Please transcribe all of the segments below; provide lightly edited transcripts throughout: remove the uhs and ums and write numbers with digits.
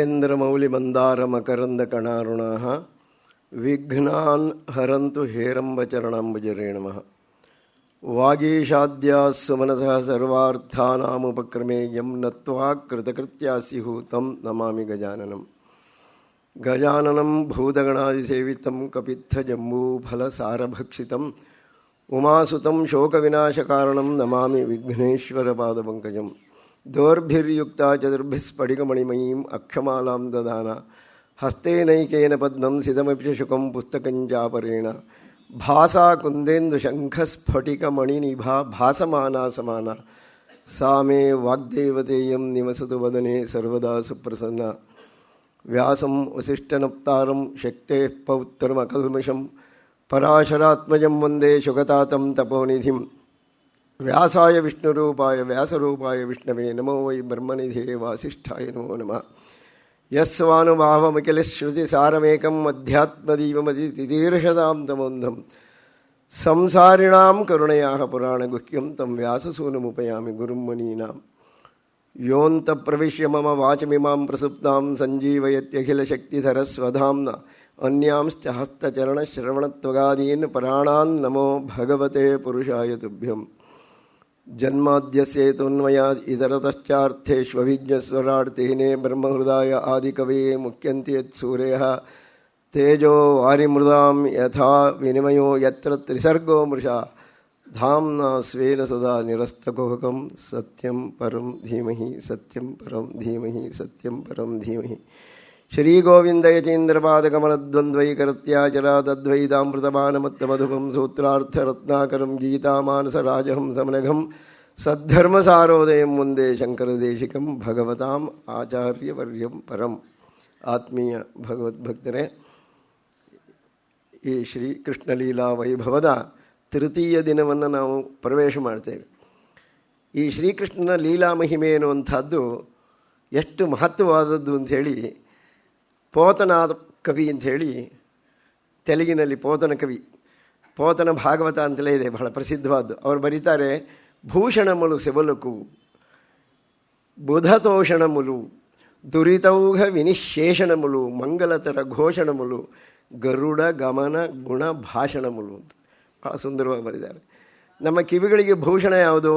ನೀಲೇಂದ್ರಮೌಲಿಮಂದಾರಮಕರಂದಕಣಾರುಣಃ ವಿಘ್ನಾನ್ ಹರಂತು ಹೇರಂಬಚರಣಾಂಬುಜರೇಣಮಃ. ವಾಗೀಶಾದ್ಯಾಸ್ಸು ಮನಸಃ ಸರ್ವಾರ್ಥಾನಾಮುಪಕ್ರಮೇ M ನತ್ವಾ ಕೃತಕೃತ್ಯಾ ಸ್ಯುಃ ತಂ ನಮಾಮಿ ಗಜಾನನಂ. ಗಜಾನನಂ ಭೂತಗಣಾದಿಸೇವಿತಂ ಕಪಿತ್ಥಜಂಬೂಫಲಸಾರಭಕ್ಷಿತಂ ಉಮಾಸುತಂ ಶೋಕವಿನಾಶಕಾರಣಂ ನಮಾಮಿ ವಿಘ್ನೇಶ್ವರಪಾದಪಂಕಜಂ. ದೌರ್ಭಿರ್ಯುಕ್ತಾ ಚತುರ್ಭಿಸ್ಫಟಿಕಮಣಿಮಯೀಂ ಅಕ್ಷಮಾಲಾಂ ದದಾನ ಹಸ್ತೇನೈಕೇನ ಪದ್ಮಂ ಸಿದಮಪಿ ಶುಕಂ ಪುಸ್ತಕಂಚಾಪರೇಣ ಭಾಸಾ ಕುಂದೇಂದು ಶಂಖಸ್ಫಟಿಕಮಣಿನಿಭಾ ಭಾಸಮಾನಾ ಸಮಾನ ಸಾ ಮೇ ವಾಗ್ದೇವತೇಯಂ ನಿವಸತು ವದನೆ ಸರ್ವದಾ ಸುಪ್ರಸನ್ನ. ವ್ಯಾಸಂ ವಸಿಷ್ಠನಪ್ತಾರಂ ಶಕ್ತೇಃ ಪೌತ್ರಮಕಲ್ಮಷಂ ಪರಾಶರಾತ್ಮಜಂ ವಂದೇ ಶುಗತಾತಂ ತಪೋನಿಧಿಂ. ವ್ಯಾಸಾಯ ವಿಷ್ಣುರೂಪಾಯ ವ್ಯಾಸರೂಪಾಯ ವಿಷ್ಣವೇ ನಮೋ ವೈ ಬ್ರಹ್ಮನಿಧೇ ವಾಸಿಷ್ಠಾಯ ನಮೋ ನಮಃ. ಯಸ್ವಾನುಭಾವಮಖಿಲಶ್ರುತಿಸಾರಮೇಕಂ ಅಧ್ಯಾತ್ಮದೀಪಮತಿತೀರ್ಷದಾಂ ತಮೋಂಧಂ ಸಂಸಾರಿಣಾಂ ಕರುಣಯಾಃ ಪುರಾಣಗುಹ್ಯಂ ತಂ ವ್ಯಾಸಸೂನುಮುಪಯಾಮಿ ಗುರುಂ ಮುನೀನಾಂ. ಯೋऽन्तಃಪ್ರವಿಶ್ಯ ಮಮ ವಾಚಮಿಮಾಂ ಪ್ರಸುಪ್ತಾಂ ಸಂಜೀವಯತ್ಯಖಿಲಶಕ್ತಿಧರಸ್ವಧಾಮ್ನ ಅನ್ಯಾಂಶ್ಚ ಹಸ್ತಚರಣಶ್ರವಣತ್ವಗಾದೀನ್ ಪರಾಣಾನ್ ನಮೋ ಭಗವತೆ ಪುರುಷಾಯ ತುಭ್ಯಂ. ಜನ್ಮಾದ್ಯಸ್ಯೇತೋನ್ಮಯಾದ್ ಇತರತಶ್ಚಾರ್ಥೇಷ್ವಭಿಜ್ಞಸ್ವರಾಟ್ ತೇನೇ ಬ್ರಹ್ಮಹೃದಾಯ ಆದಿಕವಯೇ ಮುಖ್ಯಂತಿ ಯತ್ಸೂರ್ಯಃ ತೇಜೋ ವಾರಿಮೃದಾಂ ಯಥಾ ವಿನಿಮಯೋ ಯತ್ರ ತ್ರಿಸರ್ಗೋ ಮೃಷಾ ಧಾಮ್ನಾ ಸ್ವೇನ ಸದಾ ನಿರಸ್ತಕುಹಕಂ. ಸತ್ಯಂ ಪರಂ ಧೀಮಹಿ ಸತ್ಯಂ ಪರಂ ಧೀಮಹಿ ಸತ್ಯಂ ಪರಂ ಧೀಮಹಿ. ಶ್ರೀಗೋವಿಂದ ಯತೀಂದ್ರಪಾದಕಮಲದ್ವಂದ್ವೈಕರತ್ಯಾಚರಾದದ್ವೈತಾಮೃತಮಾನಮತ್ತಮಧುಪಂ ಸೂತ್ರಾರ್ಥರತ್ನಾಕರಂ ಗೀತಾಮಾನಸರಾಜಹಂಸಮನಘಂ ಸದ್ಧರ್ಮಸಾರೋದಯಂ ವಂದೇ ಶಂಕರದೇಶಿಕಂ ಭಗವತಾಂ ಆಚಾರ್ಯವರ್ಯಂ ಪರಂ. ಆತ್ಮೀಯ ಭಗವದ್ಭಕ್ತರೇ, ಈ ಶ್ರೀಕೃಷ್ಣ ಲೀಲಾ ವೈಭವದ ತೃತೀಯ ದಿನವನ್ನು ನಾವು ಪ್ರವೇಶ ಮಾಡ್ತೇವೆ. ಈ ಶ್ರೀಕೃಷ್ಣನ ಲೀಲಾ ಮಹಿಮೆ ಎನ್ನುವಂಥದ್ದು ಎಷ್ಟು ಮಹತ್ವವಾದದ್ದು ಅಂಥೇಳಿ ಪೋತನಾದ ಕವಿ ಅಂಥೇಳಿ ತೆಲುಗಿನಲ್ಲಿ ಪೋತನ ಕವಿ, ಪೋತನ ಭಾಗವತ ಅಂತಲೇ ಇದೆ, ಬಹಳ ಪ್ರಸಿದ್ಧವಾದ್ದು. ಅವರು ಬರೀತಾರೆ, ಭೂಷಣಮುಲು ಸೆಬಲುಕು ಬುಧತೋಷಣಮುಲು ದುರಿತೌಘ ವಿನಿಶೇಷಣಮುಲು ಮಂಗಲತರ ಘೋಷಣಮುಲು ಗರುಡ ಗಮನ ಗುಣ ಭಾಷಣಮುಲು ಅಂತ ಭಾಳ ಸುಂದರವಾಗಿ ಬರೆದಿದ್ದಾರೆ. ನಮ್ಮ ಕಿವಿಗಳಿಗೆ ಭೂಷಣ ಯಾವುದು?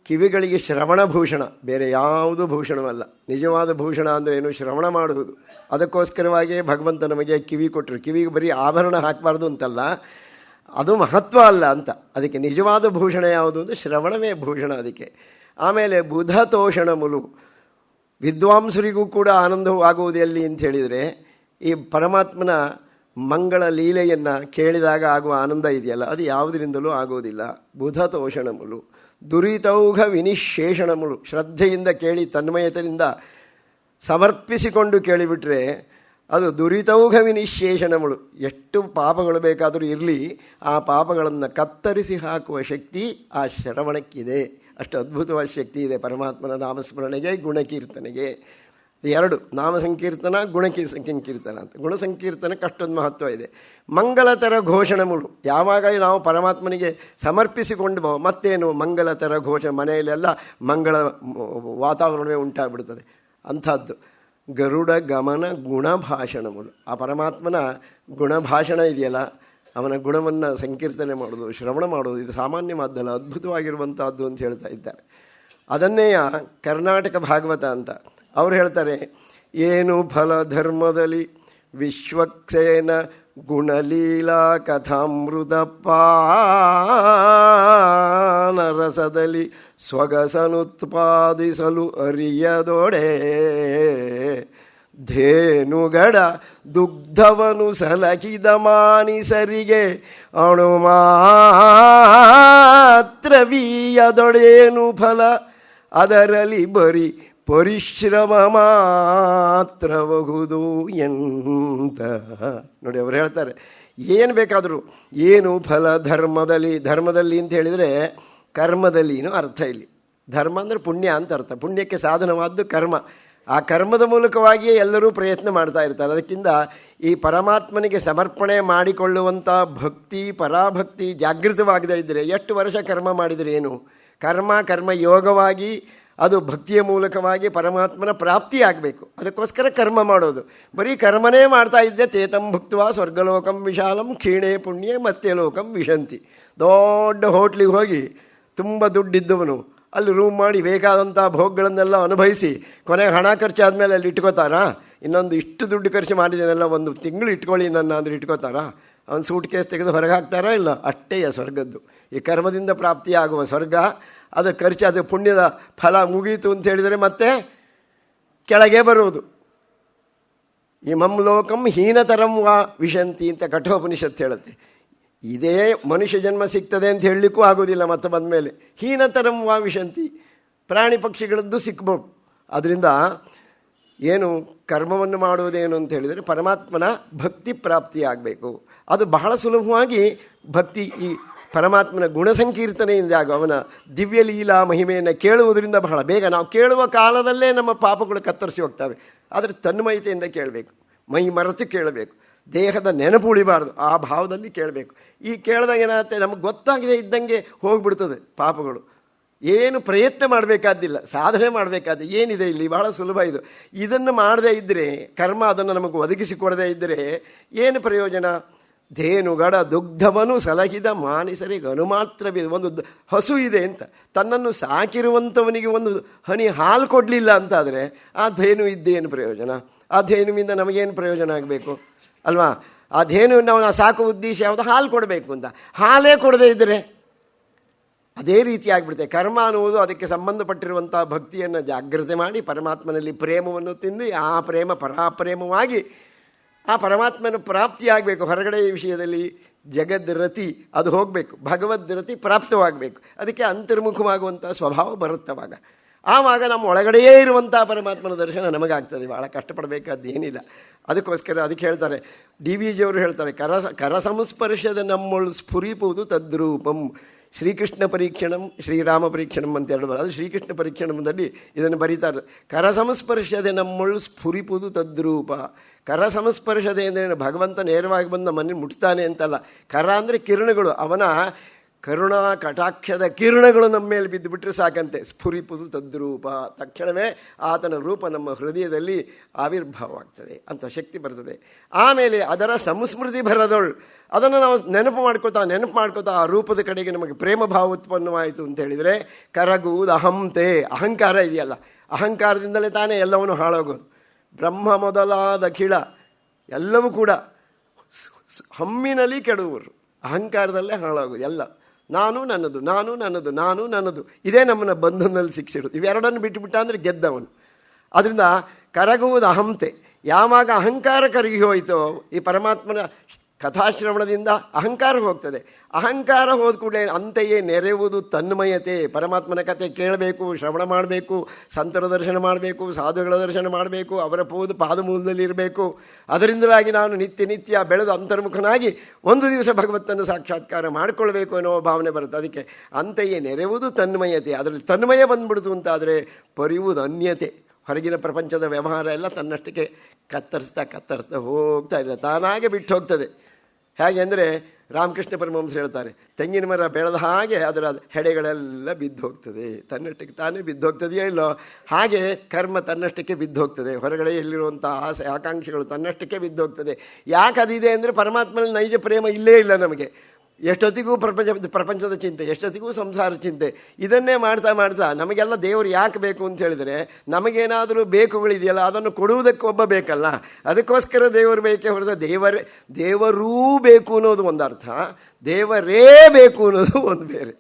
ಕಿವಿಗಳಿಗೆ ಶ್ರವಣಭೂಷಣ, ಬೇರೆ ಯಾವುದು ಭೂಷಣವಲ್ಲ. ನಿಜವಾದ ಭೂಷಣ ಅಂದರೆ ಏನು? ಶ್ರವಣ ಮಾಡುವುದು. ಅದಕ್ಕೋಸ್ಕರವಾಗಿಯೇ ಭಗವಂತ ನಮಗೆ ಕಿವಿ ಕೊಟ್ಟರು. ಕಿವಿಗೆ ಬರೀ ಆಭರಣ ಹಾಕಬಾರ್ದು ಅಂತಲ್ಲ, ಅದು ಮಹತ್ವ ಅಲ್ಲ ಅಂತ. ಅದಕ್ಕೆ ನಿಜವಾದ ಭೂಷಣ ಯಾವುದು ಅಂದರೆ ಶ್ರವಣವೇ ಭೂಷಣ ಅದಕ್ಕೆ. ಆಮೇಲೆ ಬುಧತೋಷಣ ಮುಲು, ವಿದ್ವಾಂಸರಿಗೂ ಕೂಡ ಆನಂದವಾಗುವುದು ಎಲ್ಲಿ ಅಂತ ಹೇಳಿದರೆ, ಈ ಪರಮಾತ್ಮನ ಮಂಗಳ ಲೀಲೆಯನ್ನು ಕೇಳಿದಾಗ ಆಗುವ ಆನಂದ ಇದೆಯಲ್ಲ, ಅದು ಯಾವುದರಿಂದಲೂ ಆಗೋದಿಲ್ಲ. ಬುಧತೋಷಣ ಮುಲು ದುರಿತೌಘ ವಿನಿಶೇಷಣಮುಳು, ಶ್ರದ್ಧೆಯಿಂದ ಕೇಳಿ ತನ್ಮಯತೆಯಿಂದ ಸಮರ್ಪಿಸಿಕೊಂಡು ಕೇಳಿಬಿಟ್ರೆ ಅದು ದುರಿತೌಘ ವಿನಿಶೇಷಣಮುಳು. ಎಷ್ಟು ಪಾಪಗಳು ಬೇಕಾದರೂ ಇರಲಿ, ಆ ಪಾಪಗಳನ್ನು ಕತ್ತರಿಸಿ ಹಾಕುವ ಶಕ್ತಿ ಆ ಶ್ರವಣಕ್ಕಿದೆ. ಅಷ್ಟು ಅದ್ಭುತವಾದ ಶಕ್ತಿ ಇದೆ ಪರಮಾತ್ಮನ ನಾಮಸ್ಮರಣೆಗೆ, ಗುಣಕೀರ್ತನೆಗೆ. ಎರಡು, ನಾಮ ಸಂಕೀರ್ತನ, ಸಂಕೀರ್ತನ ಅಂತ. ಗುಣ ಸಂಕೀರ್ತನಕ್ಕೆ ಅಷ್ಟೊಂದು ಮಹತ್ವ ಇದೆ. ಮಂಗಲತರ ಘೋಷಣಮುಳು, ಯಾವಾಗ ನಾವು ಪರಮಾತ್ಮನಿಗೆ ಸಮರ್ಪಿಸಿಕೊಂಡು ಮತ್ತೇನು ಮಂಗಲತರ ಘೋಷಣೆ, ಮನೆಯಲ್ಲೆಲ್ಲ ಮಂಗಳ ವಾತಾವರಣವೇ ಉಂಟಾಗ್ಬಿಡ್ತದೆ ಅಂಥದ್ದು. ಗರುಡ ಗಮನ ಗುಣಭಾಷಣಮುಳು, ಆ ಪರಮಾತ್ಮನ ಗುಣಭಾಷಣ ಇದೆಯಲ್ಲ, ಅವನ ಗುಣವನ್ನು ಸಂಕೀರ್ತನೆ ಮಾಡೋದು, ಶ್ರವಣ ಮಾಡೋದು, ಇದು ಸಾಮಾನ್ಯವಾದ್ದಲ್ಲ, ಅದ್ಭುತವಾಗಿರುವಂಥದ್ದು ಅಂತ ಹೇಳ್ತಾ ಇದ್ದಾರೆ. ಅದನ್ನೇ ಕರ್ನಾಟಕ ಭಾಗವತ ಅಂತ ಅವ್ರು ಹೇಳ್ತಾರೆ. ಏನು ಫಲ ಧರ್ಮದಲ್ಲಿ ವಿಶ್ವಕ್ಸೇನ ಗುಣಲೀಲಾ ಕಥಾಮೃತ ಪಾನರಸದಲ್ಲಿ ಸ್ವಗಸನುತ್ಪಾದಿಸಲು ಅರಿಯದೊಡೆ ಧೇನುಗಡ ದುಗ್ಧವನು ಸಲಕಿದ ಮಾನಿಸರಿಗೆ ಅಣುಮಾತ್ರವೀಯದೊಡೇನು ಫಲ ಅದರಲ್ಲಿ ಬರಿ ಪರಿಶ್ರಮ ಮಾತ್ರಬಹುದು ಎಂತ. ನೋಡಿ, ಅವರು ಹೇಳ್ತಾರೆ, ಏನು ಬೇಕಾದರೂ, ಏನು ಫಲ ಧರ್ಮದಲ್ಲಿ. ಧರ್ಮದಲ್ಲಿ ಅಂತ ಹೇಳಿದರೆ ಕರ್ಮದಲ್ಲಿನೂ ಅರ್ಥ ಇಲ್ಲಿ. ಧರ್ಮ ಅಂದರೆ ಪುಣ್ಯ ಅಂತ ಅರ್ಥ. ಪುಣ್ಯಕ್ಕೆ ಸಾಧನವಾದ್ದು ಕರ್ಮ. ಆ ಕರ್ಮದ ಮೂಲಕವಾಗಿಯೇ ಎಲ್ಲರೂ ಪ್ರಯತ್ನ ಮಾಡ್ತಾ ಇರ್ತಾರೆ. ಅದಕ್ಕಿಂತ ಈ ಪರಮಾತ್ಮನಿಗೆ ಸಮರ್ಪಣೆ ಮಾಡಿಕೊಳ್ಳುವಂಥ ಭಕ್ತಿ, ಪರಾಭಕ್ತಿ ಜಾಗೃತವಾಗದೇ ಇದ್ದರೆ ಎಷ್ಟು ವರ್ಷ ಕರ್ಮ ಮಾಡಿದರೆ ಏನು? ಕರ್ಮ ಯೋಗವಾಗಿ ಅದು ಭಕ್ತಿಯ ಮೂಲಕವಾಗಿ ಪರಮಾತ್ಮನ ಪ್ರಾಪ್ತಿಯಾಗಬೇಕು. ಅದಕ್ಕೋಸ್ಕರ ಕರ್ಮ ಮಾಡೋದು. ಬರೀ ಕರ್ಮನೇ ಮಾಡ್ತಾ ಇದ್ದೆ ತೇತಂ ಭುಕ್ತ್ವಾ ಸ್ವರ್ಗಲೋಕಂ ವಿಶಾಲಂ ಕ್ಷೀಣೇ ಪುಣ್ಯೇ ಮತ್ತೆ ಲೋಕಂ ವಿಶಂತಿ. ದೊಡ್ಡ ಹೋಟ್ಲಿಗೆ ಹೋಗಿ ತುಂಬ ದುಡ್ಡಿದ್ದವನು ಅಲ್ಲಿ ರೂಮ್ ಮಾಡಿ ಬೇಕಾದಂಥ ಭೋಗಗಳನ್ನೆಲ್ಲ ಅನುಭವಿಸಿ ಕೊನೆಗೆ ಹಣ ಖರ್ಚಾದ್ಮೇಲೆ ಅಲ್ಲಿ ಇಟ್ಕೋತಾರಾ? ಇನ್ನೊಂದು ಇಷ್ಟು ದುಡ್ಡು ಖರ್ಚು ಮಾಡಿದ್ದೇನೆಲ್ಲ ಒಂದು ತಿಂಗಳು ಇಟ್ಕೊಳ್ಳಿ ನನ್ನ ಅಂದರೆ ಇಟ್ಕೋತಾರಾ? ಅವನು ಸೂಟ್ ಕೇಸ್ ತೆಗೆದು ಹೊರಗೆ ಹಾಕ್ತಾರಾ? ಇಲ್ಲ. ಅಷ್ಟೇಯ ಸ್ವರ್ಗದ್ದು. ಈ ಕರ್ಮದಿಂದ ಪ್ರಾಪ್ತಿಯಾಗುವ ಸ್ವರ್ಗ, ಅದು ಖರ್ಚು, ಅದು ಪುಣ್ಯದ ಫಲ ಮುಗೀತು ಅಂತ ಹೇಳಿದರೆ ಮತ್ತೆ ಕೆಳಗೆ ಬರುವುದು. ಇಮಂ ಲೋಕಂ ಹೀನತರಂ ವಾ ವಿಶಂತಿ ಅಂತ ಕಠೋಪನಿಷತ್ತು ಹೇಳುತ್ತೆ. ಇದೇ ಮನುಷ್ಯ ಜನ್ಮ ಸಿಗ್ತದೆ ಅಂತ ಹೇಳಲಿಕ್ಕೂ ಆಗೋದಿಲ್ಲ. ಮತ್ತೆ ಬಂದ ಮೇಲೆ ಹೀನತರಂ ವಾ ವಿಶಂತಿ, ಪ್ರಾಣಿ ಪಕ್ಷಿಗಳದ್ದು ಸಿಕ್ಬೋದು. ಅದರಿಂದ ಏನು ಕರ್ಮವನ್ನು ಮಾಡುವುದೇನು ಅಂತ ಹೇಳಿದರೆ ಪರಮಾತ್ಮನ ಭಕ್ತಿ ಪ್ರಾಪ್ತಿಯಾಗಬೇಕು. ಅದು ಬಹಳ ಸುಲಭವಾಗಿ ಭಕ್ತಿ ಈ ಪರಮಾತ್ಮನ ಗುಣಸಂಕೀರ್ತನೆಯಿಂದ ಆಗು ಅವನ ದಿವ್ಯ ಲೀಲಾ ಮಹಿಮೆಯನ್ನು ಕೇಳುವುದರಿಂದ ಬಹಳ ಬೇಗ ನಾವು ಕೇಳುವ ಕಾಲದಲ್ಲೇ ನಮ್ಮ ಪಾಪಗಳು ಕತ್ತರಿಸಿ ಹೋಗ್ತವೆ. ಆದರೆ ತನ್ಮಯತೆಯಿಂದ ಕೇಳಬೇಕು, ಮೈ ಮರೆತು ಕೇಳಬೇಕು, ದೇಹದ ನೆನಪು ಉಳಿಬಾರ್ದು, ಆ ಭಾವದಲ್ಲಿ ಕೇಳಬೇಕು. ಈ ಕೇಳಿದಾಗ ಏನಾಗುತ್ತೆ, ನಮಗೆ ಗೊತ್ತಾಗದೆ ಇದ್ದಂಗೆ ಹೋಗ್ಬಿಡ್ತದೆ ಪಾಪಗಳು. ಏನು ಪ್ರಯತ್ನ ಮಾಡಬೇಕಾದ್ದಿಲ್ಲ, ಸಾಧನೆ ಮಾಡಬೇಕಾದ ಏನಿದೆ ಇಲ್ಲಿ, ಬಹಳ ಸುಲಭ ಇದು. ಇದನ್ನು ಮಾಡದೇ ಇದ್ದರೆ, ಕರ್ಮ ಅದನ್ನು ನಮಗೆ ಒದಗಿಸಿಕೊಡದೇ ಇದ್ದರೆ ಏನು ಪ್ರಯೋಜನ? ಧೇನುಗಡ ದುಗ್ಧವನು ಸಲಹಿದ ಮಾನಿಸರಿಗೆ ಅನುಮಾತ್ರವಿದೆ. ಒಂದು ಹಸು ಇದೆ ಅಂತ ತನ್ನನ್ನು ಸಾಕಿರುವಂಥವನಿಗೆ ಒಂದು ಹನಿ ಹಾಲು ಕೊಡಲಿಲ್ಲ ಅಂತಾದರೆ ಆ ಧೇನು ಇದ್ದೇನು ಪ್ರಯೋಜನ? ಆ ಧೇನುವಿಂದ ನಮಗೇನು ಪ್ರಯೋಜನ ಆಗಬೇಕು ಅಲ್ವಾ? ಆ ಧೇನುವನ್ನು ಅವನ ಸಾಕುವ ಉದ್ದೇಶ ಯಾವುದು? ಹಾಲು ಕೊಡಬೇಕು ಅಂತ. ಹಾಲೇ ಕೊಡದೇ ಇದ್ದರೆ ಅದೇ ರೀತಿ ಆಗಿಬಿಡುತ್ತೆ. ಕರ್ಮ ಅನ್ನುವುದು ಅದಕ್ಕೆ ಸಂಬಂಧಪಟ್ಟಿರುವಂಥ ಭಕ್ತಿಯನ್ನು ಜಾಗ್ರತೆ ಮಾಡಿ ಪರಮಾತ್ಮನಲ್ಲಿ ಪ್ರೇಮವನ್ನು ತಿಂದು ಆ ಪ್ರೇಮ ಪರಾಪ್ರೇಮವಾಗಿ ಆ ಪರಮಾತ್ಮನ ಪ್ರಾಪ್ತಿಯಾಗಬೇಕು. ಹೊರಗಡೆ ವಿಷಯದಲ್ಲಿ ಜಗದ್ ರತಿ ಅದು ಹೋಗಬೇಕು, ಭಗವದ್ ರತಿ ಪ್ರಾಪ್ತವಾಗಬೇಕು. ಅದಕ್ಕೆ ಅಂತರ್ಮುಖವಾಗುವಂಥ ಸ್ವಭಾವ ಬರುತ್ತವಾಗ. ಆವಾಗ ನಮ್ಮ ಒಳಗಡೆಯೇ ಇರುವಂಥ ಪರಮಾತ್ಮನ ದರ್ಶನ ನಮಗಾಗ್ತದೆ. ಭಾಳ ಕಷ್ಟಪಡಬೇಕಾದ್ದು ಏನಿಲ್ಲ. ಅದಕ್ಕೋಸ್ಕರ ಅದಕ್ಕೆ ಹೇಳ್ತಾರೆ, ಡಿ ವಿ ಜಿಯವರು ಹೇಳ್ತಾರೆ, ಕರ ಸಂಸ್ಪರ್ಶದ ನಮ್ಮೊಳು ಸ್ಫುರಿಪುವುದು ತದ್ರೂಪಂ. ಶ್ರೀಕೃಷ್ಣ ಪರೀಕ್ಷಣಂ ಶ್ರೀರಾಮ ಪರೀಕ್ಷಣಂ ಅಂತ ಹೇಳಬಾರ್ದು, ಅದು ಶ್ರೀಕೃಷ್ಣ ಪರೀಕ್ಷಣದಲ್ಲಿ ಇದನ್ನು ಬರೀತಾರೆ. ಕರ ಸಂಸ್ಪರ್ಶದೆ ನಮ್ಮೊಳು ಸ್ಫುರಿಪುವುದು ತದ್ರೂಪ. ಕರ ಸಂಸ್ಪರ್ಶದೆ ಅಂದರೆ ಭಗವಂತ ನೇರವಾಗಿ ಬಂದು ನಮ್ಮನ್ನು ಮುಟ್ತಾನೆ ಅಂತಲ್ಲ. ಕರ ಅಂದರೆ ಕಿರಣಗಳು, ಅವನ ಕರುಣಾ ಕಟಾಕ್ಷದ ಕಿರಣಗಳು ನಮ್ಮ ಮೇಲೆ ಬಿದ್ದುಬಿಟ್ರೆ ಸಾಕಂತೆ. ಸ್ಫುರಿಪುದು ತದ್ರೂಪ, ತಕ್ಷಣವೇ ಆತನ ರೂಪ ನಮ್ಮ ಹೃದಯದಲ್ಲಿ ಆವಿರ್ಭಾವವಾಗ್ತದೆ, ಅಂತ ಶಕ್ತಿ ಬರ್ತದೆ. ಆಮೇಲೆ ಅದರ ಸಂಸ್ಮೃತಿ ಬರದೊಳು, ಅದನ್ನು ನಾವು ನೆನಪು ಮಾಡ್ಕೋತಾ ಆ ರೂಪದ ಕಡೆಗೆ ನಮಗೆ ಪ್ರೇಮ ಭಾವ ಉತ್ಪನ್ನವಾಯಿತು ಅಂತ ಹೇಳಿದರೆ ಕರಗುವುದು ಅಹಂತೆ. ಅಹಂಕಾರ ಇದೆಯಲ್ಲ, ಅಹಂಕಾರದಿಂದಲೇ ತಾನೇ ಎಲ್ಲವನ್ನೂ ಹಾಳಾಗೋದು. ಬ್ರಹ್ಮ ಮೊದಲಾದ ಕಿಳ ಎಲ್ಲವೂ ಕೂಡ ಹಮ್ಮಿನಲ್ಲಿ ಕೆಡುವರು, ಅಹಂಕಾರದಲ್ಲೇ ಹಾಳಾಗೋದು ಎಲ್ಲ. ನಾನು ನನ್ನದು, ನಾನು ನನ್ನದು, ನಾನು ನನ್ನದು, ಇದೇ ನಮ್ಮನ್ನು ಬಂಧನದಲ್ಲಿ ಶಿಕ್ಷಿಡೋದು. ಇವೆರಡನ್ನು ಬಿಟ್ಟುಬಿಟ್ಟ ಅಂದರೆ ಗೆದ್ದವನು. ಅದರಿಂದ ಕರಗುವುದು ಅಹಂತೆ. ಯಾವಾಗ ಅಹಂಕಾರ ಕರಗಿ ಹೋಯಿತೋ ಈ ಪರಮಾತ್ಮನ ಕಥಾಶ್ರವಣದಿಂದ ಅಹಂಕಾರ ಹೋಗ್ತದೆ. ಅಹಂಕಾರ ಹೋದ ಕೂಡಲೇ ಅಂತೆಯೇ ನೆರೆಯುವುದು ತನ್ಮಯತೆ. ಪರಮಾತ್ಮನ ಕಥೆ ಕೇಳಬೇಕು, ಶ್ರವಣ ಮಾಡಬೇಕು, ಸಂತರ ದರ್ಶನ ಮಾಡಬೇಕು, ಸಾಧುಗಳ ದರ್ಶನ ಮಾಡಬೇಕು, ಅವರ ಪಾದಮೂಲದಲ್ಲಿ ಇರಬೇಕು. ಅದರಿಂದಲಾಗಿ ನಾನು ನಿತ್ಯ ಬೆಳೆದು ಅಂತರ್ಮುಖನಾಗಿ ಒಂದು ದಿವಸ ಭಗವತ್ತನ್ನು ಸಾಕ್ಷಾತ್ಕಾರ ಮಾಡಿಕೊಳ್ಬೇಕು ಅನ್ನೋ ಭಾವನೆ ಬರುತ್ತೆ. ಅದಕ್ಕೆ ಅಂತೆಯೇ ನೆರೆಯುವುದು ತನ್ಮಯತೆ. ಅದರಲ್ಲಿ ತನ್ಮಯ ಬಂದ್ಬಿಡ್ತು ಅಂತಾದರೆ ಪರಿಯುವುದು ಅನ್ಯತೆ. ಹೊರಗಿನ ಪ್ರಪಂಚದ ವ್ಯವಹಾರ ಎಲ್ಲ ತನ್ನಷ್ಟಕ್ಕೆ ಕತ್ತರಿಸ್ತಾ ಹೋಗ್ತಾ ಇದೆ, ತಾನಾಗೆ ಬಿಟ್ಟು ಹೋಗ್ತದೆ. ಹೇಗೆ ಅಂದರೆ ರಾಮಕೃಷ್ಣ ಪರಮಹಂಸರು ಹೇಳ್ತಾರೆ, ತೆಂಗಿನ ಮರ ಬೆಳೆದ ಹಾಗೆ ಅದರ ಹೆಡೆಗಳೆಲ್ಲ ಬಿದ್ದು ಹೋಗ್ತದೆ, ತನ್ನಷ್ಟಕ್ಕೆ ತಾನೇ ಬಿದ್ದು ಹೋಗ್ತದೆಯೋ ಇಲ್ಲೋ ಹಾಗೆ ಕರ್ಮ ತನ್ನಷ್ಟಕ್ಕೆ ಬಿದ್ದು ಹೋಗ್ತದೆ. ಹೊರಗಡೆ ಎಲ್ಲಿರುವಂಥ ಆಸೆ ಆಕಾಂಕ್ಷೆಗಳು ತನ್ನಷ್ಟಕ್ಕೆ ಬಿದ್ದು ಹೋಗ್ತದೆ. ಯಾಕೆ ಅದಿದೆ ಅಂದರೆ ಪರಮಾತ್ಮನಲ್ಲಿ ನೈಜ ಪ್ರೇಮ ಇಲ್ಲೇ ಇಲ್ಲ ನಮಗೆ. ಎಷ್ಟೊತ್ತಿಗೂ ಪ್ರಪಂಚದ ಚಿಂತೆ, ಎಷ್ಟೊತ್ತಿಗೂ ಸಂಸಾರ ಚಿಂತೆ. ಇದನ್ನೇ ಮಾಡ್ತಾ ನಮಗೆಲ್ಲ ದೇವರು ಯಾಕೆ ಬೇಕು ಅಂತ ಹೇಳಿದರೆ ನಮಗೇನಾದರೂ ಬೇಕುಗಳಿದೆಯಲ್ಲ ಅದನ್ನು ಕೊಡುವುದಕ್ಕೆ ಒಬ್ಬ ಬೇಕಲ್ಲ. ಅದಕ್ಕೋಸ್ಕರ ದೇವರು ಬೇಕೇ ಹೊರತು ದೇವರೂ ಬೇಕು ಅನ್ನೋದು ಒಂದು ಅರ್ಥ, ದೇವರೇ ಬೇಕು ಅನ್ನೋದು ಒಂದು ಬೇರೆ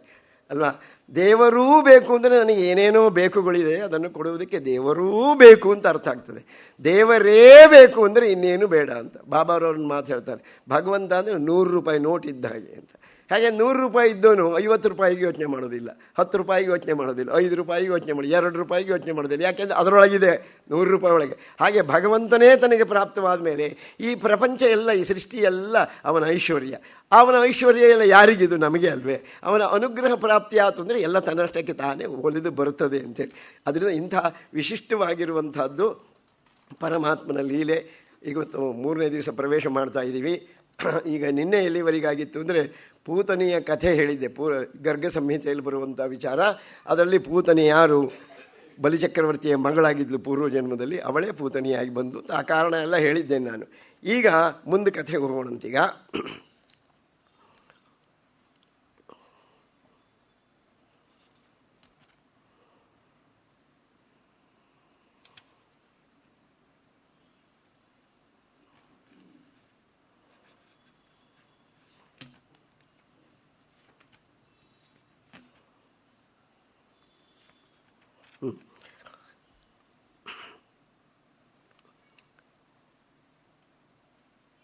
ಅಲ್ವಾ. ದೇವರೂ ಬೇಕು ಅಂದರೆ ನನಗೆ ಏನೇನೋ ಬೇಕುಗಳಿದೆ, ಅದನ್ನು ಕೊಡುವುದಕ್ಕೆ ದೇವರೂ ಬೇಕು ಅಂತ ಅರ್ಥ ಆಗ್ತದೆ. ದೇವರೇ ಬೇಕು ಅಂದರೆ ಇನ್ನೇನು ಬೇಡ ಅಂತ ಬಾಬಾರವ್ರನ್ನ ಮಾತು ಹೇಳ್ತಾರೆ. ಭಗವಂತ ಅಂದರೆ 100 ರೂಪಾಯಿ ನೋಟ್ ಇದ್ದ ಹಾಗೆ ಅಂತ. ಹಾಗೆ 100 ರೂಪಾಯಿ ಇದ್ದವನು 50 ರೂಪಾಯಿಗೆ ಯೋಚನೆ ಮಾಡೋದಿಲ್ಲ, 10 ರೂಪಾಯಿಗೆ ಯೋಚನೆ ಮಾಡೋದಿಲ್ಲ, 5 ರೂಪಾಯಿಗೆ ಯೋಚನೆ ಮಾಡಿ, 2 ರೂಪಾಯಿಗೆ ಯೋಚನೆ ಮಾಡೋದಿಲ್ಲ. ಯಾಕೆಂದರೆ ಅದರೊಳಗಿದೆ 100 ರೂಪಾಯಿ ಒಳಗೆ. ಹಾಗೆ ಭಗವಂತನೇ ತನಗೆ ಪ್ರಾಪ್ತವಾದ ಮೇಲೆ ಈ ಪ್ರಪಂಚ ಎಲ್ಲ, ಈ ಸೃಷ್ಟಿ ಎಲ್ಲ ಅವನ ಐಶ್ವರ್ಯ. ಅವನ ಐಶ್ವರ್ಯ ಎಲ್ಲ ಯಾರಿಗಿದು? ನಮಗೆ ಅಲ್ವೇ. ಅವನ ಅನುಗ್ರಹ ಪ್ರಾಪ್ತಿ ಆಯಿತು ಅಂದರೆ ಎಲ್ಲ ತನ್ನಷ್ಟಕ್ಕೆ ತಾನೇ ಒಲಿದು ಬರುತ್ತದೆ ಅಂತೇಳಿ. ಅದರಿಂದ ಇಂಥ ವಿಶಿಷ್ಟವಾಗಿರುವಂಥದ್ದು ಪರಮಾತ್ಮನ ಲೀಲೆ. ಇವತ್ತು 3ನೇ ದಿವಸ ಪ್ರವೇಶ ಮಾಡ್ತಾ ಇದ್ದೀವಿ. ಈಗ ನಿನ್ನೆ ಎಲ್ಲಿವರೆಗಾಗಿತ್ತು ಅಂದರೆ ಪೂತನಿಯ ಕಥೆ ಹೇಳಿದ್ದೆ, ಗರ್ಗ ಸಂಹಿತೆಯಲ್ಲಿ ಬರುವಂಥ ವಿಚಾರ. ಅದರಲ್ಲಿ ಪೂತನಿ ಯಾರು? ಬಲಿಚಕ್ರವರ್ತಿಯ ಮಗಳಾಗಿದ್ಲು ಪೂರ್ವ ಜನ್ಮದಲ್ಲಿ, ಅವಳೇ ಪೂತನಿಯಾಗಿ ಬಂದು ಆ ಕಾರಣ ಎಲ್ಲ ಹೇಳಿದ್ದೇನೆ ನಾನು. ಈಗ ಮುಂದೆ ಕಥೆಗೆ ಹೋಗೋಣಂತೀಗ.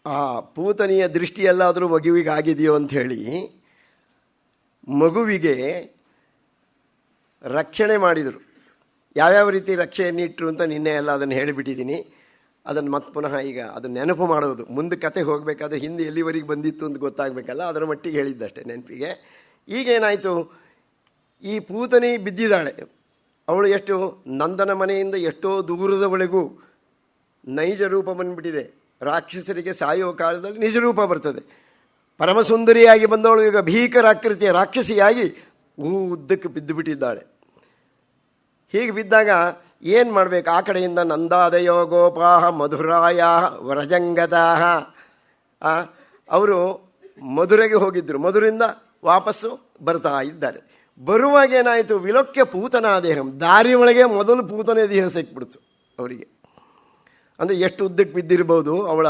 ಆ ಪೂತನಿಯ ದೃಷ್ಟಿಯಲ್ಲಾದರೂ ಮಗುವಿಗೆ ಆಗಿದೆಯೋ ಅಂಥೇಳಿ ಮಗುವಿಗೆ ರಕ್ಷಣೆ ಮಾಡಿದರು. ಯಾವ್ಯಾವ ರೀತಿ ರಕ್ಷೆಯನ್ನು ಇಟ್ಟರು ಅಂತ ನಿನ್ನೆ ಎಲ್ಲ ಅದನ್ನು ಹೇಳಿಬಿಟ್ಟಿದ್ದೀನಿ. ಅದನ್ನು ಮತ್ತೆ ಪುನಃ ಈಗ ಅದನ್ನು ನೆನಪು ಮಾಡೋದು. ಮುಂದೆ ಕತೆ ಹೋಗಬೇಕಾದ್ರೆ ಹಿಂದೆ ಎಲ್ಲಿವರೆಗೆ ಬಂದಿತ್ತು ಅಂತ ಗೊತ್ತಾಗಬೇಕಲ್ಲ, ಅದರ ಮಟ್ಟಿಗೆ ಹೇಳಿದ್ದಷ್ಟೇ ನೆನಪಿಗೆ. ಈಗೇನಾಯಿತು, ಈ ಪೂತನಿ ಬಿದ್ದಿದ್ದಾಳೆ. ಅವಳು ಎಷ್ಟು ನಂದನ ಮನೆಯಿಂದ ಎಷ್ಟೋ ದೂರದವಳೆಗೂ ನೈಜ ರೂಪ ಬಂದುಬಿಟ್ಟಿದೆ. ರಾಕ್ಷಸರಿಗೆ ಸಾಯುವ ಕಾಲದಲ್ಲಿ ನಿಜ ರೂಪ ಬರ್ತದೆ. ಪರಮಸುಂದರಿಯಾಗಿ ಬಂದವಳು ಈಗ ಭೀಕರಾಕೃತಿಯ ರಾಕ್ಷಸಿಯಾಗಿ ಉದ್ದಕ್ಕೆ ಬಿದ್ದು ಬಿಟ್ಟಿದ್ದಾಳೆ. ಹೀಗೆ ಬಿದ್ದಾಗ ಏನು ಮಾಡಬೇಕು? ಆ ಕಡೆಯಿಂದ ನಂದಾದಯೋ ಗೋಪಾಹ ಮಧುರಾಯ ವ್ರಜಂಗತಾಹ, ಅವರು ಮಧುರೆಗೆ ಹೋಗಿದ್ದರು. ಮಧುರಿಂದ ವಾಪಸ್ಸು ಬರ್ತಾ ಇದ್ದಾರೆ. ಬರುವಾಗ ಏನಾಯಿತು, ವಿಲೋಕ್ಯ ಪೂತನಾ ದೇಹಂ, ದಾರಿ ಒಳಗೆ ಮೊದಲು ಪೂತನೇ ದೇಹ ಸಿಕ್ಬಿಡ್ತು ಅವರಿಗೆ. ಅಂದರೆ ಎಷ್ಟು ಉದ್ದಕ್ಕೆ ಬಿದ್ದಿರ್ಬೋದು, ಅವಳ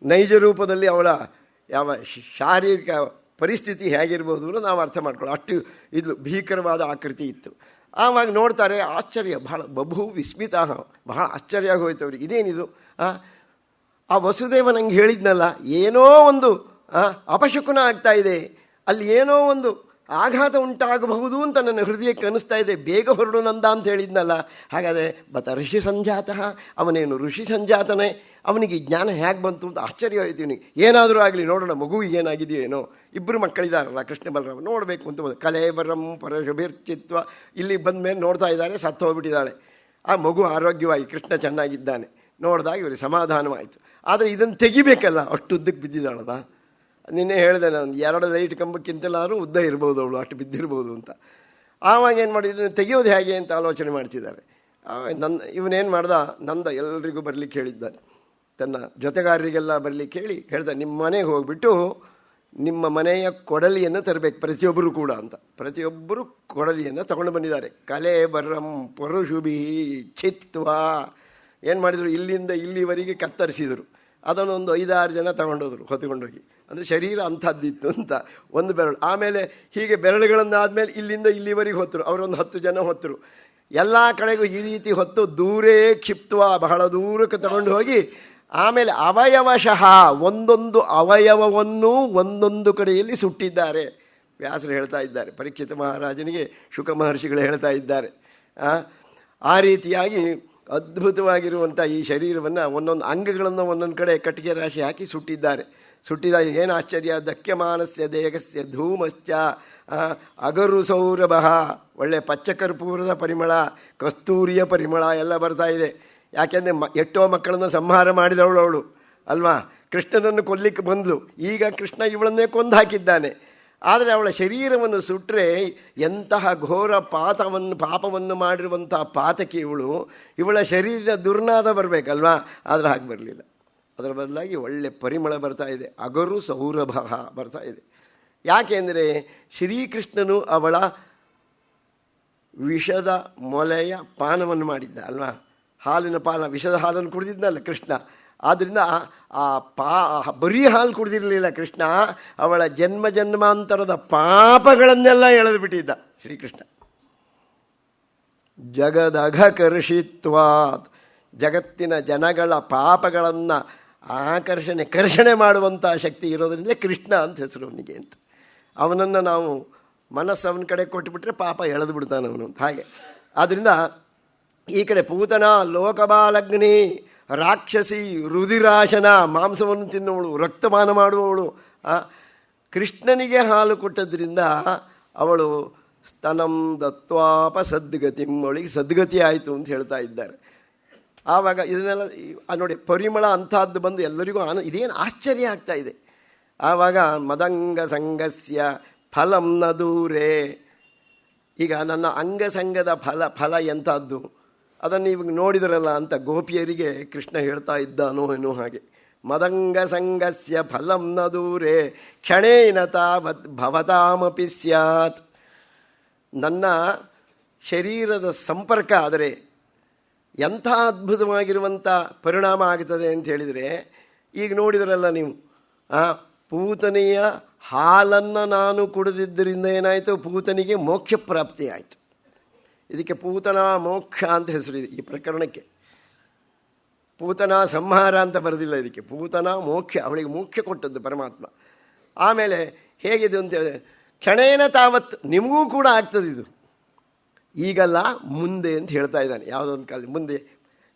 ನೈಜ ರೂಪದಲ್ಲಿ ಅವಳ ಯಾವ ಶಾರೀರಿಕ ಪರಿಸ್ಥಿತಿ ಹೇಗಿರ್ಬೋದು ಅನ್ನೋದು ನಾವು ಅರ್ಥ ಮಾಡ್ಕೊಳ್ಳೋ ಅಷ್ಟು ಇದು ಭೀಕರವಾದ ಆಕೃತಿ ಇತ್ತು. ಆವಾಗ ನೋಡ್ತಾರೆ, ಆಶ್ಚರ್ಯ, ಬಹಳ ಬಭೂ ವಿಸ್ಮಿತ, ಬಹಳ ಆಶ್ಚರ್ಯ ಆಗೋಯ್ತು ಅವ್ರಿಗೆ. ಇದೇನಿದು? ಆ ವಸುದೇವ ನಂಗೆ ಹೇಳಿದ್ನಲ್ಲ, ಏನೋ ಒಂದು ಅಪಶಕುನ ಆಗ್ತಾ ಇದೆ, ಅಲ್ಲಿ ಏನೋ ಒಂದು ಆಘಾತ ಉಂಟಾಗಬಹುದು ಅಂತ ನನ್ನ ಹೃದಯಕ್ಕೆ ಅನ್ನಿಸ್ತಾ ಇದೆ, ಬೇಗ ಹೊರಡು ನಂದ ಅಂತ ಹೇಳಿದ್ನಲ್ಲ. ಹಾಗಾದರೆ ಬತ ಋಷಿ ಸಂಜಾತಃ, ಅವನೇನು ಋಷಿ ಸಂಜಾತನೇ, ಅವನಿಗೆ ಜ್ಞಾನ ಹೇಗೆ ಬಂತು ಅಂತ ಆಶ್ಚರ್ಯ ಆಯ್ತು ಇವನಿಗೆ. ಏನಾದರೂ ಆಗಲಿ ನೋಡೋಣ, ಮಗುವಿಗೆ ಏನಾಗಿದೆಯೋ ಏನೋ. ಇಬ್ಬರು ಮಕ್ಕಳಿದ್ದಾರಲ್ಲ ಕೃಷ್ಣ ಬಲರಾಮ, ನೋಡಬೇಕು ಅಂತ ಬಂದು ಕಲೇಬರಂ ಪರಶುಭಿರ್ಚಿತ್ವ ಇಲ್ಲಿ ಬಂದ ಮೇಲೆ ನೋಡ್ತಾ ಇದ್ದಾರೆ, ಸತ್ತು ಹೋಗ್ಬಿಟ್ಟಿದ್ದಾಳೆ. ಆ ಮಗು ಆರೋಗ್ಯವಾಗಿ ಕೃಷ್ಣ ಚೆನ್ನಾಗಿದ್ದಾನೆ. ನೋಡಿದಾಗ ಇವರಿಗೆ ಸಮಾಧಾನವಾಯಿತು. ಆದರೆ ಇದನ್ನು ತೆಗಿಬೇಕಲ್ಲ, ಅಷ್ಟು ಉದ್ದಕ್ಕೆ ಬಿದ್ದಿದ್ದಾಳದ. ನಿನ್ನೆ ಹೇಳಿದೆ ನಾನು, 2 ಲೈಟ್ ಕಂಬಕ್ಕಿಂತಲಾದ್ರೂ ಉದ್ದ ಇರ್ಬೋದು ಅವಳು, ಅಷ್ಟು ಬಿದ್ದಿರ್ಬೋದು ಅಂತ. ಆವಾಗ ಏನು ಮಾಡಿದ್ದು, ತೆಗೆಯೋದು ಹೇಗೆ ಅಂತ ಆಲೋಚನೆ ಮಾಡ್ತಿದ್ದಾರೆ. ಇವನೇನು ಮಾಡ್ದ, ನಂದ ಎಲ್ಲರಿಗೂ ಬರಲಿಕ್ಕೆ ಹೇಳಿದ್ದಾನೆ, ತನ್ನ ಜೊತೆಗಾರರಿಗೆಲ್ಲ ಬರಲಿಕ್ಕೆ ಹೇಳಿ ಹೇಳ್ದ, ನಿಮ್ಮ ಮನೆಗೆ ಹೋಗ್ಬಿಟ್ಟು ನಿಮ್ಮ ಮನೆಯ ಕೊಡಲಿಯನ್ನು ತರಬೇಕು ಪ್ರತಿಯೊಬ್ಬರು ಕೂಡ ಅಂತ. ಪ್ರತಿಯೊಬ್ಬರು ಕೊಡಲಿಯನ್ನು ತಗೊಂಡು ಬಂದಿದ್ದಾರೆ. ಕಲೆ ಬರ್ರಂ ಪರುಶುಭಿ ಚಿತ್ವ ಏನು ಮಾಡಿದರು, ಇಲ್ಲಿಂದ ಇಲ್ಲಿವರೆಗೆ ಕತ್ತರಿಸಿದರು. ಅದನ್ನೊಂದು 5-6 ಜನ ತಗೊಂಡೋದ್ರು, ಹೊತ್ಕೊಂಡೋಗಿ. ಅಂದರೆ ಶರೀರ ಅಂಥದ್ದಿತ್ತು ಅಂತ. ಒಂದು ಬೆರಳು, ಆಮೇಲೆ ಹೀಗೆ ಬೆರಳುಗಳನ್ನಾದಮೇಲೆ ಇಲ್ಲಿಂದ ಇಲ್ಲಿವರೆಗೆ ಹೊತ್ತರು. ಅವರೊಂದು 10 ಜನ ಹೊತ್ತರು. ಎಲ್ಲ ಕಡೆಗೂ ಈ ರೀತಿ ಹೊತ್ತು ದೂರೇ ಕ್ಷಿಪ್ತ್ವ, ಬಹಳ ದೂರಕ್ಕೆ ತಗೊಂಡು ಹೋಗಿ ಆಮೇಲೆ ಅವಯವಶಃ ಒಂದೊಂದು ಅವಯವವನ್ನು ಒಂದೊಂದು ಕಡೆಯಲ್ಲಿ ಸುಟ್ಟಿದ್ದಾರೆ. ವ್ಯಾಸರು ಹೇಳ್ತಾ ಇದ್ದಾರೆ, ಪರೀಕ್ಷಿತ ಮಹಾರಾಜನಿಗೆ ಶುಕ ಮಹರ್ಷಿಗಳು ಹೇಳ್ತಾ ಇದ್ದಾರೆ. ಆ ರೀತಿಯಾಗಿ ಅದ್ಭುತವಾಗಿರುವಂಥ ಈ ಶರೀರವನ್ನು ಒಂದೊಂದು ಅಂಗಗಳನ್ನು ಒಂದೊಂದು ಕಡೆ ಕಟ್ಟಿಗೆ ರಾಶಿ ಹಾಕಿ ಸುಟ್ಟಿದ್ದಾರೆ. ಸುಟ್ಟಿದಾಗ ಏನು ಆಶ್ಚರ್ಯ, ದಕ್ಯಮಾನಸ್ಯ ದೇಹಸ್ಯ ಧೂಮಶ್ಚ ಅಗರು ಸೌರಭ, ಒಳ್ಳೆ ಪಚ್ಚಕರ್ಪೂರದ ಪರಿಮಳ, ಕಸ್ತೂರಿಯ ಪರಿಮಳ ಎಲ್ಲ ಬರ್ತಾ ಇದೆ. ಯಾಕೆಂದರೆ ಎಷ್ಟೋ ಮಕ್ಕಳನ್ನು ಸಂಹಾರ ಮಾಡಿದವಳು ಅವಳು ಅಲ್ವಾ. ಕೃಷ್ಣನನ್ನು ಕೊಲ್ಲಿಕ್ಕೆ ಬಂದಳು, ಈಗ ಕೃಷ್ಣ ಇವಳನ್ನೇ ಕೊಂದು ಹಾಕಿದ್ದಾನೆ. ಆದರೆ ಅವಳ ಶರೀರವನ್ನು ಸುಟ್ಟರೆ ಎಂತಹ ಘೋರ ಪಾಪವನ್ನು ಮಾಡಿರುವಂಥ ಪಾತಕಿ ಇವಳು. ಇವಳ ಶರೀರದ ದುರ್ನಾದ ಬರಬೇಕಲ್ವಾ, ಆದರೆ ಹಾಗೆ ಬರಲಿಲ್ಲ. ಅದರ ಬದಲಾಗಿ ಒಳ್ಳೆ ಪರಿಮಳ ಬರ್ತಾ ಇದೆ, ಅಗರು ಸೌರಭ ಬರ್ತಾ ಇದೆ. ಯಾಕೆಂದರೆ ಶ್ರೀಕೃಷ್ಣನು ಅವಳ ವಿಷದ ಮೊಲೆಯ ಪಾನವನ್ನು ಮಾಡಿದ್ದ ಅಲ್ವಾ. ಹಾಲಿನ ಪಾನ, ವಿಷದ ಹಾಲನ್ನು ಕುಡಿದಿದ್ದಲ್ಲ ಕೃಷ್ಣ. ಆದ್ದರಿಂದ ಬರೀ ಹಾಲು ಕುಡಿದಿರಲಿಲ್ಲ ಕೃಷ್ಣ, ಅವಳ ಜನ್ಮ ಜನ್ಮಾಂತರದ ಪಾಪಗಳನ್ನೆಲ್ಲ ಎಳೆದು ಬಿಟ್ಟಿದ್ದ ಶ್ರೀಕೃಷ್ಣ. ಜಗದಘಕರ್ಷಿತ್ವಾತ್, ಜಗತ್ತಿನ ಜನಗಳ ಪಾಪಗಳನ್ನು ಕರ್ಷಣೆ ಮಾಡುವಂಥ ಶಕ್ತಿ ಇರೋದ್ರಿಂದ ಕೃಷ್ಣ ಅಂತ ಹೆಸರು ಅವನಿಗೆ ಅಂತ. ಅವನನ್ನು ನಾವು ಮನಸ್ಸು ಅವನ ಕಡೆ ಕೊಟ್ಟುಬಿಟ್ರೆ ಪಾಪ ಎಳೆದು ಬಿಡ್ತಾನೆ ಅವನು ಅಂತ. ಹಾಗೆ ಆದ್ದರಿಂದ ಈ ಕಡೆ ಪೂತನ ಲೋಕಬಾಲಗ್ನಿ ರಾಕ್ಷಸಿ, ರುಧಿರಾಶನ, ಮಾಂಸವನ್ನು ತಿನ್ನುವವಳು, ರಕ್ತಪಾನ ಮಾಡುವವಳು. ಕೃಷ್ಣನಿಗೆ ಹಾಲು ಕೊಟ್ಟದ್ರಿಂದ ಅವಳು ಸ್ತನಂ ದತ್ವಾಪ ಸದ್ಗತಿಂ, ಅವಳಿಗೆ ಸದ್ಗತಿ ಆಯಿತು ಅಂತ ಹೇಳ್ತಾ ಇದ್ದಾರೆ. ಆವಾಗ ಇದನ್ನೆಲ್ಲ ನೋಡಿ, ಪರಿಮಳ ಅಂಥದ್ದು ಬಂದು ಎಲ್ಲರಿಗೂ ಇದೇನು ಆಶ್ಚರ್ಯ ಆಗ್ತಾ ಇದೆ. ಆವಾಗ ಮದಂಗ ಸಂಗಸ್ಯ ಫಲಂ ನ ದೂರೇ, ಈಗ ನನ್ನ ಅಂಗಸಂಗದ ಫಲ ಎಂಥದ್ದು ಅದನ್ನು ಇವಾಗ ನೋಡಿದ್ರಲ್ಲ ಅಂತ ಗೋಪಿಯರಿಗೆ ಕೃಷ್ಣ ಹೇಳ್ತಾ ಇದ್ದಾನೋ ಏನೋ ಹಾಗೆ. ಮದಂಗ ಸಂಗಸ್ಯ ಫಲಂ ನ ದೂರೇ ಕ್ಷಣೇನ ತಾವತ್ ಭವತಾಮಪಿ ಸ್ಯಾತ್. ನನ್ನ ಶರೀರದ ಸಂಪರ್ಕ ಆದರೆ ಎಂಥ ಅದ್ಭುತವಾಗಿರುವಂಥ ಪರಿಣಾಮ ಆಗ್ತದೆ ಅಂತ ಹೇಳಿದರೆ, ಈಗ ನೋಡಿದ್ರಲ್ಲ ನೀವು, ಪೂತನೆಯ ಹಾಲನ್ನು ನಾನು ಕುಡಿದಿದ್ದರಿಂದ ಏನಾಯಿತು, ಪೂತನಿಗೆ ಮೋಕ್ಷ ಪ್ರಾಪ್ತಿ ಆಯಿತು. ಇದಕ್ಕೆ ಪೂತನಾ ಮೋಕ್ಷ ಅಂತ ಹೆಸರಿದೆ ಈ ಪ್ರಕರಣಕ್ಕೆ. ಪೂತನಾ ಸಂಹಾರ ಅಂತ ಬರೆದಿಲ್ಲ ಇದಕ್ಕೆ, ಪೂತನಾ ಮೋಕ್ಷ, ಅವಳಿಗೆ ಮೋಕ್ಷ ಕೊಟ್ಟದ್ದು ಪರಮಾತ್ಮ. ಆಮೇಲೆ ಹೇಗಿದೆ ಅಂತ ಹೇಳಿದ್ರೆ, ಕ್ಷಣೇನ ತಾವತ್ ನಿಮಗೂ ಕೂಡ ಆಗ್ತದೆ ಇದು, ಈಗಲ್ಲ ಮುಂದೆ ಅಂತ ಹೇಳ್ತಾ ಇದ್ದಾನೆ. ಯಾವುದೊಂದು ಕಾಲ ಮುಂದೆ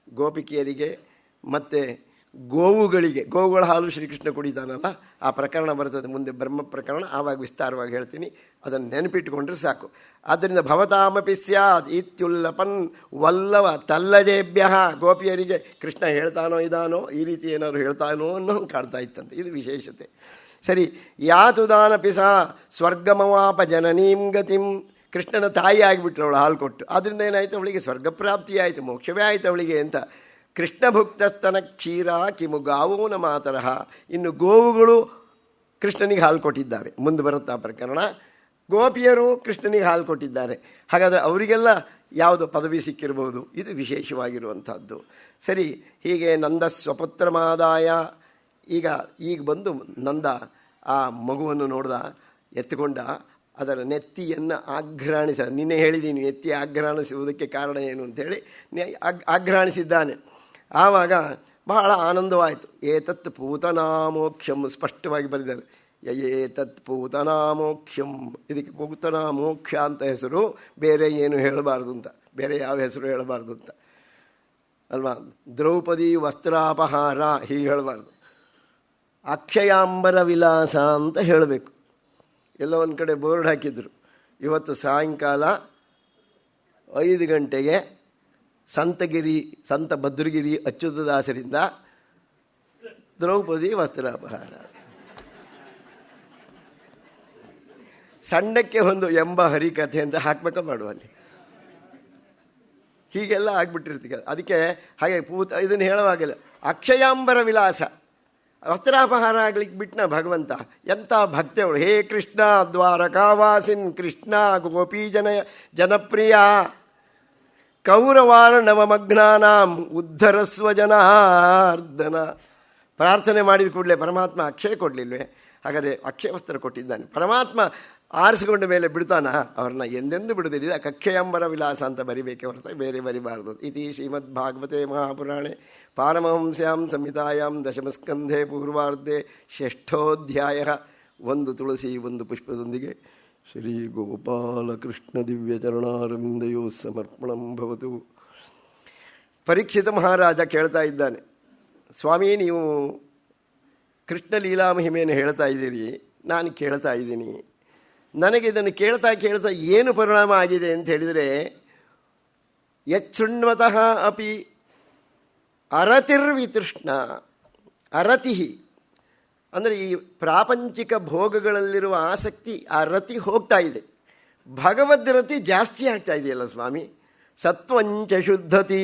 ಗೋಪಿಕೆಯರಿಗೆ ಮತ್ತು ಗೋವುಗಳ ಹಾಲು ಶ್ರೀಕೃಷ್ಣ ಕುಡಿತಾನಲ್ಲ, ಆ ಪ್ರಕರಣ ಬರ್ತದೆ ಮುಂದೆ, ಬ್ರಹ್ಮ ಪ್ರಕರಣ, ಆವಾಗ ವಿಸ್ತಾರವಾಗಿ ಹೇಳ್ತೀನಿ, ಅದನ್ನು ನೆನಪಿಟ್ಟುಕೊಂಡ್ರೆ ಸಾಕು. ಆದ್ದರಿಂದ ಭವತಾಮಪಿ ಸ್ಯಾತ್ ಇತ್ಯುಲ್ಲಪನ್ ವಲ್ಲವ ತಲ್ಲಜೇಭ್ಯ. ಗೋಪಿಯರಿಗೆ ಕೃಷ್ಣ ಹೇಳ್ತಾನೋ ಇದಾನೋ, ಈ ರೀತಿ ಏನಾದ್ರು ಹೇಳ್ತಾನೋ ಅನ್ನೋ ಕಾಡ್ತಾ ಇತ್ತಂತೆ. ಇದು ವಿಶೇಷತೆ. ಸರಿ, ಯಾತುದಾನಪಿ ಸಾ ಸ್ವರ್ಗಮವಾಪ ಜನನೀಂ ಗತಿಂ. ಕೃಷ್ಣನ ತಾಯಿ ಆಗಿಬಿಟ್ರು ಅವಳು ಹಾಲು ಕೊಟ್ಟು. ಆದ್ದರಿಂದ ಏನಾಯಿತು, ಅವಳಿಗೆ ಸ್ವರ್ಗಪ್ರಾಪ್ತಿ ಆಯಿತು, ಮೋಕ್ಷವೇ ಆಯಿತು ಅವಳಿಗೆ ಅಂತ. ಕೃಷ್ಣ ಭುಕ್ತಸ್ತನ ಕ್ಷೀರ ಕಿಮು ಗಾವೋ ನ ಮಾತರಹ. ಇನ್ನು ಗೋವುಗಳು ಕೃಷ್ಣನಿಗೆ ಹಾಲು ಕೊಟ್ಟಿದ್ದಾವೆ, ಮುಂದೆ ಬರುತ್ತಾ ಪ್ರಕರಣ. ಗೋಪಿಯರು ಕೃಷ್ಣನಿಗೆ ಹಾಲು ಕೊಟ್ಟಿದ್ದಾರೆ. ಹಾಗಾದರೆ ಅವರಿಗೆಲ್ಲ ಯಾವುದು ಪದವಿ ಸಿಕ್ಕಿರಬಹುದು, ಇದು ವಿಶೇಷವಾಗಿರುವಂಥದ್ದು. ಸರಿ, ಹೀಗೆ ನಂದ ಸ್ವಪುತ್ರಮಾದಾಯ. ಈಗ ಬಂದು ನಂದ ಆ ಮಗುವನ್ನು ನೋಡ್ದ, ಎತ್ತುಕೊಂಡ, ಅದರ ನೆತ್ತಿಯನ್ನು ಆಘ್ರಾಣಿಸ. ನಿನ್ನೆ ಹೇಳಿದ್ದೀನಿ ನೆತ್ತಿ ಆಘ್ರಾಣಿಸುವುದಕ್ಕೆ ಕಾರಣ ಏನು ಅಂಥೇಳಿ ಆಘ್ರಾಣಿಸಿದ್ದಾನೆ. ಆವಾಗ ಬಹಳ ಆನಂದವಾಯಿತು. ಏತತ್ ಪೂತನಾಮೋಕ್ಷಂ ಸ್ಪಷ್ಟವಾಗಿ ಬರೆದಿದ್ದಾರೆ. ಏತತ್ ಪೂತನಾಮೋಕ್ಷಂ. ಇದಕ್ಕೆ ಪೂತನಾಮೋಕ್ಷ ಅಂತ ಹೆಸರು, ಬೇರೆ ಏನು ಹೇಳಬಾರ್ದು ಅಂತ, ಬೇರೆ ಯಾವ ಹೆಸರು ಹೇಳಬಾರ್ದು ಅಂತ ಅಲ್ವಾ. ದ್ರೌಪದಿ ವಸ್ತ್ರಾಪಹಾರ ಹೀಗೆ ಹೇಳಬಾರ್ದು, ಅಕ್ಷಯಾಂಬರ ವಿಲಾಸ ಅಂತ ಹೇಳಬೇಕು. ಎಲ್ಲ ಒಂದು ಕಡೆ ಬೋರ್ಡ್ ಹಾಕಿದ್ರು, ಇವತ್ತು ಸಾಯಂಕಾಲ 5 ಗಂಟೆಗೆ ಸಂತ ಭದ್ರಗಿರಿ ಅಚ್ಯುತದಾಸರಿಂದ ದ್ರೌಪದಿ ವಸ್ತ್ರಾಪಹಾರ. ಸಣ್ಣಕ್ಕೆ ಒಂದು ಎಂಬ ಹರಿಕಥೆ ಅಂತ ಹಾಕ್ಬೇಕ ಮಾಡುವ ಅಲ್ಲಿ. ಹೀಗೆಲ್ಲ ಆಗ್ಬಿಟ್ಟಿರ್ತೀಗ. ಅದಕ್ಕೆ ಹಾಗೆ ಇದನ್ನು ಹೇಳುವಾಗಿಲ್ಲ, ಅಕ್ಷಯಾಂಬರ ವಿಲಾಸ ವಸ್ತ್ರಾಪಹಾರ ಆಗ್ಲಿಕ್ಕೆ ಬಿಟ್ನ ಭಗವಂತ. ಎಂಥ ಭಕ್ತಿ ಅವಳು. ಹೇ ಕೃಷ್ಣ ದ್ವಾರಕಾವಾಸಿನ್ ಕೃಷ್ಣ ಗೋಪೀ ಜನಪ್ರಿಯ ಕೌರವಾರ್ಣವಮಗ್ನಾನಾಂ ಉದ್ಧರಸ್ವ ಜನಾರ್ದನ. ಪ್ರಾರ್ಥನೆ ಮಾಡಿದ ಕೂಡಲೇ ಪರಮಾತ್ಮ ಅಕ್ಷಯ ಕೊಡಲಿಲ್ವೇ? ಹಾಗಾದರೆ ಅಕ್ಷಯ ವಸ್ತ್ರ ಕೊಟ್ಟಿದ್ದಾನೆ ಪರಮಾತ್ಮ. ಆರಿಸಿಕೊಂಡ ಮೇಲೆ ಬಿಡ್ತಾನ ಅವ್ರನ್ನ? ಎಂದೆಂದು ಬಿಡುವುದಿಲ್ಲ. ಅಕ್ಷಯಾಂಬರ ವಿಲಾಸ ಅಂತ ಬರಿಬೇಕೆ ಹೊರತು ಬೇರೆ ಬರಿಬಾರ್ದು. ಇತಿ ಶ್ರೀಮದ್ ಭಾಗವತೆ ಮಹಾಪುರಾಣೆ ಪಾರಮಹಂಸ್ಯಾಂ ಸಂಹಿತಾಯಾಂ ದಶಮಸ್ಕಂಧೆ ಪೂರ್ವಾರ್ಧೆ 6ಠೋಧ್ಯಾಯ. 1 ತುಳಸಿ 1 ಪುಷ್ಪದೊಂದಿಗೆ ಶ್ರೀ ಗೋಪಾಲಕೃಷ್ಣ ದಿವ್ಯಚರಣಾರವಿಂದಯೋ ಸಮರ್ಪಣಂ ಭವತು. ಪರೀಕ್ಷಿತ ಮಹಾರಾಜ ಕೇಳ್ತಾ ಇದ್ದಾನೆ, ಸ್ವಾಮಿ ನೀವು ಕೃಷ್ಣ ಲೀಲಾ ಮಹಿಮೆಯನ್ನು ಹೇಳ್ತಾ ಇದ್ದೀರಿ, ನಾನು ಕೇಳ್ತಾ ಇದ್ದೀನಿ, ನನಗೆ ಇದನ್ನು ಕೇಳ್ತಾ ಏನು ಪರಿಣಾಮ ಆಗಿದೆ ಅಂತ ಹೇಳಿದರೆ, ಯಚ್ಛೃಣ್ವತಃ ಅಪಿ ಅರತಿರ್ವಿತೃಷ್ಣ. ಅರತಿ ಅಂದರೆ ಈ ಪ್ರಾಪಂಚಿಕ ಭೋಗಗಳಲ್ಲಿರುವ ಆಸಕ್ತಿ, ಆ ರತಿ ಹೋಗ್ತಾ ಇದೆ. ಭಗವದ್ ರತಿ ಜಾಸ್ತಿ ಆಗ್ತಾ ಇದೆಯಲ್ಲ ಸ್ವಾಮಿ. ಸತ್ವಂಚ ಶುದ್ಧತಿ,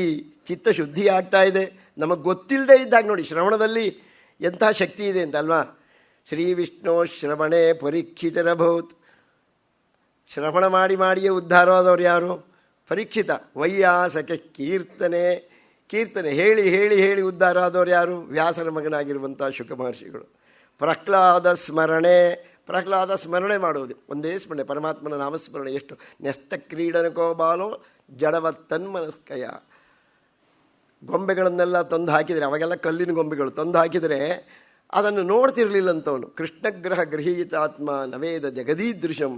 ಚಿತ್ತಶುದ್ಧಿ ಆಗ್ತಾ ಇದೆ. ನಮಗೆ ಗೊತ್ತಿಲ್ಲದೆ ಇದ್ದಾಗ ನೋಡಿ, ಶ್ರವಣದಲ್ಲಿ ಎಂಥ ಶಕ್ತಿ ಇದೆ ಅಂತಲ್ವಾ. ಶ್ರೀ ವಿಷ್ಣು ಶ್ರವಣೆ ಪರೀಕ್ಷಿತರಭೂತ್. ಶ್ರವಣ ಮಾಡಿಯೇ ಉದ್ಧಾರವಾದವರು ಯಾರು? ಪರೀಕ್ಷಿತ. ವೈಯಾಸಕ್ಕೆ ಕೀರ್ತನೆ ಹೇಳಿ ಹೇಳಿ ಹೇಳಿ ಉದ್ಧಾರ ಆದವರು ಯಾರು? ವ್ಯಾಸನ ಮಗನಾಗಿರುವಂಥ ಶುಕ ಮಹರ್ಷಿಗಳು. ಪ್ರಹ್ಲಾದ ಸ್ಮರಣೆ ಮಾಡುವುದು, ಒಂದೇ ಸ್ಮರಣೆ, ಪರಮಾತ್ಮನ ನಾಮಸ್ಮರಣೆ. ಎಷ್ಟು ನ್ಯಸ್ತ ಕ್ರೀಡನಕೋ ಬಾಲೋ ಜಡವತ್ತನ್ಮನಸ್ಕಯ. ಗೊಂಬೆಗಳನ್ನೆಲ್ಲ ತಂದು ಹಾಕಿದರೆ, ಅವಾಗೆಲ್ಲ ಕಲ್ಲಿನ ಗೊಂಬೆಗಳು ತಂದು ಹಾಕಿದರೆ ಅದನ್ನು ನೋಡ್ತಿರ್ಲಿಲ್ಲಂತವನು. ಕೃಷ್ಣಗ್ರಹ ಗೃಹೀತಾತ್ಮ ನವೇದ ಜಗದೀದೃಶಂ.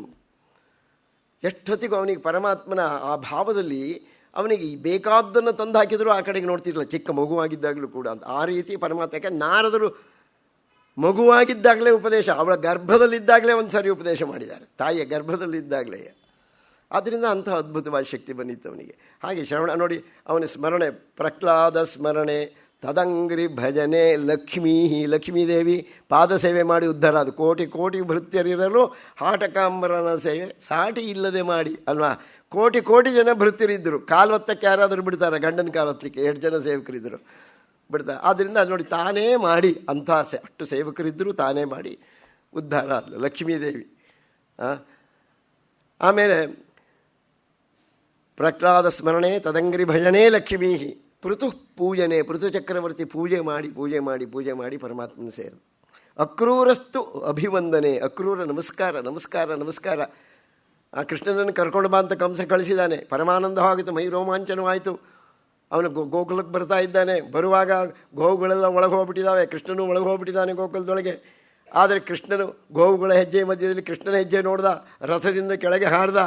ಎಷ್ಟೊತ್ತಿಗೂ ಅವನಿಗೆ ಪರಮಾತ್ಮನ ಆ ಭಾವದಲ್ಲಿ ಅವನಿಗೆ ಬೇಕಾದ್ದನ್ನು ತಂದು ಹಾಕಿದರೂ ಆ ಕಡೆಗೆ ನೋಡ್ತಿರಲಿಲ್ಲ, ಚಿಕ್ಕ ಮಗುವಾಗಿದ್ದಾಗಲೂ ಕೂಡ ಅಂತ. ಆ ರೀತಿ ಪರಮಾತ್ಮ, ಯಾಕೆ ನಾರದರು ಮಗುವಾಗಿದ್ದಾಗಲೇ ಉಪದೇಶ, ಅವಳ ಗರ್ಭದಲ್ಲಿದ್ದಾಗಲೇ ಒಂದು ಸಾರಿ ಉಪದೇಶ ಮಾಡಿದ್ದಾರೆ, ತಾಯಿಯ ಗರ್ಭದಲ್ಲಿದ್ದಾಗಲೇ. ಆದ್ದರಿಂದ ಅಂತಹ ಅದ್ಭುತವಾದ ಶಕ್ತಿ ಬಂದಿತ್ತು ಅವನಿಗೆ. ಹಾಗೆ ಶ್ರವಣ ನೋಡಿ, ಅವನ ಸ್ಮರಣೆ, ಪ್ರಹ್ಲಾದ ಸ್ಮರಣೆ ತದಂಗ್ರಿ ಭಜನೆ ಲಕ್ಷ್ಮೀ ಲಕ್ಷ್ಮೀದೇವಿ ಪಾದ ಸೇವೆ ಮಾಡಿ ಉದ್ಧಾರ. ಅದು ಕೋಟಿ ಕೋಟಿ ಭೃತ್ಯರಿರಲು ಹಾಟಕಾಂಬರನ ಸೇವೆ ಸಾಟಿ ಇಲ್ಲದೆ ಮಾಡಿ ಅಲ್ವಾ. ಕೋಟಿ ಕೋಟಿ ಜನ ಭೃತ್ಯರಿದ್ದರು, ಕಾಲ್ವತ್ತಕ್ಕೆ ಯಾರಾದರೂ ಬಿಡ್ತಾರೆ, ಗಂಡನ ಕಾಲತ್ತಲಿಕ್ಕೆ 2 ಜನ ಸೇವಕರಿದ್ದರು ಬಿಡ್ತಾರೆ. ಆದ್ದರಿಂದ ನೋಡಿ ತಾನೇ ಮಾಡಿ ಅಂಥ ಅಷ್ಟು ಸೇವಕರಿದ್ದರು, ತಾನೇ ಮಾಡಿ ಉದ್ಧಾರ ಆದಳು ಲಕ್ಷ್ಮೀದೇವಿ. ಆಮೇಲೆ ಪ್ರಹ್ಲಾದ ಸ್ಮರಣೆ ತದಂಗ್ರಿ ಭಜನೆ ಲಕ್ಷ್ಮೀ ಪೃಥು ಪೂಜನೆ, ಪೃಥು ಚಕ್ರವರ್ತಿ ಪೂಜೆ ಮಾಡಿ ಪರಮಾತ್ಮನ ಸೇರು. ಅಕ್ರೂರಸ್ತು ಅಭಿವಂದನೆ, ಅಕ್ರೂರ ನಮಸ್ಕಾರ ನಮಸ್ಕಾರ ನಮಸ್ಕಾರ. ಆ ಕೃಷ್ಣನನ್ನು ಕರ್ಕೊಂಡು ಬಾ ಅಂತ ಕಂಸ ಕಳಿಸಿದ್ದಾನೆ. ಪರಮಾನಂದವಾಗಿತ್ತು, ಮೈ ರೋಮಾಂಚನವಾಯಿತು. ಅವನು ಗೋಕುಲಕ್ಕೆ ಬರ್ತಾ ಇದ್ದಾನೆ. ಬರುವಾಗ ಗೋವುಗಳೆಲ್ಲ ಒಳಗೆ ಹೋಗ್ಬಿಟ್ಟಿದ್ದಾವೆ, ಕೃಷ್ಣನು ಒಳಗೆ ಹೋಗ್ಬಿಟ್ಟಿದ್ದಾನೆ ಗೋಕುಲದೊಳಗೆ. ಆದರೆ ಕೃಷ್ಣನು ಗೋವುಗಳ ಹೆಜ್ಜೆ ಮಧ್ಯದಲ್ಲಿ ಕೃಷ್ಣನ ಹೆಜ್ಜೆ ನೋಡ್ದ, ರಥದಿಂದ ಕೆಳಗೆ ಹಾರ್ದ.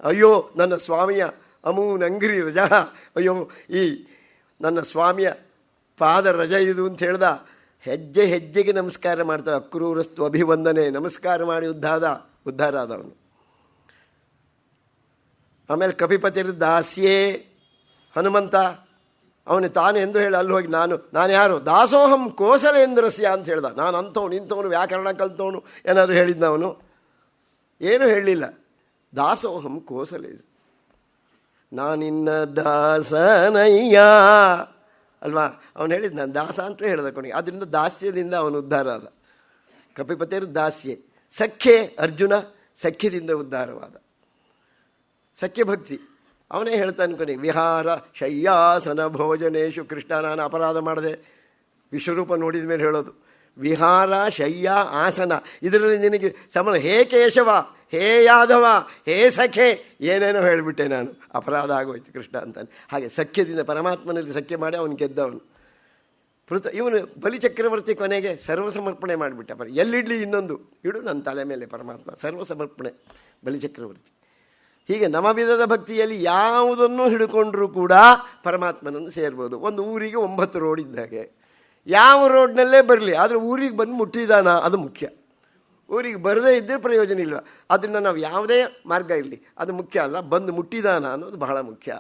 ಅಯ್ಯೋ ನನ್ನ ಸ್ವಾಮಿಯ ಅಮೂನಂಗ್ರಿ ರಜ, ಅಯ್ಯೋ ಈ ನನ್ನ ಸ್ವಾಮಿಯ ಪಾದ ರಜ ಇದು ಅಂತ ಹೇಳ್ದ. ಹೆಜ್ಜೆ ಹೆಜ್ಜೆಗೆ ನಮಸ್ಕಾರ ಮಾಡ್ತಾವೆ. ಅಕ್ರೂರಸ್ತು ಅಭಿವಂದನೆ, ನಮಸ್ಕಾರ ಮಾಡಿ ಉದ್ಧಾರ ಆದವನು. ಆಮೇಲೆ ಕಪಿಪತಿರ್ ದಾಸ್ಯೇ ಹನುಮಂತ, ಅವನು ತಾನು ಎಂದು ಹೇಳಿ ಅಲ್ಲಿ ಹೋಗಿ ನಾನು ಯಾರು ದಾಸೋಹಂ ಕೋಸಲೇಂದ್ರಸ್ಯ ಅಂತ ಹೇಳ್ದ. ನಾನು ಅಂಥವನು ಇಂಥವನು ವ್ಯಾಕರಣ ಕಲ್ತವನು ಏನಾದರೂ ಹೇಳಿದ್ನ ಅವನು? ಏನೂ ಹೇಳಲಿಲ್ಲ. ದಾಸೋಹಂ ಕೋಸಲೇ, ನಾನಿನ್ನ ದಾಸನಯ್ಯ ಅಲ್ವಾ. ಅವನು ಹೇಳಿದ ನಾನು ದಾಸ ಅಂತ ಹೇಳ್ದ ಕೊನೆಗೆ. ಅದರಿಂದ ದಾಸ್ಯದಿಂದ ಅವನು ಉದ್ಧಾರ ಆದ. ಕಪಿಪತಿಯರು ದಾಸ್ಯೆ. ಸಖ್ಯೆ ಅರ್ಜುನ, ಸಖ್ಯದಿಂದ ಉದ್ಧಾರವಾದ. ಸಖ್ಯ ಭಕ್ತಿ ಅವನೇ ಹೇಳ್ತಾನೆ ಕೊನೆಗೆ. ವಿಹಾರ ಶಯ್ಯಾಸನ ಭೋಜನೇಶು, ಕೃಷ್ಣ ನಾನು ಅಪರಾಧ ಮಾಡಿದೆ, ವಿಶ್ವರೂಪ ನೋಡಿದ ಮೇಲೆ ಹೇಳೋದು. ವಿಹಾರ ಶಯ್ಯ ಆಸನ, ಇದರಲ್ಲಿ ನಿನಗೆ ಸಮನ. ಹೇ ಕೇಶವ, ಹೇ ಯಾದವ, ಹೇ ಸಖೆ, ಏನೇನೋ ಹೇಳಿಬಿಟ್ಟೆ ನಾನು, ಅಪರಾಧ ಆಗೋಯ್ತು ಕೃಷ್ಣ ಅಂತಾನೆ. ಹಾಗೆ ಸಖ್ಯದಿಂದ ಪರಮಾತ್ಮನಲ್ಲಿ ಸಖ್ಯ ಮಾಡಿ ಅವನು ಗೆದ್ದವನು. ಇವನು ಬಲಿಚಕ್ರವರ್ತಿ ಕೊನೆಗೆ ಸರ್ವಸಮರ್ಪಣೆ ಮಾಡಿಬಿಟ್ಟ. ಎಲ್ಲಿಡ್ಲಿ ಇನ್ನೊಂದು ಇಡು ನನ್ನ ತಲೆ ಮೇಲೆ ಪರಮಾತ್ಮ, ಸರ್ವಸಮರ್ಪಣೆ ಬಲಿಚಕ್ರವರ್ತಿ. ಹೀಗೆ ನವವಿಧದ ಭಕ್ತಿಯಲ್ಲಿ ಯಾವುದನ್ನು ಹಿಡ್ಕೊಂಡ್ರೂ ಕೂಡ ಪರಮಾತ್ಮನನ್ನು ಸೇರ್ಬೋದು. ಒಂದು ಊರಿಗೆ 9 ರೋಡ್ ಇದ್ದಾಗೆ, ಯಾವ ರೋಡ್ನಲ್ಲೇ ಬರಲಿ, ಆದರೆ ಊರಿಗೆ ಬಂದು ಮುಟ್ಟಿದಾನ ಅದು ಮುಖ್ಯ. ಊರಿಗೆ ಬರದೇ ಇದ್ದರೆ ಪ್ರಯೋಜನ ಇಲ್ಲ. ಅದರಿಂದ ನಾವು ಯಾವುದೇ ಮಾರ್ಗ ಇರಲಿ ಅದು ಮುಖ್ಯ ಅಲ್ಲ, ಬಂದು ಮುಟ್ಟಿದಾನ ಅನ್ನೋದು ಬಹಳ ಮುಖ್ಯ.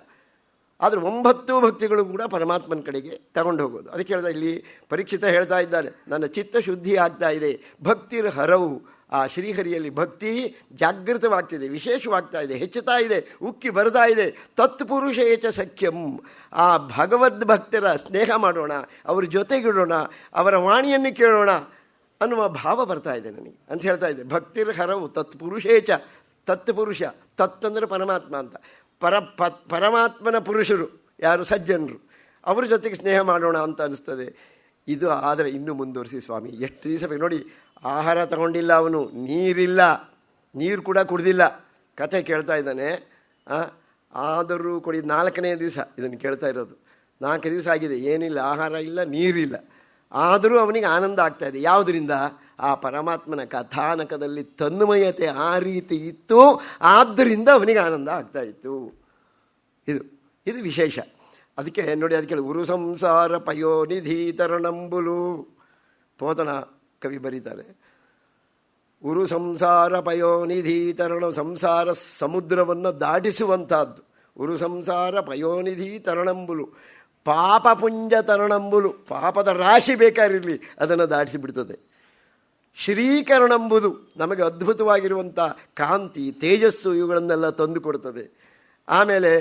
ಆದರೆ 9 ಭಕ್ತಿಗಳು ಕೂಡ ಪರಮಾತ್ಮನ ಕಡೆಗೆ ತಗೊಂಡು ಹೋಗೋದು. ಅದಕ್ಕೆ ಹೇಳ್ತಾ ಇಲ್ಲಿ ಪರೀಕ್ಷಿತ ಹೇಳ್ತಾ ಇದ್ದಾನೆ, ನನ್ನ ಚಿತ್ತ ಶುದ್ಧಿ ಆಗ್ತಾ ಇದೆ. ಭಕ್ತಿರ್ ಹರವು, ಆ ಶ್ರೀಹರಿಯಲ್ಲಿ ಭಕ್ತಿ ಜಾಗೃತವಾಗ್ತಿದೆ, ವಿಶೇಷವಾಗ್ತಾ ಇದೆ, ಹೆಚ್ಚುತ್ತಾ ಇದೆ, ಉಕ್ಕಿ ಬರ್ತಾ ಇದೆ. ತತ್ಪುರುಷ ಏಚ ಸಖ್ಯಂ, ಆ ಭಗವದ್ ಭಕ್ತರ ಸ್ನೇಹ ಮಾಡೋಣ, ಅವ್ರ ಜೊತೆಗಿಡೋಣ, ಅವರ ವಾಣಿಯನ್ನು ಕೇಳೋಣ ಅನ್ನುವ ಭಾವ ಬರ್ತಾ ಇದೆ ನನಗೆ ಅಂತ ಹೇಳ್ತಾ ಇದೆ. ಭಕ್ತಿರ್ ಹರವು ತತ್ಪುರುಷೇಚ, ತತ್ಪುರುಷ, ತತ್ತಂದರೆ ಪರಮಾತ್ಮ ಅಂತ. ಪರಮಾತ್ಮನ ಪುರುಷರು ಯಾರು? ಸಜ್ಜನರು, ಅವ್ರ ಜೊತೆಗೆ ಸ್ನೇಹ ಮಾಡೋಣ ಅಂತ ಅನಿಸ್ತದೆ. ಇದು ಆದರೆ ಇನ್ನೂ ಮುಂದುವರಿಸಿ ಸ್ವಾಮಿ, ಎಷ್ಟು ದಿವಸ ಬೇಕು ನೋಡಿ. ಆಹಾರ ತಗೊಂಡಿಲ್ಲ ಅವನು, ನೀರಿಲ್ಲ, ನೀರು ಕೂಡ ಕುಡ್ದಿಲ್ಲ. ಕಥೆ ಕೇಳ್ತಾ ಇದ್ದಾನೆ. ಆದರೂ ಕೊಡಿ 4ನೇ ದಿವಸ ಇದನ್ನು ಕೇಳ್ತಾ ಇರೋದು. 4 ದಿವಸ ಆಗಿದೆ, ಏನಿಲ್ಲ, ಆಹಾರ ಇಲ್ಲ, ನೀರಿಲ್ಲ. ಆದರೂ ಅವನಿಗೆ ಆನಂದ ಆಗ್ತಾ ಇದೆ. ಯಾವುದರಿಂದ? ಆ ಪರಮಾತ್ಮನ ಕಥಾನಕದಲ್ಲಿ ತನ್ಮಯತೆ ಆ ರೀತಿ ಇತ್ತು, ಆದ್ದರಿಂದ ಅವನಿಗೆ ಆನಂದ ಆಗ್ತಾ ಇತ್ತು. ಇದು ವಿಶೇಷ. ಅದಕ್ಕೆ ನೋಡಿ, ಅದಕ್ಕೆ ಉರು ಸಂಸಾರ ಪಯೋನಿಧಿ ತರಣಂಬುಲು ಪೋತನ ಕವಿ ಬರೀತಾರೆ. ಉರು ಸಂಸಾರ ಪಯೋನಿಧಿ ತರಣ, ಸಂಸಾರ ಸಮುದ್ರವನ್ನು ದಾಟಿಸುವಂಥದ್ದು. ಉರು ಸಂಸಾರ ಪಯೋನಿಧಿ ತರಣಂಬುಲು, ಪಾಪ ಪುಂಜ ತರಣಂಬುಲು, ಪಾಪದ ರಾಶಿ ಬೇಕಾಗಿರಲಿ ಅದನ್ನು ದಾಟಿಸಿಬಿಡ್ತದೆ. ಶ್ರೀಕರಣಂಬುದು ನಮಗೆ ಅದ್ಭುತವಾಗಿರುವಂಥ ಕಾಂತಿ, ತೇಜಸ್ಸು, ಇವುಗಳನ್ನೆಲ್ಲ ತಂದು ಕೊಡ್ತದೆ. ಆಮೇಲೆ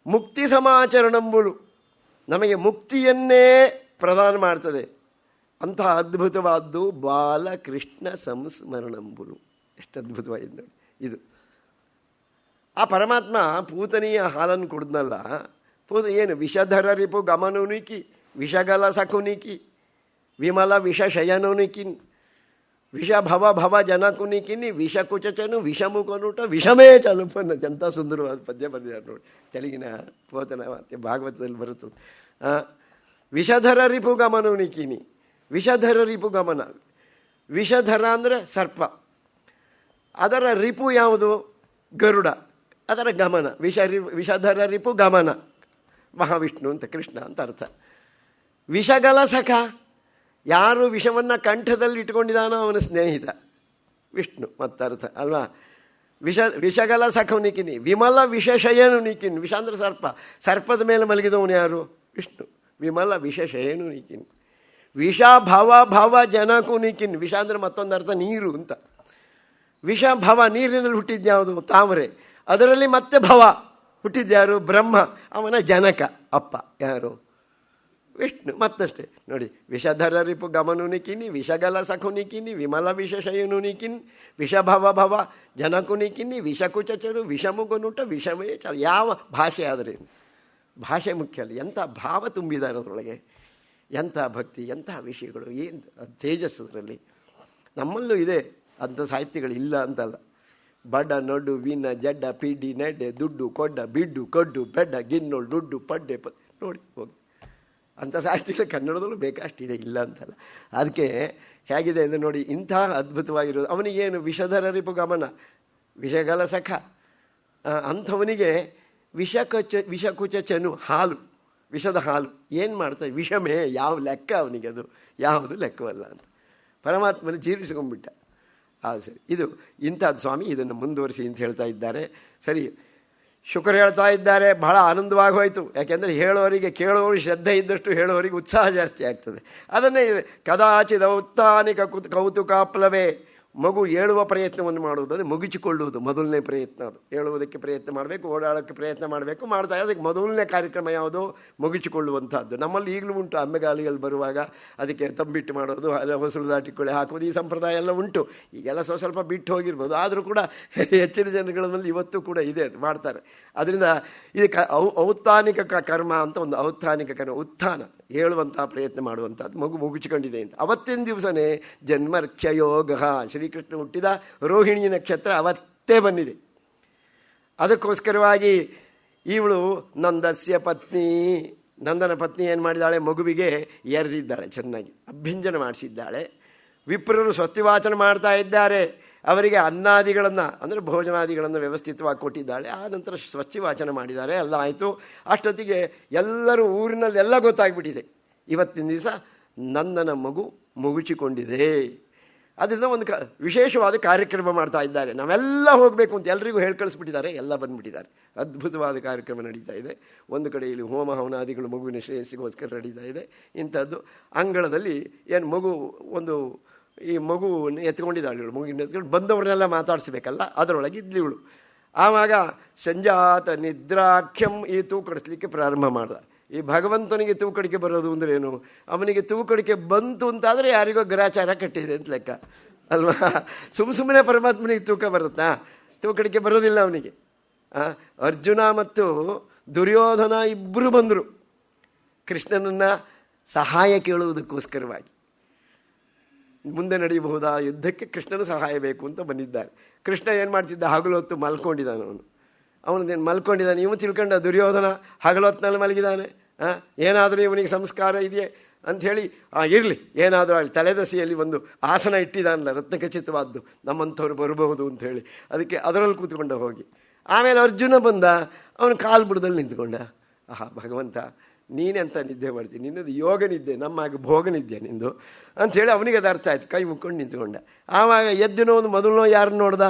ಮುಕ್ತಿ ಸಮಾಚರಣಂಬುಲು, ನಮಗೆ ಮುಕ್ತಿಯನ್ನೇ ಪ್ರದಾನ ಮಾಡ್ತದೆ. ಅಂತಹ ಅದ್ಭುತವಾದ್ದು ಬಾಲಕೃಷ್ಣ ಸಂಸ್ಮರಣಂಬುಲು. ಎಷ್ಟು ಅದ್ಭುತವಾಗಿದೆ ನೋಡಿ ಇದು. ಆ ಪರಮಾತ್ಮ ಪೂತನಿಯ ಹಾಲನ್ನು ಕುಡಿದ್ನಲ್ಲ, ಏನು ವಿಷಧರ ರಿಪು ಗಮನುನಿಕಿ, ವಿಷಗಲ ಸಕುನಿಕಿ, ವಿಮಲ ವಿಷ ಶಯನುನಿಕಿನ್, ವಿಷ ಭವ ಭವ ಜನಕುನಿಕಿನಿ, ವಿಷ ಕುಚಚನು ವಿಷಮುಖನುಟ ವಿಷಮೇ ಚಲುಪನ್ನ. ಎಂಥ ಸುಂದರವಾದ ಪದ್ಯ ಬರೆದಿದ್ದಾರೆ ನೋಡಿ, ತೆಲುಗಿನ ಪೋತನ ಮತ್ತೆ ಭಾಗವತದಲ್ಲಿ ಬರುತ್ತದೆ. ವಿಷಧರ ರಿಪು ಗಮನುನಿಕಿನಿ, ವಿಷಧರ ರಿಪು ಗಮನ. ವಿಷಧರ ಅಂದರೆ ಸರ್ಪ, ಅದರ ರಿಪು ಯಾವುದು? ಗರುಡ, ಅದರ ಗಮನ. ವಿಷಧರ ರಿಪು ಗಮನ, ಮಹಾವಿಷ್ಣು ಅಂತ, ಕೃಷ್ಣ ಅಂತ ಅರ್ಥ. ವಿಷಗಲ ಸಖ, ಯಾರು ವಿಷವನ್ನು ಕಂಠದಲ್ಲಿ ಇಟ್ಕೊಂಡಿದ್ದಾನೋ ಅವನ ಸ್ನೇಹಿತ ವಿಷ್ಣು ಮತ್ತರ್ಥ ಅಲ್ವಾ. ವಿಷಗಲ ಸಖನಿಕಿನಿ, ವಿಮಲ ವಿಷಶಯನು ನಿಕಿನ್. ವಿಷ ಅಂದರೆ ಸರ್ಪ, ಸರ್ಪದ ಮೇಲೆ ಮಲಗಿದವನು ಯಾರು? ವಿಷ್ಣು. ವಿಮಲ ವಿಷಶಯನುನಿಕಿನ್. ವಿಷ ಭವ ಭವ ಜನಕುನಿಕಿನ್. ವಿಷ ಅಂದರೆ ಮತ್ತೊಂದು ಅರ್ಥ ನೀರು ಅಂತ. ವಿಷ ಭವ, ನೀರಿನಲ್ಲಿ ಹುಟ್ಟಿದ್ಯಾವುದು? ತಾಮರೆ. ಅದರಲ್ಲಿ ಮತ್ತೆ ಭವ ಹುಟ್ಟಿದ್ಯಾರು? ಬ್ರಹ್ಮ. ಅವನ ಜನಕ ಅಪ್ಪ ಯಾರು? ವಿಷ್ಣು. ಮತ್ತಷ್ಟೇ ನೋಡಿ, ವಿಷಧರ ರಿಪು ಗಮನುನಿಕಿನಿ, ವಿಷಗಲ ಸಖುನಿಕಿನಿ, ವಿಮಲ ವಿಷಶಯನುನಿಕಿನ್, ವಿಷಭವ ಭವ ಜನಕುನಿಕಿನಿ, ವಿಷಕುಚಚರು, ವಿಷಮುಗುನುಟ, ವಿಷಮೇ ಚ. ಯಾವ ಭಾಷೆ ಆದರೆ ಭಾಷೆ ಮುಖ್ಯ ಅಲ್ಲ, ಎಂಥ ಭಾವ ತುಂಬಿದ್ದಾರೆ ಅದರೊಳಗೆ, ಎಂಥ ಭಕ್ತಿ, ಎಂಥ ವಿಷಯಗಳು, ಏನು ತೇಜಸ್ಸು ಅದರಲ್ಲಿ. ನಮ್ಮಲ್ಲೂ ಇದೆ ಅಂಥ ಸಾಹಿತ್ಯಗಳು, ಇಲ್ಲ ಅಂತಲ್ಲ. ಬಡ ನಡು ವಿನ ಜಡ್ಡ ಪಿಡಿ ನಡೆ ದುಡ್ಡು ಕೊಡ್ಡ ಬಿಡ್ಡು ಕೊಡ್ಡು ಬೆಡ್ಡ ಗಿನ್ನೋಳು ದುಡ್ಡು ಪಡ್ಡೆ ನೋಡಿ ಹೋಗಿ ಅಂಥ ಸಾಹಿತ್ಯಗಳು ಕನ್ನಡದಲ್ಲೂ ಬೇಕಷ್ಟಿದೆ, ಇಲ್ಲ ಅಂತಲ್ಲ. ಅದಕ್ಕೆ ಹೇಗಿದೆ ಅಂದರೆ ನೋಡಿ, ಇಂಥ ಅದ್ಭುತವಾಗಿರೋದು. ಅವನಿಗೇನು ವಿಷಧರ ರಿಪು ಗಮನ, ವಿಷಗಲ ಸಖ, ಅಂಥವನಿಗೆ ವಿಷಕುಚನು ಹಾಲು, ವಿಷದ ಹಾಲು ಏನು ಮಾಡ್ತಾರೆ? ವಿಷಮೇ, ಯಾವ ಲೆಕ್ಕ ಅವನಿಗೆ, ಅದು ಯಾವುದು ಲೆಕ್ಕವಲ್ಲ ಅಂತ ಪರಮಾತ್ಮನ ಜೀರ್ಣಿಸ್ಕೊಂಡ್ಬಿಟ್ಟ. ಸರಿ, ಇದು ಇಂಥದ್ದು ಸ್ವಾಮಿ, ಇದನ್ನು ಮುಂದುವರಿಸಿ ಅಂತ ಹೇಳ್ತಾ ಇದ್ದಾರೆ. ಸರಿ, ಶುಕರು ಹೇಳ್ತಾ ಇದ್ದಾರೆ, ಬಹಳ ಆನಂದವಾಗಿ ಹೋಯಿತು. ಯಾಕೆಂದರೆ ಹೇಳೋರಿಗೆ, ಕೇಳೋರಿಗೆ ಶ್ರದ್ಧೆ ಇದ್ದಷ್ಟು ಹೇಳೋರಿಗೆ ಉತ್ಸಾಹ ಜಾಸ್ತಿ ಆಗ್ತದೆ. ಅದನ್ನೇ ಕದಾಚಿದ ಉತ್ತಾನಿಕ ಕೌತುಕಾಪ್ಲವೇ, ಮಗು ಏಳುವ ಪ್ರಯತ್ನವನ್ನು ಮಾಡುವುದು, ಅದು ಮುಗಿಸಿಕೊಳ್ಳುವುದು ಮೊದಲನೇ ಪ್ರಯತ್ನ. ಅದು ಹೇಳುವುದಕ್ಕೆ ಪ್ರಯತ್ನ ಮಾಡಬೇಕು, ಓಡಾಡೋಕ್ಕೆ ಪ್ರಯತ್ನ ಮಾಡಬೇಕು, ಮಾಡ್ತಾ ಅದಕ್ಕೆ ಮೊದಲನೇ ಕಾರ್ಯಕ್ರಮ ಯಾವುದು? ಮುಗಿಸಿಕೊಳ್ಳುವಂಥದ್ದು. ನಮ್ಮಲ್ಲಿ ಈಗಲೂ ಉಂಟು, ಅಮ್ಮೆಗಾಲಿಗಳು ಬರುವಾಗ ಅದಕ್ಕೆ ತಂಬಿಟ್ಟು ಮಾಡೋದು, ಹೊಸಲು ದಾಟಿಕೊಳ್ಳಿ ಹಾಕುವುದು, ಈ ಸಂಪ್ರದಾಯ ಎಲ್ಲ ಉಂಟು. ಈಗೆಲ್ಲ ಸ್ವಲ್ಪ ಬಿಟ್ಟು ಹೋಗಿರ್ಬೋದು, ಆದರೂ ಕೂಡ ಹೆಚ್ಚಿನ ಜನಗಳಲ್ಲಿ ಇವತ್ತು ಕೂಡ ಇದೆ, ಅದು ಮಾಡ್ತಾರೆ. ಅದರಿಂದ ಇದಕ್ಕೆ ಔತ್ತಾನಿಕ ಕರ್ಮ ಅಂತ ಒಂದು ಔತ್ತಾನಿಕ ಕರ್ಮ, ಉತ್ಥಾನ, ಹೇಳುವಂಥ ಪ್ರಯತ್ನ ಮಾಡುವಂಥದ್ದು. ಮಗು ಮುಗಿಸಿಕೊಂಡಿದೆ ಅಂತ. ಅವತ್ತಿನ ದಿವಸನೇ ಜನ್ಮರ್ಖ್ಯಯೋಗ, ಶ್ರೀಕೃಷ್ಣ ಹುಟ್ಟಿದ ರೋಹಿಣಿ ನಕ್ಷತ್ರ ಅವತ್ತೇ ಬಂದಿದೆ. ಅದಕ್ಕೋಸ್ಕರವಾಗಿ ಇವಳು ನಂದಸ್ಯ ಪತ್ನಿ, ನಂದನ ಪತ್ನಿ ಏನು ಮಾಡಿದ್ದಾಳೆ? ಮಗುವಿಗೆ ಎರೆದಿದ್ದಾಳೆ, ಚೆನ್ನಾಗಿ ಅಭ್ಯಂಜನ ಮಾಡಿಸಿದ್ದಾಳೆ. ವಿಪ್ರರು ಸ್ವಸ್ತಿವಾಚನ ಮಾಡ್ತಾ ಇದ್ದಾರೆ, ಅವರಿಗೆ ಅನ್ನಾದಿಗಳನ್ನು ಅಂದರೆ ಭೋಜನಾದಿಗಳನ್ನು ವ್ಯವಸ್ಥಿತವಾಗಿ ಕೊಟ್ಟಿದ್ದಾಳೆ. ಆ ನಂತರ ಸ್ವಚ್ಛವಾಚನ ಮಾಡಿದ್ದಾರೆ, ಎಲ್ಲ ಆಯಿತು. ಅಷ್ಟೊತ್ತಿಗೆ ಎಲ್ಲರೂ ಊರಿನಲ್ಲೆಲ್ಲ ಗೊತ್ತಾಗ್ಬಿಟ್ಟಿದೆ, ಇವತ್ತಿನ ದಿವಸ ನಂದನ ಮಗು ಮುಗಿಸಿಕೊಂಡಿದೆ. ಅದರಿಂದ ಒಂದು ವಿಶೇಷವಾದ ಕಾರ್ಯಕ್ರಮ ಮಾಡ್ತಾ ಇದ್ದಾರೆ, ನಾವೆಲ್ಲ ಹೋಗಬೇಕು ಅಂತ ಎಲ್ರಿಗೂ ಹೇಳಿ ಕಳಿಸ್ಬಿಟ್ಟಿದ್ದಾರೆ. ಎಲ್ಲ ಬಂದುಬಿಟ್ಟಿದ್ದಾರೆ. ಅದ್ಭುತವಾದ ಕಾರ್ಯಕ್ರಮ ನಡೀತಾ ಇದೆ. ಒಂದು ಕಡೆಯಲ್ಲಿ ಹೋಮ ಹವನಾದಿಗಳು ಮಗುವಿನ ಶ್ರೇಯಸ್ಸಿಗೋಸ್ಕರ ನಡೀತಾ ಇದೆ. ಇಂಥದ್ದು ಅಂಗಳದಲ್ಲಿ ಏನು ಮಗು ಒಂದು ಈ ಮಗುವನ್ನು ಎತ್ಕೊಂಡಿದ್ದಾಳೆ, ಮಗುವಿನ ಎತ್ಕೊಂಡು ಬಂದವ್ರನ್ನೆಲ್ಲ ಮಾತಾಡಿಸ್ಬೇಕಲ್ಲ, ಅದರೊಳಗೆ ಇದ್ಲಿವಳು. ಆವಾಗ ಸಂಜಾತ ನಿದ್ರಾಖ್ಯಂ, ಈ ತೂಕಡಿಸ್ಲಿಕ್ಕೆ ಪ್ರಾರಂಭ ಮಾಡ್ದ. ಈ ಭಗವಂತನಿಗೆ ತೂಕಡಿಕೆ ಬರೋದು ಅಂದರೆ ಏನು? ಅವನಿಗೆ ತೂಕಡಿಕೆ ಬಂತು ಅಂತಾದರೆ ಯಾರಿಗೋ ಗ್ರಾಚಾರ ಕಟ್ಟಿದೆ ಅಂತ ಲೆಕ್ಕ ಅಲ್ವಾ? ಸುಮ್ಮನೆ ಪರಮಾತ್ಮನಿಗೆ ತೂಕ ಬರುತ್ತಾ? ತೂಕಡಿಕೆ ಬರೋದಿಲ್ಲ ಅವನಿಗೆ. ಅರ್ಜುನ ಮತ್ತು ದುರ್ಯೋಧನ ಇಬ್ಬರು ಬಂದರು ಕೃಷ್ಣನನ್ನು ಸಹಾಯ ಕೇಳುವುದಕ್ಕೋಸ್ಕರವಾಗಿ. ಮುಂದೆ ನಡೆಯಬಹುದಾ ಯುದ್ಧಕ್ಕೆ ಕೃಷ್ಣನ ಸಹಾಯ ಬೇಕು ಅಂತ ಬಂದಿದ್ದಾರೆ. ಕೃಷ್ಣ ಏನು ಮಾಡ್ತಿದ್ದ? ಹಗಲು ಹೊತ್ತು ಮಲ್ಕೊಂಡಿದ್ದಾನೆ. ಅವನದೇನು ಮಲ್ಕೊಂಡಿದ್ದಾನೆ, ಇವು ತಿಳ್ಕೊಂಡ ದುರ್ಯೋಧನ ಹಗಲೊತ್ತಿನಲ್ಲಿ ಮಲಗಿದ್ದಾನೆ. ಏನಾದರೂ ಇವನಿಗೆ ಸಂಸ್ಕಾರ ಇದೆಯೇ ಅಂಥೇಳಿ, ಇರಲಿ ಏನಾದರೂ ಅಲ್ಲಿ ತಲೆದಸಿಯಲ್ಲಿ ಒಂದು ಆಸನ ಇಟ್ಟಿದ್ದಾನಲ್ಲ ರತ್ನಖಚಿತವಾದ್ದು, ನಮ್ಮಂಥವ್ರು ಬರಬಹುದು ಅಂಥೇಳಿ, ಅದಕ್ಕೆ ಅದರಲ್ಲಿ ಕೂತ್ಕೊಂಡ ಹೋಗಿ. ಆಮೇಲೆ ಅರ್ಜುನ ಬಂದ, ಅವನು ಕಾಲು ಬುಡದಲ್ಲಿ ನಿಂತ್ಕೊಂಡ. ಭಗವಂತ ನೀನೆಂತ ನಿದ್ದೆ ಮಾಡ್ತೀನಿ, ನಿನ್ನದು ಯೋಗ ನಿದ್ದೆ, ನಮ್ಮಾಗ ಭೋಗ ನಿದ್ದೆ ನಿಂದು ಅಂಥೇಳಿ ಅವನಿಗೆ ಅದು ಅರ್ಥ ಆಯ್ತು. ಕೈ ಮುಕ್ಕೊಂಡು ನಿಂತ್ಕೊಂಡ. ಆವಾಗ ಎದ್ದಿನೋ ಒಂದು ಮೊದಲನೋ ಯಾರನ್ನು ನೋಡ್ದ?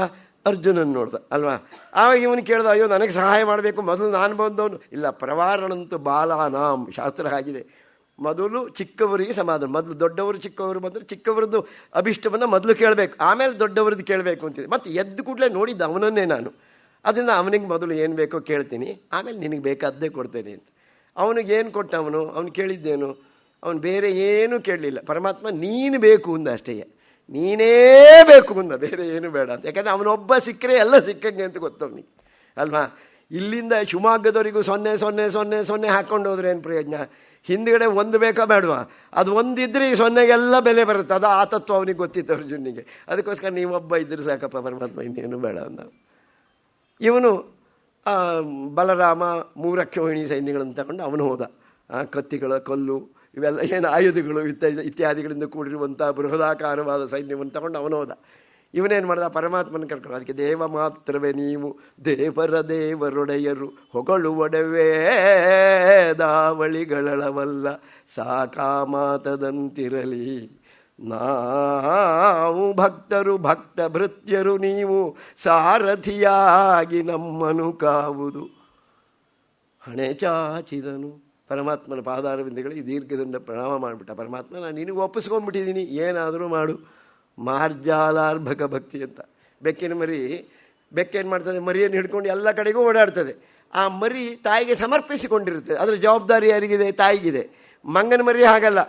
ಅರ್ಜುನನ್ನು ನೋಡ್ದ ಅಲ್ವಾ? ಆವಾಗ ಇವನು ಕೇಳ್ದ, ಅಯ್ಯೋ ನನಗೆ ಸಹಾಯ ಮಾಡಬೇಕು, ಮೊದಲು ನಾನು ಬಂದವನು. ಇಲ್ಲ, ಪ್ರವಾರಣಂತೂ ಬಾಲಾನಾಂ, ಶಾಸ್ತ್ರ ಆಗಿದೆ. ಮೊದಲು ಚಿಕ್ಕವರಿಗೆ ಸಮಾಧಾನ, ಮೊದಲು ದೊಡ್ಡವರು ಚಿಕ್ಕವರು ಬಂದರೆ ಚಿಕ್ಕವರದ್ದು ಅಭಿಷ್ಟವನ್ನು ಮೊದಲು ಕೇಳಬೇಕು, ಆಮೇಲೆ ದೊಡ್ಡವರದ್ದು ಕೇಳಬೇಕು ಅಂತಿದೆ. ಮತ್ತು ಎದ್ದು ಕೂಡಲೇ ನೋಡಿದ್ದ ಅವನನ್ನೇ ನಾನು. ಅದರಿಂದ ಅವನಿಗೆ ಮೊದಲು ಏನು ಬೇಕೋ ಕೇಳ್ತೀನಿ, ಆಮೇಲೆ ನಿನಗೆ ಬೇಕಾದ್ದೇ ಕೊಡ್ತೇನೆ ಅಂತ. ಅವನಿಗೇನು ಕೊಟ್ಟ? ಅವನು ಕೇಳಿದ್ದೇನು? ಅವನು ಬೇರೆ ಏನೂ ಕೇಳಲಿಲ್ಲ. ಪರಮಾತ್ಮ ನೀನು ಬೇಕು ಅಂದ ಅಷ್ಟೇ, ನೀನೇ ಬೇಕು ಅಂದ, ಬೇರೆ ಏನು ಬೇಡ ಅಂತ. ಯಾಕಂದರೆ ಅವನೊಬ್ಬ ಸಿಕ್ಕರೆ ಎಲ್ಲ ಸಿಕ್ಕಂಗೆ ಅಂತ ಗೊತ್ತವನಿಗೆ ಅಲ್ವಾ? ಇಲ್ಲಿಂದ ಶಿವಮೊಗ್ಗದವರಿಗೂ 0 0 0 0 ಹಾಕ್ಕೊಂಡು ಹೋದ್ರೆ ಏನು ಪ್ರಯೋಜನ? ಹಿಂದ್ಗಡೆ ಒಂದು ಬೇಕಾ ಬೇಡವಾ? ಅದು ಒಂದಿದ್ರೆ ಈ 0ಗೆಲ್ಲ ಬೆಲೆ ಬರುತ್ತೆ. ಅದು ಆ ತತ್ವ ಅವನಿಗೆ ಗೊತ್ತಿತ್ತು ಅರ್ಜುನಿಗೆ. ಅದಕ್ಕೋಸ್ಕರ ನೀವೊಬ್ಬ ಇದ್ರೆ ಸಾಕಪ್ಪ ಪರಮಾತ್ಮ, ಇನ್ನೇನು ಬೇಡ ಅಂದ. ಇವನು ಬಲರಾಮ 3 ಅಕ್ಷೋಹಿಣಿ ಸೈನ್ಯಗಳನ್ನು ತಗೊಂಡು ಅವನು ಹೋದ. ಕತ್ತಿಗಳ ಕಲ್ಲು ಇವೆಲ್ಲ ಏನು ಆಯುಧಗಳು ಇತ್ಯಾದಿಗಳಿಂದ ಕೂಡಿರುವಂಥ ಬೃಹದಾಕಾರವಾದ ಸೈನ್ಯವನ್ನು ತಗೊಂಡು ಅವನು ಹೋದ. ಇವನೇನು ಮಾಡ್ದ? ಪರಮಾತ್ಮನ ಕರ್ಕೊಂಡು. ಅದಕ್ಕೆ ದೇವ ಮಾತ್ರವೇ ನೀವು ದೇವರ ದೇವರೊಡೆಯರು ಹೊಗಳುವಡವೇದಾವಳಿಗಳವಲ್ಲ ಸಾಕಾಮಾತದಂತಿರಲಿ ನಾವು ಭಕ್ತರು ಭಕ್ತ ಭೃತ್ಯರು ನೀವು ಸಾರಥಿಯಾಗಿ ನಮ್ಮನು ಕಾವುದು. ಹಣೆ ಚಾಚಿದನು ಪರಮಾತ್ಮನ ಪಾದಾರವಿಂದಗಳಿಗೆ ದೀರ್ಘದಂಡ ಪ್ರಣಾಮ ಮಾಡಿಬಿಟ್ಟ. ಪರಮಾತ್ಮ, ನಾನು ನಿನಗೆ ಒಪ್ಪಿಸ್ಕೊಂಡ್ಬಿಟ್ಟಿದ್ದೀನಿ, ಏನಾದರೂ ಮಾಡು. ಮಾರ್ಜಾಲಾರ್ಭಕ ಭಕ್ತಿ ಅಂತ. ಬೆಕ್ಕಿನ ಮರಿ ಬೆಕ್ಕೇನು ಮಾಡ್ತದೆ, ಮರಿಯನ್ನು ಹಿಡ್ಕೊಂಡು ಎಲ್ಲ ಕಡೆಗೂ ಓಡಾಡ್ತದೆ. ಆ ಮರಿ ತಾಯಿಗೆ ಸಮರ್ಪಿಸಿಕೊಂಡಿರ್ತದೆ. ಅದರ ಜವಾಬ್ದಾರಿ ಯಾರಿಗಿದೆ? ತಾಯಿಗಿದೆ. ಮಂಗನ ಮರಿ ಹಾಗಲ್ಲ.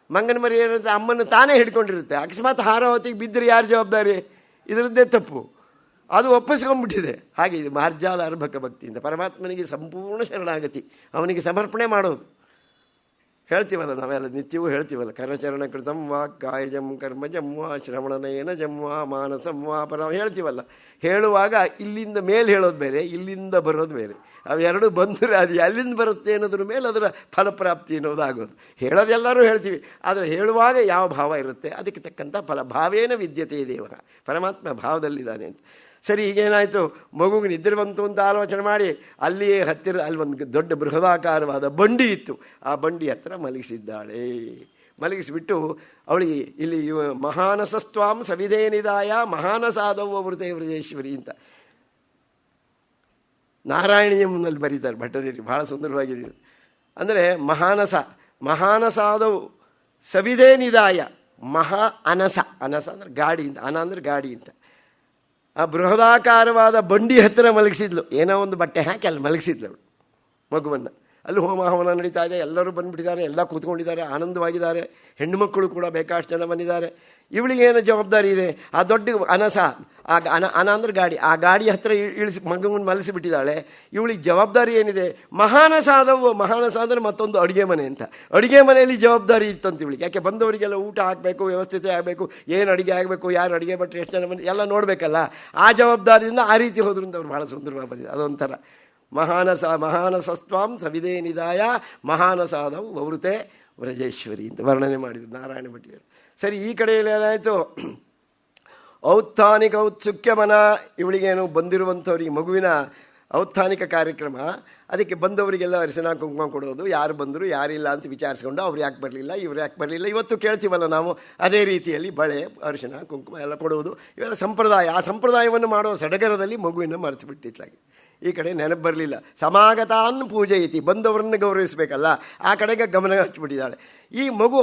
ಮಂಗನ ಮರಿ ಏನಿರುತ್ತೆ, ಅಮ್ಮನ ತಾನೇ ಹಿಡ್ಕೊಂಡಿರುತ್ತೆ. ಅಕಸ್ಮಾತ್ ಹಾರ ಹೊತ್ತಿಗೆ ಬಿದ್ದರೆ ಯಾರು ಜವಾಬ್ದಾರಿ? ಇದರದ್ದೇ ತಪ್ಪು. ಅದು ಒಪ್ಪಿಸ್ಕೊಂಡ್ಬಿಟ್ಟಿದೆ. ಹಾಗೆ ಇದು ಮಾರ್ಜಾಲ ಅರ್ಭಕ ಭಕ್ತಿಯಿಂದ ಪರಮಾತ್ಮನಿಗೆ ಸಂಪೂರ್ಣ ಶರಣಾಗತಿ, ಅವನಿಗೆ ಸಮರ್ಪಣೆ ಮಾಡೋದು. ಹೇಳ್ತೀವಲ್ಲ ನಾವೆಲ್ಲ, ನಿತ್ಯವೂ ಹೇಳ್ತೀವಲ್ಲ, ಕರಚರಣ ಕೃತಂ ವಾ ಕಾಯಜಂ ಕರ್ಮಜಂ ವಾ ಶ್ರವಣನಯನ ಜಂವಾ ಮಾನಸಂ ವಾ ಪರ ಹೇಳ್ತೀವಲ್ಲ. ಹೇಳುವಾಗ ಇಲ್ಲಿಂದ ಮೇಲೆ ಹೇಳೋದು ಬೇರೆ, ಇಲ್ಲಿಂದ ಬರೋದು ಬೇರೆ. ಅವೆರಡು ಬಂದರೆ ಅದು ಎಲ್ಲಿಂದ ಬರುತ್ತೆ ಅನ್ನೋದ್ರ ಮೇಲೆ ಅದರ ಫಲಪ್ರಾಪ್ತಿ ಅನ್ನೋದಾಗೋದು. ಹೇಳೋದೆಲ್ಲರೂ ಹೇಳ್ತೀವಿ, ಆದರೆ ಹೇಳುವಾಗ ಯಾವ ಭಾವ ಇರುತ್ತೆ ಅದಕ್ಕೆ ತಕ್ಕಂಥ ಫಲ. ಭಾವೇನ ವಿದ್ಯತೆ ದೇವ, ಪರಮಾತ್ಮ ಭಾವದಲ್ಲಿದ್ದಾನೆ ಅಂತ. ಸರಿ, ಈಗೇನಾಯಿತು, ಮಗುಗೆ ನಿದ್ರೆ ಬಂತು ಅಂತ ಆಲೋಚನೆ ಮಾಡಿ ಅಲ್ಲಿಯೇ ಹತ್ತಿರ ಅಲ್ಲಿ ಒಂದು ದೊಡ್ಡ ಬೃಹದಾಕಾರವಾದ ಬಂಡಿ ಇತ್ತು. ಆ ಬಂಡಿ ಹತ್ರ ಮಲಗಿಸಿದ್ದಾಳೆ. ಮಲಗಿಸಿಬಿಟ್ಟು ಅವಳಿಗೆ ಇಲ್ಲಿ ಮಹಾನಸಸ್ತ್ವಾಂ ಸವಿಧೇನಿದಾಯ ಮಹಾನಸಾದವು ವೃತೇ ವ್ರಜೇಶ್ವರಿ ಅಂತ ನಾರಾಯಣೀಯಂನಲ್ಲಿ ಬರೀತಾರೆ ಭಟ್ಟದೇವಿ. ಭಾಳ ಸುಂದರವಾಗಿದೆ. ಅಂದರೆ ಮಹಾನಸಾದವು ಸವಿಧೇನಿದಾಯ ಮಹಾ ಅನಸ. ಅನಸ ಅಂದರೆ ಗಾಡಿ ಅಂತ, ಅನ ಅಂದರೆ ಗಾಡಿ ಅಂತ. ಆ ಬೃಹದಾಕಾರವಾದ ಬಂಡಿ ಹತ್ತಿರ ಮಲಗಿಸಿದ್ಲು. ಏನೋ ಒಂದು ಬಟ್ಟೆ ಹಾಕಿ ಅಲ್ಲಿ ಮಲಗಿಸಿದ್ಲು ಅವಳು ಮಗುವನ್ನು. ಅಲ್ಲಿ ಹೋಮ ಹವನ ನಡೀತಾ ಇದೆ, ಎಲ್ಲರೂ ಬಂದುಬಿಟ್ಟಿದ್ದಾರೆ, ಎಲ್ಲ ಕೂತ್ಕೊಂಡಿದ್ದಾರೆ, ಆನಂದವಾಗಿದ್ದಾರೆ. ಹೆಣ್ಣು ಮಕ್ಕಳು ಕೂಡ ಬೇಕಾಷ್ಟು ಜನ ಬಂದಿದ್ದಾರೆ. ಇವಳಿಗೇನು ಜವಾಬ್ದಾರಿ ಇದೆ? ಆ ದೊಡ್ಡ ಅನಸ, ಅನ ಅಂದರೆ ಗಾಡಿ, ಆ ಗಾಡಿ ಹತ್ತಿರ ಇಳಿಸಿ ಮಗುವನ್ನು ಮಲಸಿಬಿಟ್ಟಿದ್ದಾಳೆ. ಇವಳಿಗೆ ಜವಾಬ್ದಾರಿ ಏನಿದೆ? ಮಹಾನಸಾದವು. ಮಹಾನಸ ಅಂದರೆ ಮತ್ತೊಂದು ಅಡುಗೆ ಮನೆ ಅಂತ. ಅಡುಗೆ ಮನೆಯಲ್ಲಿ ಜವಾಬ್ದಾರಿ ಇತ್ತಂತ ಇವಳಿಗೆ. ಯಾಕೆ ಬಂದವರಿಗೆಲ್ಲ ಊಟ ಹಾಕಬೇಕು, ವ್ಯವಸ್ಥಿತ ಆಗಬೇಕು, ಏನು ಅಡುಗೆ ಆಗಬೇಕು, ಯಾರು ಅಡುಗೆ ಭಟ್ರು, ಎಷ್ಟು ಜನ ಬಂದು ಎಲ್ಲ ನೋಡಬೇಕಲ್ಲ. ಆ ಜವಾಬ್ದಾರಿಯಿಂದ ಆ ರೀತಿ ಹೋದ್ರಿಂದ ಅವ್ರು ಭಾಳ ಸುಂದರವಾಗಿ ಬಂದಿದೆ. ಅದೊಂಥರ ಮಹಾನಸಸ್ತ್ವಾಂ ಸವಿಧೇನಿದಾಯ ಮಹಾನಸಾದವು ವವೃತೆ ವ್ರಜೇಶ್ವರಿ ಅಂತ ವರ್ಣನೆ ಮಾಡಿದರು ನಾರಾಯಣ ಭಟ್ಟಿಯರು. ಸರಿ, ಈ ಕಡೆಯಲ್ಲಿ ಏನಾಯಿತು? ಔತ್ಥಾನಿಕ ಔತ್ಸುಕ್ಯಮನ. ಇವಳಿಗೇನು ಬಂದಿರುವಂಥವ್ರಿಗೆ ಮಗುವಿನ ಔತ್ಥಾನಿಕ ಕಾರ್ಯಕ್ರಮ. ಅದಕ್ಕೆ ಬಂದವರಿಗೆಲ್ಲ ಅರಿಶಿನ ಕುಂಕುಮ ಕೊಡೋದು, ಯಾರು ಬಂದರು ಯಾರಿಲ್ಲ ಅಂತ ವಿಚಾರಿಸ್ಕೊಂಡು ಅವ್ರು ಯಾಕೆ ಬರಲಿಲ್ಲ, ಇವ್ರು ಯಾಕೆ ಬರಲಿಲ್ಲ. ಇವತ್ತು ಕೇಳ್ತೀವಲ್ಲ ನಾವು, ಅದೇ ರೀತಿಯಲ್ಲಿ ಬಳೆ ಅರಿಶಿನ ಕುಂಕುಮ ಎಲ್ಲ ಕೊಡುವುದು, ಇವೆಲ್ಲ ಸಂಪ್ರದಾಯ. ಆ ಸಂಪ್ರದಾಯವನ್ನು ಮಾಡೋ ಸಡಗರದಲ್ಲಿ ಮಗುವಿನ ಮರೆತು ಬಿಟ್ಟಿತ್ಲಾಗಿ. ಈ ಕಡೆ ನೆನಪು ಬರಲಿಲ್ಲ. ಸಮಾಗತಾನ್ ಪೂಜೆ ಐತಿ, ಬಂದವರನ್ನು ಗೌರವಿಸಬೇಕಲ್ಲ, ಆ ಕಡೆಗೆ ಗಮನ ಹಚ್ಚಿಬಿಟ್ಟಿದ್ದಾಳೆ. ಈ ಮಗು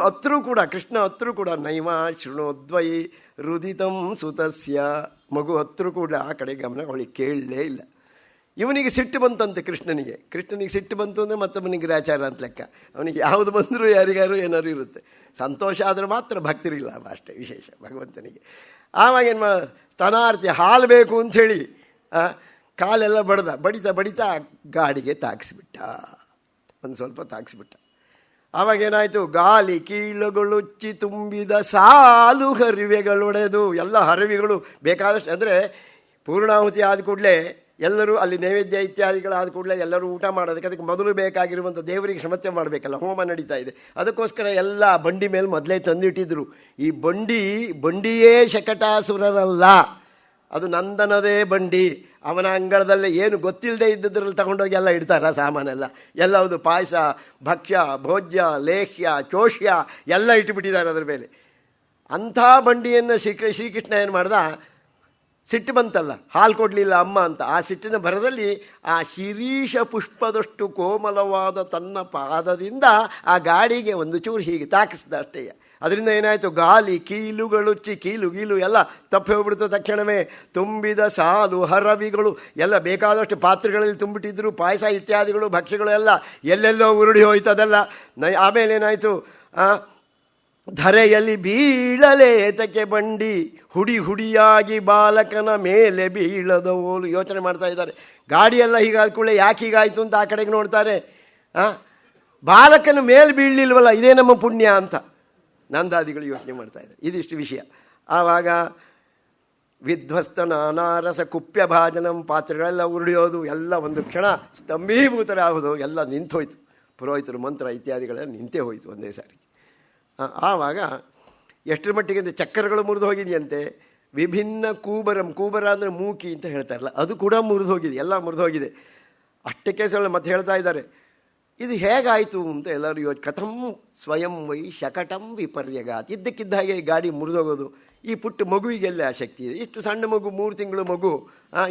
ಅತ್ರೂ ಕೂಡ ಕೃಷ್ಣ ಅತ್ರೂ ಕೂಡ ನೈವ ಶೃಣೋದ್ವೈ ರುದಿತಂ ಸುತಸ್ಯ. ಮಗು ಹತ್ರೂ ಕೂಡ ಆ ಕಡೆ ಗಮನ ಅವಳಿಗೆ ಕೇಳಲೇ ಇಲ್ಲ. ಇವನಿಗೆ ಸಿಟ್ಟು ಬಂತಂತೆ ಕೃಷ್ಣನಿಗೆ ಸಿಟ್ಟು ಬಂತು ಅಂದರೆ ಮತ್ತೊಬ್ಬನಿಗೆ ಗ್ರಾಚಾರ ಅಂತ ಲೆಕ್ಕ. ಅವನಿಗೆ ಯಾವುದು ಬಂದರೂ ಯಾರಿಗಾರು ಏನಾದ್ರು ಇರುತ್ತೆ. ಸಂತೋಷ ಆದರೆ ಮಾತ್ರ ಭಕ್ತರಿಲ್ಲ, ಅಷ್ಟೇ ವಿಶೇಷ ಭಗವಂತನಿಗೆ. ಆವಾಗ ಏನು ಸ್ತನಾರ್ಥಿ ಹಾಲು ಬೇಕು ಅಂಥೇಳಿ ಕಾಲೆಲ್ಲ ಬಡಿತಾ ಗಾಡಿಗೆ ತಾಗಿಸ್ಬಿಟ್ಟ. ಒಂದು ಸ್ವಲ್ಪ ತಾಗಿಸ್ಬಿಟ್ಟ. ಆವಾಗೇನಾಯಿತು? ಗಾಲಿ ಕೀಳುಗಳುಚ್ಚಿ ತುಂಬಿದ ಸಾಲು ಹರಿವೆಗಳೊಡೆದು, ಎಲ್ಲ ಹರಿವೆಗಳು ಬೇಕಾದಷ್ಟು. ಅಂದರೆ ಪೂರ್ಣಾಹುತಿ ಆದ ಕೂಡಲೇ ಎಲ್ಲರೂ ಅಲ್ಲಿ ನೈವೇದ್ಯ ಇತ್ಯಾದಿಗಳಾದ ಕೂಡಲೇ ಎಲ್ಲರೂ ಊಟ ಮಾಡೋದಕ್ಕೆ ಅದಕ್ಕೆ ಮೊದಲು ಬೇಕಾಗಿರುವಂಥ ದೇವರಿಗೆ ಸಮತ್ಯ ಮಾಡಬೇಕಲ್ಲ, ಹೋಮ ನಡೀತಾ ಇದೆ. ಅದಕ್ಕೋಸ್ಕರ ಎಲ್ಲ ಬಂಡಿ ಮೇಲೆ ಮೊದಲೇ ತಂದಿಟ್ಟಿದ್ರು. ಈ ಬಂಡಿಯೇ ಶಕಟಾಸುರರಲ್ಲ, ಅದು ನಂದನದೇ ಬಂಡಿ. ಅವನ ಅಂಗಳದಲ್ಲೇ ಏನು ಗೊತ್ತಿಲ್ಲದೆ ಇದ್ದದ್ರಲ್ಲಿ ತಗೊಂಡೋಗಿ ಎಲ್ಲ ಇಡ್ತಾರ ಸಾಮಾನೆಲ್ಲ. ಎಲ್ಲವುದು ಪಾಯಸ, ಭಕ್ಷ್ಯ, ಭೋಜ್ಯ, ಲೇಹ್ಯ, ಚೋಷ್ಯ ಎಲ್ಲ ಇಟ್ಟುಬಿಟ್ಟಿದ್ದಾರೆ ಅದರ ಮೇಲೆ. ಅಂಥ ಬಂಡಿಯನ್ನು ಶ್ರೀಕೃಷ್ಣ ಏನು ಮಾಡ್ದ? ಸಿಟ್ಟು ಬಂತಲ್ಲ, ಹಾಲು ಕೊಡಲಿಲ್ಲ ಅಮ್ಮ ಅಂತ. ಆ ಸಿಟ್ಟಿನ ಭರದಲ್ಲಿ ಆ ಶಿರೀಷ ಪುಷ್ಪದಷ್ಟು ಕೋಮಲವಾದ ತನ್ನ ಪಾದದಿಂದ ಆ ಗಾಡಿಗೆ ಒಂದು ಚೂರು ಹೀಗೆ ತಾಕಿಸ್ದ ಅಷ್ಟೇ. ಅದರಿಂದ ಏನಾಯಿತು? ಗಾಲಿ ಕೀಲುಗಳುಚ್ಚಿ, ಕೀಲು ಎಲ್ಲ ತಪ್ಪಿ ಹೋಗ್ಬಿಡ್ತು ತಕ್ಷಣವೇ. ತುಂಬಿದ ಸಾಲು ಹರವಿಗಳು ಎಲ್ಲ ಬೇಕಾದಷ್ಟು ಪಾತ್ರೆಗಳಲ್ಲಿ ತುಂಬಿಟ್ಟಿದ್ರು. ಪಾಯಸ ಇತ್ಯಾದಿಗಳು ಭಕ್ಷ್ಯಗಳು ಎಲ್ಲ ಎಲ್ಲೆಲ್ಲೋ ಉರುಳಿ ಹೋಯ್ತು ಅದೆಲ್ಲ. ಆಮೇಲೆ ಏನಾಯಿತು? ಧರೆಯಲ್ಲಿ ಬೀಳಲೇತಕ್ಕೆ ಬಂಡಿ ಹುಡಿಯಾಗಿ ಬಾಲಕನ ಮೇಲೆ ಬೀಳದವೋಲು. ಯೋಚನೆ ಮಾಡ್ತಾ ಇದ್ದಾರೆ. ಗಾಡಿಯೆಲ್ಲ ಹೀಗಾದ ಕೂಡಲೇ ಯಾಕೆ ಹೀಗಾಯಿತು ಅಂತ ಆ ಕಡೆಗೆ ನೋಡ್ತಾರೆ. ಬಾಲಕನ ಮೇಲೆ ಬೀಳಲಿಲ್ವಲ್ಲ, ಇದೇ ನಮ್ಮ ಪುಣ್ಯ ಅಂತ ನಂದಾದಿಗಳು ಯೋಚನೆ ಮಾಡ್ತಾ ಇದ್ದಾರೆ. ಇದಿಷ್ಟು ವಿಷಯ. ಆವಾಗ ವಿಧ್ವಸ್ತ ನಾನಾರಸ ಕುಪ್ಯ ಭಾಜನಂ, ಪಾತ್ರೆಗಳೆಲ್ಲ ಉರುಳಿಯೋದು, ಎಲ್ಲ ಒಂದು ಕ್ಷಣ ಸ್ತಂಭೀಭೂತರಾಗೋದು, ಎಲ್ಲ ನಿಂತೋಯ್ತು. ಪುರೋಹಿತರು ಮಂತ್ರ ಇತ್ಯಾದಿಗಳೆಲ್ಲ ನಿಂತೇ ಹೋಯಿತು ಒಂದೇ ಸಾರಿ. ಆವಾಗ ಎಷ್ಟರ ಮಟ್ಟಿಗೆ ಅಂದರೆ ಚಕ್ಕರಗಳು ಮುರಿದು ಹೋಗಿದೆಯಂತೆ. ವಿಭಿನ್ನ ಕೂಬರ ಅಂದರೆ ಮೂಕಿ ಅಂತ ಹೇಳ್ತಾರಲ್ಲ, ಅದು ಕೂಡ ಮುರಿದು ಹೋಗಿದೆ, ಎಲ್ಲ ಮುರಿದು ಹೋಗಿದೆ. ಅಷ್ಟಕ್ಕೆ ಸಲ ಮತ್ತೆ ಹೇಳ್ತಾ ಇದ್ದಾರೆ, ಇದು ಹೇಗಾಯಿತು ಅಂತ ಎಲ್ಲರೂ ಕಥಂ ಸ್ವಯಂ ವೈ ಶಕಟಂ ವಿಪರ್ಯಗಾತ್. ಇದ್ದಕ್ಕಿದ್ದ ಹಾಗೆ ಗಾಡಿ ಮುರಿದೋಗೋದು. ಈ ಪುಟ್ಟ ಮಗುವಿಗೆಲ್ಲ ಆ ಶಕ್ತಿ ಇದೆ? ಇಷ್ಟು ಸಣ್ಣ ಮಗು, 3 ತಿಂಗಳು ಮಗು,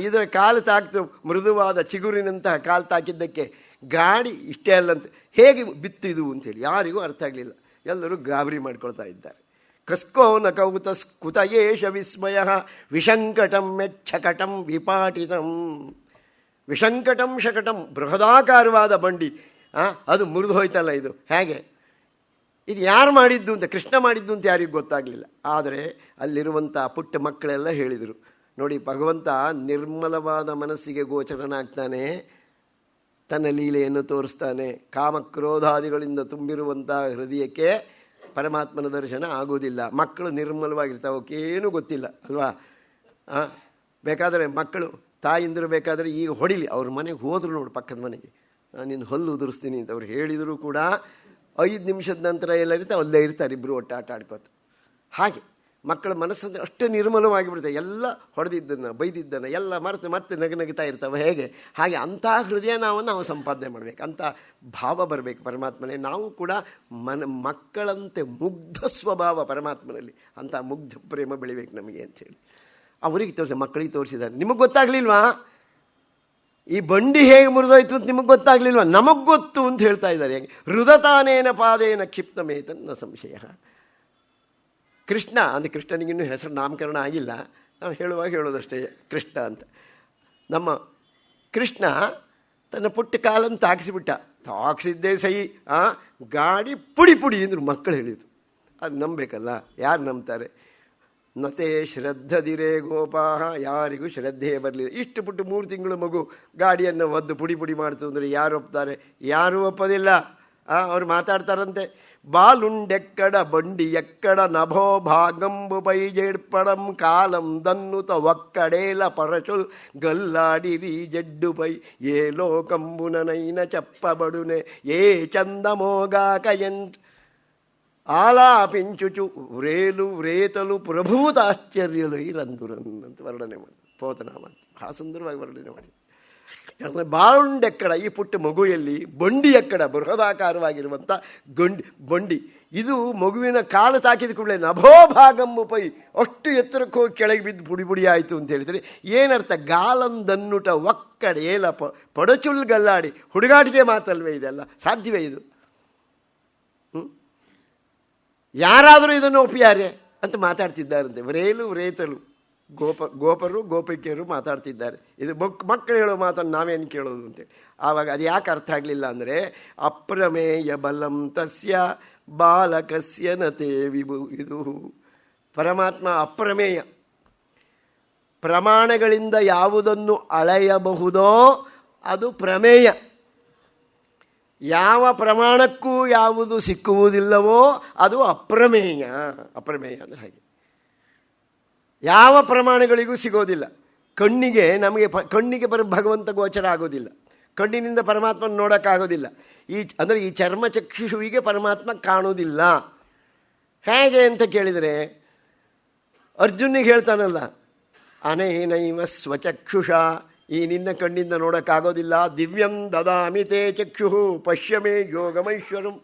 ಇದರ ಕಾಲು ತಾಕ್ತು, ಮೃದುವಾದ ಚಿಗುರಿನಂತಹ ಕಾಲು ತಾಕಿದ್ದಕ್ಕೆ ಗಾಡಿ ಇಷ್ಟೇ ಅಲ್ಲಂತೆ. ಹೇಗೆ ಬಿತ್ತಿದು ಅಂತೇಳಿ ಯಾರಿಗೂ ಅರ್ಥ ಆಗಲಿಲ್ಲ. ಎಲ್ಲರೂ ಗಾಬರಿ ಮಾಡ್ಕೊಳ್ತಾ ಇದ್ದಾರೆ. ಕಸ್ಕೋ ನ ಕೌತ ಕುತಯೇಷ ವಿಸ್ಮಯ ವಿಶಂಕಟಂ ಮೆಚ್ಛಕಟಂ ವಿಪಾಟಿತಂ. ವಿಶಂಕಟಂ ಶಕಟಂ, ಬೃಹದಾಕಾರವಾದ ಬಂಡಿ, ಅದು ಮುರಿದು ಹೋಯ್ತಲ್ಲ, ಇದು ಹೇಗೆ, ಇದು ಯಾರು ಮಾಡಿದ್ದು ಅಂತ, ಕೃಷ್ಣ ಮಾಡಿದ್ದು ಅಂತ ಯಾರಿಗೂ ಗೊತ್ತಾಗಲಿಲ್ಲ. ಆದರೆ ಅಲ್ಲಿರುವಂಥ ಪುಟ್ಟ ಮಕ್ಕಳೆಲ್ಲ ಹೇಳಿದರು, ನೋಡಿ ಭಗವಂತ ನಿರ್ಮಲವಾದ ಮನಸ್ಸಿಗೆ ಗೋಚರನಾಗ್ತಾನೆ, ತನ್ನ ಲೀಲೆಯನ್ನು ತೋರಿಸ್ತಾನೆ. ಕಾಮಕ್ರೋಧಾದಿಗಳಿಂದ ತುಂಬಿರುವಂಥ ಹೃದಯಕ್ಕೆ ಪರಮಾತ್ಮನ ದರ್ಶನ ಆಗೋದಿಲ್ಲ. ಮಕ್ಕಳು ನಿರ್ಮಲವಾಗಿರ್ತಾವೆ, ಅವಕ್ಕೇನೂ ಗೊತ್ತಿಲ್ಲ ಅಲ್ವಾ. ಬೇಕಾದರೆ ಮಕ್ಕಳು ತಾಯಿಂದರು ಬೇಕಾದರೆ ಈಗ ಹೊಡಿಲಿ, ಅವ್ರ ಮನೆಗೆ ಹೋದ್ರು ನೋಡು, ಪಕ್ಕದ ಮನೆಗೆ, ನೀನು ಹಲ್ಲು ಉದುರಿಸ್ತೀನಿ ಅಂತ ಅವ್ರು ಹೇಳಿದರೂ ಕೂಡ 5 ನಿಮಿಷದ ನಂತರ ಎಲ್ಲರಿರ್ತಾರೆ, ಅಲ್ಲೇ ಇರ್ತಾರೆ ಇಬ್ಬರು ಒಟ್ಟು ಆಟ ಆಡ್ಕೋತ. ಹಾಗೆ ಮಕ್ಕಳ ಮನಸ್ಸಂದ್ರೆ ಅಷ್ಟೇ ನಿರ್ಮಲವಾಗಿ ಬಿಡ್ತವೆ. ಎಲ್ಲ ಹೊಡೆದಿದ್ದನ್ನು ಬೈದಿದ್ದನ್ನು ಎಲ್ಲ ಮರೆತು ಮತ್ತೆ ನಗನಗ್ತಾ ಇರ್ತವೆ. ಹೇಗೆ ಹಾಗೆ ಅಂಥ ಹೃದಯ ನಾವು ಸಂಪಾದನೆ ಮಾಡಬೇಕು, ಅಂಥ ಭಾವ ಬರಬೇಕು ಪರಮಾತ್ಮನೇ. ನಾವು ಕೂಡ ಮಕ್ಕಳಂತೆ ಮುಗ್ಧ ಸ್ವಭಾವ ಪರಮಾತ್ಮನಲ್ಲಿ, ಅಂಥ ಮುಗ್ಧ ಪ್ರೇಮ ಬೆಳಿಬೇಕು ನಮಗೆ ಅಂಥೇಳಿ ಅವರಿಗೆ ಮಕ್ಕಳಿಗೆ ತೋರಿಸಿದ್ದಾರೆ. ನಿಮಗೆ ಗೊತ್ತಾಗಲಿಲ್ವಾ ಈ ಬಂಡಿ ಹೇಗೆ ಮುರಿದೋಯ್ತು ಅಂತ? ನಿಮಗೆ ಗೊತ್ತಾಗಲಿಲ್ವಾ? ನಮಗೆ ಗೊತ್ತು ಅಂತ ಹೇಳ್ತಾ ಇದ್ದಾರೆ. ಹೇಗೆ ಹೃದತಾನೇನ ಪಾದೇನ ಕ್ಷಿಪ್ತಮೇತನ್ನ ಸಂಶಯ. ಕೃಷ್ಣ ಅಂದರೆ ಕೃಷ್ಣನಿಗಿನ್ನೂ ಹೆಸರು ನಾಮಕರಣ ಆಗಿಲ್ಲ, ನಾವು ಹೇಳುವಾಗ ಹೇಳೋದಷ್ಟೇ ಕೃಷ್ಣ ಅಂತ. ನಮ್ಮ ಕೃಷ್ಣ ತನ್ನ ಪುಟ್ಟ ಕಾಲನ್ನು ತಾಕಿಸಿಬಿಟ್ಟ. ತಾಕಿಸಿದ್ದೇ ಸೈ, ಗಾಡಿ ಪುಡಿ ಪುಡಿ ಅಂದರು ಮಕ್ಕಳು ಹೇಳಿದರು. ಅದು ನಂಬಬೇಕಲ್ಲ, ಯಾರು ನಂಬ್ತಾರೆ? ನತೆ ಶ್ರದ್ಧದಿರೇ ಗೋಪಾಹ, ಯಾರಿಗೂ ಶ್ರದ್ಧೆಯೇ ಬರಲಿಲ್ಲ. ಇಷ್ಟು ಪುಟ್ಟು 3 ತಿಂಗಳು ಮಗು ಗಾಡಿಯನ್ನು ಒದ್ದು ಪುಡಿ ಪುಡಿ ಮಾಡ್ತು ಅಂದರೆ ಯಾರು ಒಪ್ತಾರೆ? ಯಾರೂ ಒಪ್ಪೋದಿಲ್ಲ. ಅವ್ರು ಮಾತಾಡ್ತಾರಂತೆ, ಬಾಲುಂಡೆಕ್ಕಡ ಬಂಡಿ ಎಕ್ಕಡ ನಭೋ ಭಾಗಂಬು ಪೈಜೇಡ್ಪಡಂ ಕಾಲಂ ದನ್ನುತ ಒಕ್ಕಡೇಲ ಪರಶುಲ್ ಗಲ್ಲಾಡಿರಿ ಜಡ್ಡು ಪೈ ಏ ಲೋಕಂಬುನನೈನ ಚಪ್ಪಬಡುನೆ ಏ ಚಂದಮೋಗಾಕಯಂತ್ ಆಲಾಪಿಂಚುಚು ವ್ರೇಲು ವ್ರೇತಲು ಪ್ರಭೂತಾಶ್ಚರ್ಯಲು ಇರಂದುರನ್ ಅಂತ ವರ್ಣನೆ ಮಾಡಿ ಪೋತನಾಮ ಬಹಳ ಸುಂದರವಾಗಿ ವರ್ಣನೆ ಮಾಡಿ. ಬಾಳುಂಡೆಕ್ಕಡ, ಈ ಪುಟ್ಟ ಮಗುಯಲ್ಲಿ ಬಂಡಿ ಎಕ್ಕಡ, ಬೃಹದಾಕಾರವಾಗಿರುವಂಥ ಬಂಡಿ, ಇದು ಮಗುವಿನ ಕಾಲು ತಾಕಿದ ಕೂಡಲೇ ನಭೋಭಾಗಮ್ಮು ಪೈ, ಅಷ್ಟು ಎತ್ತರಕ್ಕೆ ಹೋಗಿ ಕೆಳಗೆ ಬಿದ್ದು ಪುಡಿ ಪುಡಿ ಆಯಿತು ಅಂತ ಹೇಳಿದರೆ ಏನರ್ಥ? ಗಾಲಂದನ್ನುಟ ಒಕ್ಕಡೆ ಏಲ ಪಡಚುಲ್ ಗಲ್ಲಾಡಿ, ಹುಡುಗಾಟಿಗೆ ಮಾತಲ್ವೇ ಇದೆಲ್ಲ? ಸಾಧ್ಯವೇ ಇದು? ಯಾರಾದರೂ ಇದನ್ನು ಒಪ್ಪಿಯಾರೆ ಅಂತ ಮಾತಾಡ್ತಿದ್ದಾರಂತೆ. ವ್ರೇಲು ವ್ರೇತಲು, ಗೋಪರು ಗೋಪಿಕೆಯರು ಮಾತಾಡ್ತಿದ್ದಾರೆ. ಇದು ಮಕ್ಕಳು ಹೇಳೋ ಮಾತನ್ನು ನಾವೇನು ಕೇಳೋದು ಅಂತೇಳಿ. ಆವಾಗ ಅದು ಯಾಕೆ ಅರ್ಥ ಆಗಲಿಲ್ಲ ಅಂದರೆ, ಅಪ್ರಮೇಯ ಬಲಂ ತಸ್ಯ ಬಾಲಕಸ್ಯ ನತೆ ವಿಭು. ಇದು ಪರಮಾತ್ಮ ಅಪ್ರಮೇಯ, ಪ್ರಮಾಣಗಳಿಂದ ಯಾವುದನ್ನು ಅಳೆಯಬಹುದೋ ಅದು ಪ್ರಮೇಯ. ಯಾವ ಪ್ರಮಾಣಕ್ಕೂ ಯಾವುದು ಸಿಕ್ಕುವುದಿಲ್ಲವೋ ಅದು ಅಪ್ರಮೇಯ. ಅಪ್ರಮೇಯ ಅಂದರೆ ಹಾಗೆ, ಯಾವ ಪ್ರಮಾಣಗಳಿಗೂ ಸಿಗೋದಿಲ್ಲ. ಕಣ್ಣಿಗೆ ನಮಗೆ ಕಣ್ಣಿಗೆ ಭಗವಂತ ಗೋಚರ ಆಗೋದಿಲ್ಲ, ಕಣ್ಣಿನಿಂದ ಪರಮಾತ್ಮನ ನೋಡೋಕ್ಕಾಗೋದಿಲ್ಲ. ಅಂದರೆ ಈ ಚರ್ಮಚಕ್ಷುಷುವಿಗೆ ಪರಮಾತ್ಮ ಕಾಣೋದಿಲ್ಲ. ಹೇಗೆ ಅಂತ ಕೇಳಿದರೆ, ಅರ್ಜುನಿಗೆ ಹೇಳ್ತಾನಲ್ಲ, ಅನೇನೈವ ಸ್ವಚಕ್ಷುಷ, ಈ ನಿನ್ನ ಕಣ್ಣಿಂದ ನೋಡೋಕ್ಕಾಗೋದಿಲ್ಲ. ದಿವ್ಯಂ ದದಾಮಿ ತೇ ಚಕ್ಷು ಪಶ್ಯಮೇ ಯೋಗಮೈಶ್ವರಂ.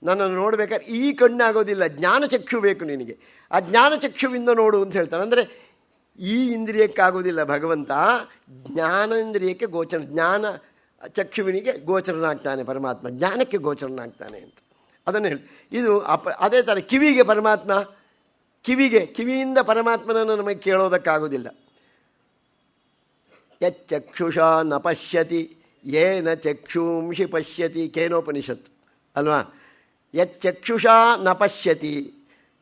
ನನ್ನನ್ನು ನೋಡಬೇಕಾದ್ರೆ ಈ ಕಣ್ಣಾಗೋದಿಲ್ಲ, ಜ್ಞಾನಚಕ್ಷು ಬೇಕು ನಿನಗೆ, ಆ ಜ್ಞಾನಚಕ್ಷುವಿಂದ ನೋಡು ಅಂತ ಹೇಳ್ತಾನೆ. ಅಂದರೆ ಈ ಇಂದ್ರಿಯಕ್ಕಾಗೋದಿಲ್ಲ ಭಗವಂತ, ಜ್ಞಾನೇಂದ್ರಿಯಕ್ಕೆ ಗೋಚರ, ಜ್ಞಾನ ಚಕ್ಷುವಿನಿಗೆ ಗೋಚರನಾಗ್ತಾನೆ ಪರಮಾತ್ಮ, ಜ್ಞಾನಕ್ಕೆ ಗೋಚರನಾಗ್ತಾನೆ ಅಂತ ಅದನ್ನು ಹೇಳಿ. ಇದು ಅದೇ ಥರ ಕಿವಿಗೆ ಪರಮಾತ್ಮ, ಕಿವಿಯಿಂದ ಪರಮಾತ್ಮನನ್ನು ನಮಗೆ ಕೇಳೋದಕ್ಕಾಗೋದಿಲ್ಲ. ಯಚ್ಚಕ್ಷುಷಾ ನ ಪಶ್ಯತಿ ಯೇನ ಚಕ್ಷುಂಷಿ ಪಶ್ಯತಿ, ಕೇನೋಪನಿಷತ್ತು ಅಲ್ವಾ. ಯಚ್ಚಕ್ಷುಷಾ ನ ಪಶ್ಯತಿ,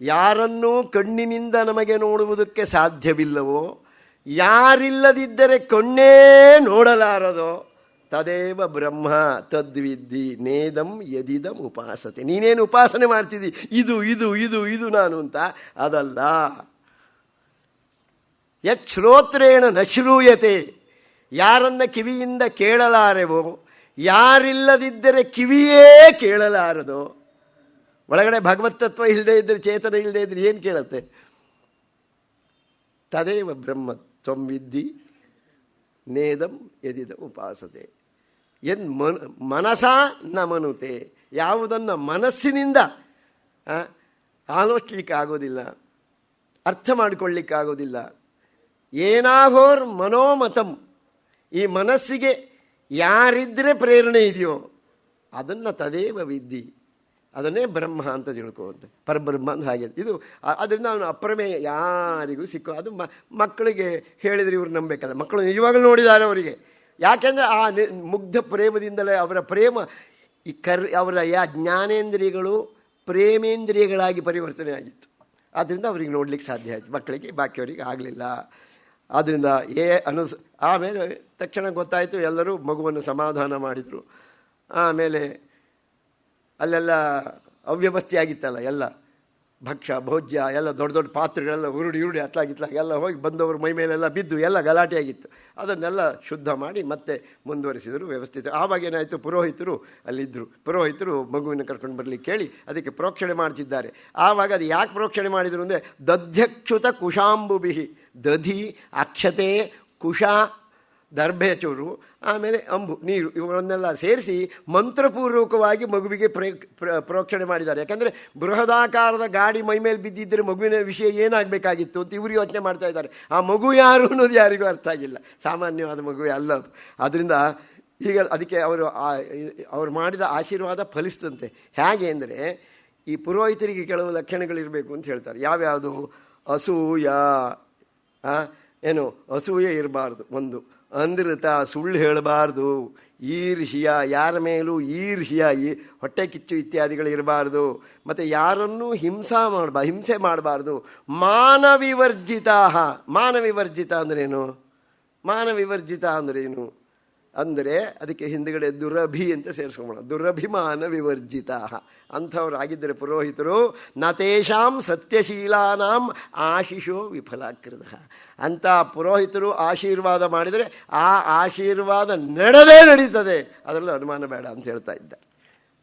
ಯಾರನ್ನೂ ಕಣ್ಣಿನಿಂದ ನಮಗೆ ನೋಡುವುದಕ್ಕೆ ಸಾಧ್ಯವಿಲ್ಲವೋ, ಯಾರಿಲ್ಲದಿದ್ದರೆ ಕಣ್ಣೇ ನೋಡಲಾರದೋ, ತದೇವ ಬ್ರಹ್ಮ ತದ್ವಿದ್ದಿ ನೇದಂ ಯದಿದಂ ಉಪಾಸತೆ. ನೀನೇನು ಉಪಾಸನೆ ಮಾಡ್ತಿದ್ದಿ, ಇದು ಇದು ಇದು ಇದು ನಾನು ಅಂತ, ಅದಲ್ಲ. ಯಶ್ರೋತ್ರೇಣ ನ ಶ್ರೂಯತೆ, ಯಾರನ್ನ ಕಿವಿಯಿಂದ ಕೇಳಲಾರೆವೋ, ಯಾರಿಲ್ಲದಿದ್ದರೆ ಕಿವಿಯೇ ಕೇಳಲಾರದೋ. ಒಳಗಡೆ ಭಗವತ್ತತ್ವ ಇಲ್ಲದೆ ಇದ್ದರೆ, ಚೇತನ ಇಲ್ಲದೆ ಇದ್ದರೆ ಏನು ಕೇಳುತ್ತೆ? ತದೇವ ಬ್ರಹ್ಮ ತ್ವಂ ವಿದ್ದಿ ನೇದಂ ಯದಿದ ಉಪಾಸತೆ. ಮನಸ ನ ಮನುತೆ, ಯಾವುದನ್ನು ಮನಸ್ಸಿನಿಂದ ಆಲೋಚಿಸಲಿಕ್ಕಾಗೋದಿಲ್ಲ, ಅರ್ಥ ಮಾಡಿಕೊಳ್ಳಿಕ್ಕಾಗೋದಿಲ್ಲ. ಏನಾಗೋರ್ ಮನೋಮತಂ, ಈ ಮನಸ್ಸಿಗೆ ಯಾರಿದ್ದರೆ ಪ್ರೇರಣೆ ಇದೆಯೋ ಅದನ್ನು ತದೇವ ವಿದ್ಧಿ, ಅದನ್ನೇ ಬ್ರಹ್ಮ ಅಂತ ತಿಳ್ಕೋವಂತೆ. ಪರಬ್ರಹ್ಮ ಅಂತ ಹಾಗೆ ಇದು. ಅದರಿಂದ ಅವನು ಅಪ್ರಮೇಯ, ಯಾರಿಗೂ ಸಿಕ್ಕೋ. ಅದು ಮಕ್ಕಳಿಗೆ ಹೇಳಿದರೆ ಇವ್ರು ನಂಬೇಕಲ್ಲ. ಮಕ್ಕಳು ನಿಜವಾಗಲೂ ನೋಡಿದ್ದಾರೆ ಅವರಿಗೆ. ಯಾಕೆಂದರೆ ಆ ಮುಗ್ಧ ಪ್ರೇಮದಿಂದಲೇ ಅವರ ಪ್ರೇಮ ಈ ಅವರ ಜ್ಞಾನೇಂದ್ರಿಯಗಳು ಪ್ರೇಮೇಂದ್ರಿಯಗಳಾಗಿ ಪರಿವರ್ತನೆ ಆಗಿತ್ತು. ಆದ್ದರಿಂದ ಅವ್ರಿಗೆ ನೋಡ್ಲಿಕ್ಕೆ ಸಾಧ್ಯ ಆಯಿತು. ಮಕ್ಕಳಿಗೆ ಬಾಕಿಯವರಿಗೆ ಆಗಲಿಲ್ಲ. ಆದ್ದರಿಂದ ಆಮೇಲೆ ತಕ್ಷಣ ಗೊತ್ತಾಯಿತು. ಎಲ್ಲರೂ ಮಗುವನ್ನು ಸಮಾಧಾನ ಮಾಡಿದರು. ಆಮೇಲೆ ಅಲ್ಲೆಲ್ಲ ಅವ್ಯವಸ್ಥೆ ಆಗಿತ್ತಲ್ಲ, ಎಲ್ಲ ಭಕ್ಷ್ಯ ಭೋಜ್ಯ ಎಲ್ಲ ದೊಡ್ಡ ದೊಡ್ಡ ಪಾತ್ರೆಗಳೆಲ್ಲ ಉರುಡಿ ಹತ್ಲಾಗಿತ್ಲಾಗ ಎಲ್ಲ ಹೋಗಿ ಬಂದವರು ಮೈ ಮೇಲೆಲ್ಲ ಬಿದ್ದು ಎಲ್ಲ ಗಲಾಟೆ ಆಗಿತ್ತು. ಅದನ್ನೆಲ್ಲ ಶುದ್ಧ ಮಾಡಿ ಮತ್ತೆ ಮುಂದುವರಿಸಿದರು ವ್ಯವಸ್ಥಿತ. ಆವಾಗ ಏನಾಯಿತು, ಪುರೋಹಿತರು ಅಲ್ಲಿದ್ದರು. ಪುರೋಹಿತರು ಮಗುವಿನ ಕರ್ಕೊಂಡು ಬರಲಿಕ್ಕೆ ಕೇಳಿ ಅದಕ್ಕೆ ಪ್ರೋಕ್ಷಣೆ ಮಾಡ್ತಿದ್ದಾರೆ. ಆವಾಗ ಅದು ಯಾಕೆ ಪ್ರೋಕ್ಷಣೆ ಮಾಡಿದರು ಅಂದರೆ ದಧ್ಯಕ್ಷುತ ಕುಶಾಂಬುಬಿಹಿ, ದಧಿ ಅಕ್ಷತೆ ಕುಶ ದರ್ಭೆಚೂರು ಆಮೇಲೆ ಅಂಬು ನೀರು ಇವುಗಳನ್ನೆಲ್ಲ ಸೇರಿಸಿ ಮಂತ್ರಪೂರ್ವಕವಾಗಿ ಮಗುವಿಗೆ ಪ್ರೋಕ್ಷಣೆ ಮಾಡಿದ್ದಾರೆ. ಯಾಕಂದರೆ ಬೃಹದಾಕಾರದ ಗಾಡಿ ಮೈ ಮೇಲೆ ಬಿದ್ದಿದ್ದರೆ ಮಗುವಿನ ವಿಷಯ ಏನಾಗಬೇಕಾಗಿತ್ತು ಅಂತ ಇವರು ಯೋಚನೆ ಮಾಡ್ತಾ ಇದ್ದಾರೆ. ಆ ಮಗು ಯಾರು ಅನ್ನೋದು ಯಾರಿಗೂ ಅರ್ಥ ಆಗಿಲ್ಲ. ಸಾಮಾನ್ಯವಾದ ಮಗುವೇ ಅಲ್ಲ ಅದು. ಆದ್ದರಿಂದ ಈಗ ಅದಕ್ಕೆ ಅವರು ಮಾಡಿದ ಆಶೀರ್ವಾದ ಫಲಿಸ್ತಂತೆ. ಹೇಗೆ ಅಂದರೆ ಈ ಪುರೋಹಿತರಿಗೆ ಕೆಲವು ಲಕ್ಷಣಗಳಿರಬೇಕು ಅಂತ ಹೇಳ್ತಾರೆ. ಯಾವ್ಯಾವುದು? ಅಸೂಯ, ಅಸೂಯೆ ಇರಬಾರ್ದು ಒಂದು. ಅಂಧೃತ, ಸುಳ್ಳು ಹೇಳಬಾರ್ದು. ಈರ್ಷ್ಯ, ಯಾರ ಮೇಲೂ ಈರ್ಷ್ಯ, ಹೊಟ್ಟೆ ಕಿಚ್ಚು ಇತ್ಯಾದಿಗಳು ಇರಬಾರ್ದು. ಮತ್ತು ಯಾರನ್ನೂ ಹಿಂಸೆ ಮಾಡಬಾರ್ದು. ಮಾನವಿವರ್ಜಿತ. ಮಾನವಿವರ್ಜಿತ ಅಂದ್ರೇನು? ಮಾನವಿವರ್ಜಿತ ಅಂದ್ರೇನು ಅಂದರೆ ಅದಕ್ಕೆ ಹಿಂದುಗಡೆ ದುರಭಿ ಅಂತ ಸೇರಿಸ್ಕೊಂಬೋಣ. ದುರಭಿಮಾನ ವಿವರ್ಜಿತ ಅಂಥವ್ರು ಆಗಿದ್ದರೆ ಪುರೋಹಿತರು ನತೇಷಾಂ ಸತ್ಯಶೀಲಾನಾಂ ಆಶಿಷೋ ವಿಫಲಾಕೃತ. ಅಂಥ ಪುರೋಹಿತರು ಆಶೀರ್ವಾದ ಮಾಡಿದರೆ ಆ ಆಶೀರ್ವಾದ ನಡೀತದೆ, ಅದರಲ್ಲೂ ಅನುಮಾನ ಬೇಡ ಅಂತ ಹೇಳ್ತಾ ಇದ್ದಾರೆ.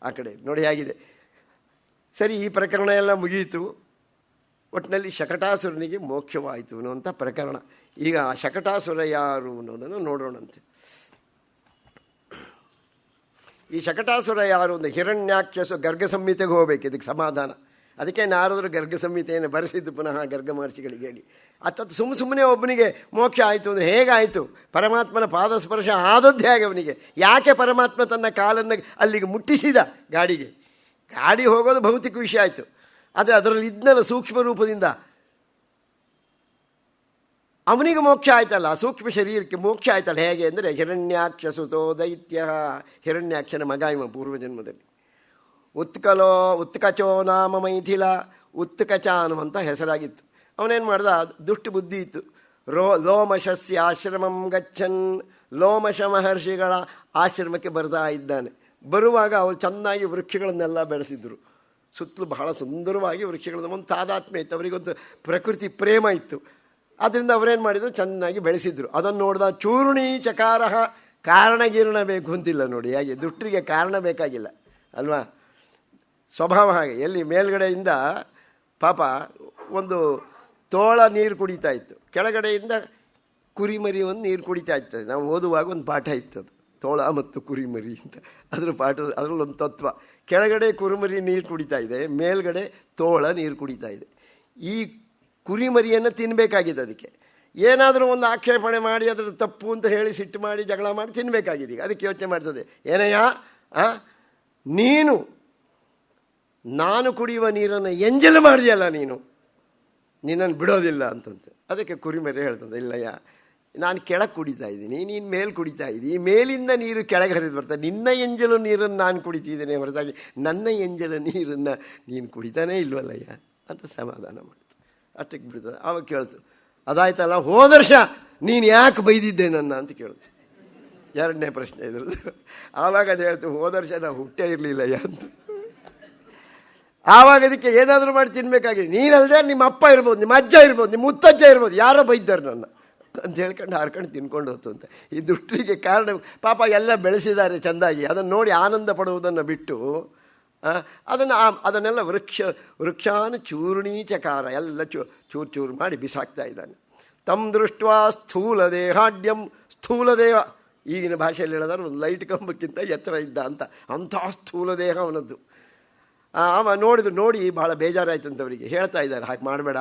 ಆ ಕಡೆ ನೋಡಿ ಹೇಗಿದೆ. ಸರಿ, ಈ ಪ್ರಕರಣ ಎಲ್ಲ ಮುಗಿಯಿತು. ಒಟ್ಟಿನಲ್ಲಿ ಶಕಟಾಸುರನಿಗೆ ಮೋಕ್ಷವಾಯಿತು ಅನ್ನುವಂಥ ಪ್ರಕರಣ. ಈಗ ಆ ಶಕಟಾಸುರ ಯಾರು ಅನ್ನೋದನ್ನು ನೋಡೋಣಂತೆ. ಈ ಶಕಟಾಸುರ ಯಾರು ಒಂದು ಹಿರಣ್ಯಾಕ್ಷಸು ಗರ್ಗ ಸಂಹಿತೆಗೆ ಹೋಗಬೇಕು. ಇದಕ್ಕೆ ಸಮಾಧಾನ. ಅದಕ್ಕೆ ನಾರದರು ಗರ್ಗ ಸಂಹಿತೆಯನ್ನು ಬರೆಸಿದ್ದು ಪುನಃ ಗರ್ಗ ಮಹರ್ಷಿಗಳಿಗೆ ಹೇಳಿ. ಅತ್ತದ್ದು ಸುಮ್ಮನೆ ಒಬ್ಬನಿಗೆ ಮೋಕ್ಷ ಆಯಿತು ಅಂದರೆ ಹೇಗಾಯಿತು? ಪರಮಾತ್ಮನ ಪಾದಸ್ಪರ್ಶ ಆದದ್ದೇ ಹಾಗೆ ಅವನಿಗೆ. ಯಾಕೆ ಪರಮಾತ್ಮ ತನ್ನ ಕಾಲನ್ನು ಅಲ್ಲಿಗೆ ಮುಟ್ಟಿಸಿದ? ಗಾಡಿ ಹೋಗೋದು ಭೌತಿಕ ವಿಷಯ ಆಯಿತು. ಆದರೆ ಅದರಲ್ಲಿ ಇದ್ನಲ್ಲ ಸೂಕ್ಷ್ಮ ರೂಪದಿಂದ ಅವನಿಗೆ ಮೋಕ್ಷ ಆಯ್ತಲ್ಲ, ಸೂಕ್ಷ್ಮ ಶರೀರಕ್ಕೆ ಮೋಕ್ಷ ಆಯ್ತಲ್ಲ. ಹೇಗೆ ಅಂದರೆ ಹಿರಣ್ಯಾಕ್ಷ ಸುತೋ ದೈತ್ಯ, ಹಿರಣ್ಯಾಕ್ಷನ ಮಗ ಇವ ಪೂರ್ವಜನ್ಮದಲ್ಲಿ. ಉತ್ಕಚೋ ನಾಮ ಮೈಥಿಲ, ಉತ್ಕಚ ಅನ್ನುವಂಥ ಹೆಸರಾಗಿತ್ತು. ಅವನೇನು ಮಾಡ್ದ? ದುಷ್ಟ ಬುದ್ಧಿ ಇತ್ತು. ಲೋಮಶಸ್ಯ ಆಶ್ರಮಂ ಗಚ್ಚನ್, ಲೋಮಶ ಮಹರ್ಷಿಗಳ ಆಶ್ರಮಕ್ಕೆ ಬರ್ತಾ ಇದ್ದಾನೆ. ಬರುವಾಗ ಅವರು ಚೆನ್ನಾಗಿ ವೃಕ್ಷಗಳನ್ನೆಲ್ಲ ಬೆಳೆಸಿದ್ರು. ಸುತ್ತಲೂ ಬಹಳ ಸುಂದರವಾಗಿ ವೃಕ್ಷಗಳನ್ನು, ಒಂದು ತಾದಾತ್ಮ್ಯ ಇತ್ತು, ಅವರಿಗೊಂದು ಪ್ರಕೃತಿ ಪ್ರೇಮ ಇತ್ತು. ಆದ್ದರಿಂದ ಅವರೇನು ಮಾಡಿದರು? ಚೆನ್ನಾಗಿ ಬೆಳೆಸಿದ್ರು. ಅದನ್ನು ನೋಡಿದ ಚೂರ್ಣಿ ಚಕಾರ. ಕಾರಣಗೀರ್ಣ ಬೇಕು ಅಂತಿಲ್ಲ ನೋಡಿ. ಹೇಗೆ ದುಷ್ಟರಿಗೆ ಕಾರಣ ಬೇಕಾಗಿಲ್ಲ ಅಲ್ವಾ? ಸ್ವಭಾವ ಹಾಗೆ. ಎಲ್ಲಿ ಮೇಲ್ಗಡೆಯಿಂದ ಪಾಪ ಒಂದು ತೋಳ ನೀರು ಕುಡಿತಾ ಇತ್ತು, ಕೆಳಗಡೆಯಿಂದ ಕುರಿಮರಿ ಒಂದು ನೀರು ಕುಡಿತಾ ಇರ್ತದೆ. ನಾವು ಓದುವಾಗ ಒಂದು ಪಾಠ ಇತ್ತು, ಅದು ತೋಳ ಮತ್ತು ಕುರಿಮರಿ ಅಂತ. ಅದರ ಅದರಲ್ಲೊಂದು ತತ್ವ. ಕೆಳಗಡೆ ಕುರಿಮರಿ ನೀರು ಕುಡಿತಾ ಇದೆ, ಮೇಲ್ಗಡೆ ತೋಳ ನೀರು ಕುಡಿತಾ ಇದೆ. ಈ ಕುರಿಮರಿಯನ್ನು ತಿನ್ನಬೇಕಾಗಿದೆ. ಅದಕ್ಕೆ ಏನಾದರೂ ಒಂದು ಆಕ್ಷೇಪಣೆ ಮಾಡಿ ಅದರ ತಪ್ಪು ಅಂತ ಹೇಳಿ ಸಿಟ್ಟು ಮಾಡಿ ಜಗಳ ಮಾಡಿ ತಿನ್ನಬೇಕಾಗಿದೆ. ಅದಕ್ಕೆ ಯೋಚನೆ ಮಾಡ್ತದೆ, ಏನಯ್ಯ ನೀನು ನಾನು ಕುಡಿಯುವ ನೀರನ್ನು ಎಂಜಲು ಮಾಡಿದೆಯಲ್ಲ, ನಿನ್ನನ್ನು ಬಿಡೋದಿಲ್ಲ ಅಂತಂತೆ. ಅದಕ್ಕೆ ಕುರಿಮರಿ ಹೇಳ್ತದೆ, ಇಲ್ಲಯ್ಯ ನಾನು ಕೆಳಗೆ ಕುಡಿತಾ ಇದ್ದೀನಿ, ನೀನು ಮೇಲೆ ಕುಡಿತಾ ಇದ್ದೀನಿ. ಮೇಲಿಂದ ನೀರು ಕೆಳಗೆ ಹರಿದು ಬರ್ತದೆ. ನಿನ್ನ ಎಂಜಲು ನೀರನ್ನು ನಾನು ಕುಡಿತಿದ್ದೇನೆ ಹೊರತಾಗಿ ನನ್ನ ಎಂಜಲ ನೀರನ್ನು ನೀನು ಕುಡಿತಾನೇ ಇಲ್ವಲ್ಲಯ್ಯ ಅಂತ ಸಮಾಧಾನ ಮಾಡ್ತು. ಅಷ್ಟಕ್ಕೆ ಬಿಡ್ತದೆ. ಆವಾಗ ಕೇಳ್ತು, ಅದಾಯ್ತಲ್ಲ ಹೋದ ವರ್ಷ ನೀನು ಯಾಕೆ ಬೈದಿದ್ದೆ ನನ್ನ ಅಂತ ಕೇಳ್ತು. ಎರಡನೇ ಪ್ರಶ್ನೆ ಇದ್ರದ್ದು. ಆವಾಗ ಅದು ಹೇಳ್ತು, ಹೋದ ವರ್ಷ ನಾವು ಹುಟ್ಟೇ ಇರಲಿಲ್ಲಯ್ಯ ಅಂತ. ಆವಾಗ ಅದಕ್ಕೆ ಏನಾದರೂ ಮಾಡಿ ತಿನ್ನಬೇಕಾಗಿದೆ. ನೀನಲ್ಲದೆ ನಿಮ್ಮ ಅಪ್ಪ ಇರ್ಬೋದು, ನಿಮ್ಮ ಅಜ್ಜ ಇರ್ಬೋದು, ನಿಮ್ಮ ಮುತ್ತಜ್ಜ ಇರ್ಬೋದು, ಯಾರೋ ಬೈದ್ದಾರೆ ನನ್ನ ಅಂತ ಹೇಳ್ಕೊಂಡು ಹಾರ್ಕೊಂಡು ತಿನ್ಕೊಂಡು ಹೋತು ಅಂತ. ಈ ದುಷ್ಟರಿಗೆ ಕಾರಣ ಪಾಪ ಎಲ್ಲ ಬೆಳೆಸಿದ್ದಾರೆ ಚೆಂದಾಗಿ. ಅದನ್ನು ನೋಡಿ ಆನಂದ ಪಡುವುದನ್ನು ಬಿಟ್ಟು ಅದನ್ನೆಲ್ಲ ವೃಕ್ಷಾನ ಚೂರ್ಣೀಚಕಾರ ಎಲ್ಲ ಚೂರು ಮಾಡಿ ಬಿಸಾಕ್ತಾ ಇದ್ದಾನೆ. ತಮ್ ದೃಷ್ಟ್ವಾ ಸ್ಥೂಲ ದೇಹಾಢ್ಯಂ, ಸ್ಥೂಲ ದೇಹ ಈಗಿನ ಭಾಷೆಯಲ್ಲಿ ಹೇಳಿದ್ರೆ ಒಂದು ಲೈಟ್ ಕಂಬಕ್ಕಿಂತ ಎತ್ತರ ಇದ್ದ ಅಂತ. ಅಂಥ ಸ್ಥೂಲ ದೇಹ ಅವನದ್ದು. ಅವ ನೋಡಿ ಭಾಳ ಬೇಜಾರಾಯ್ತಂತವರಿಗೆ. ಹೇಳ್ತಾ ಇದ್ದಾರೆ, ಹಾಗೆ ಮಾಡಬೇಡ,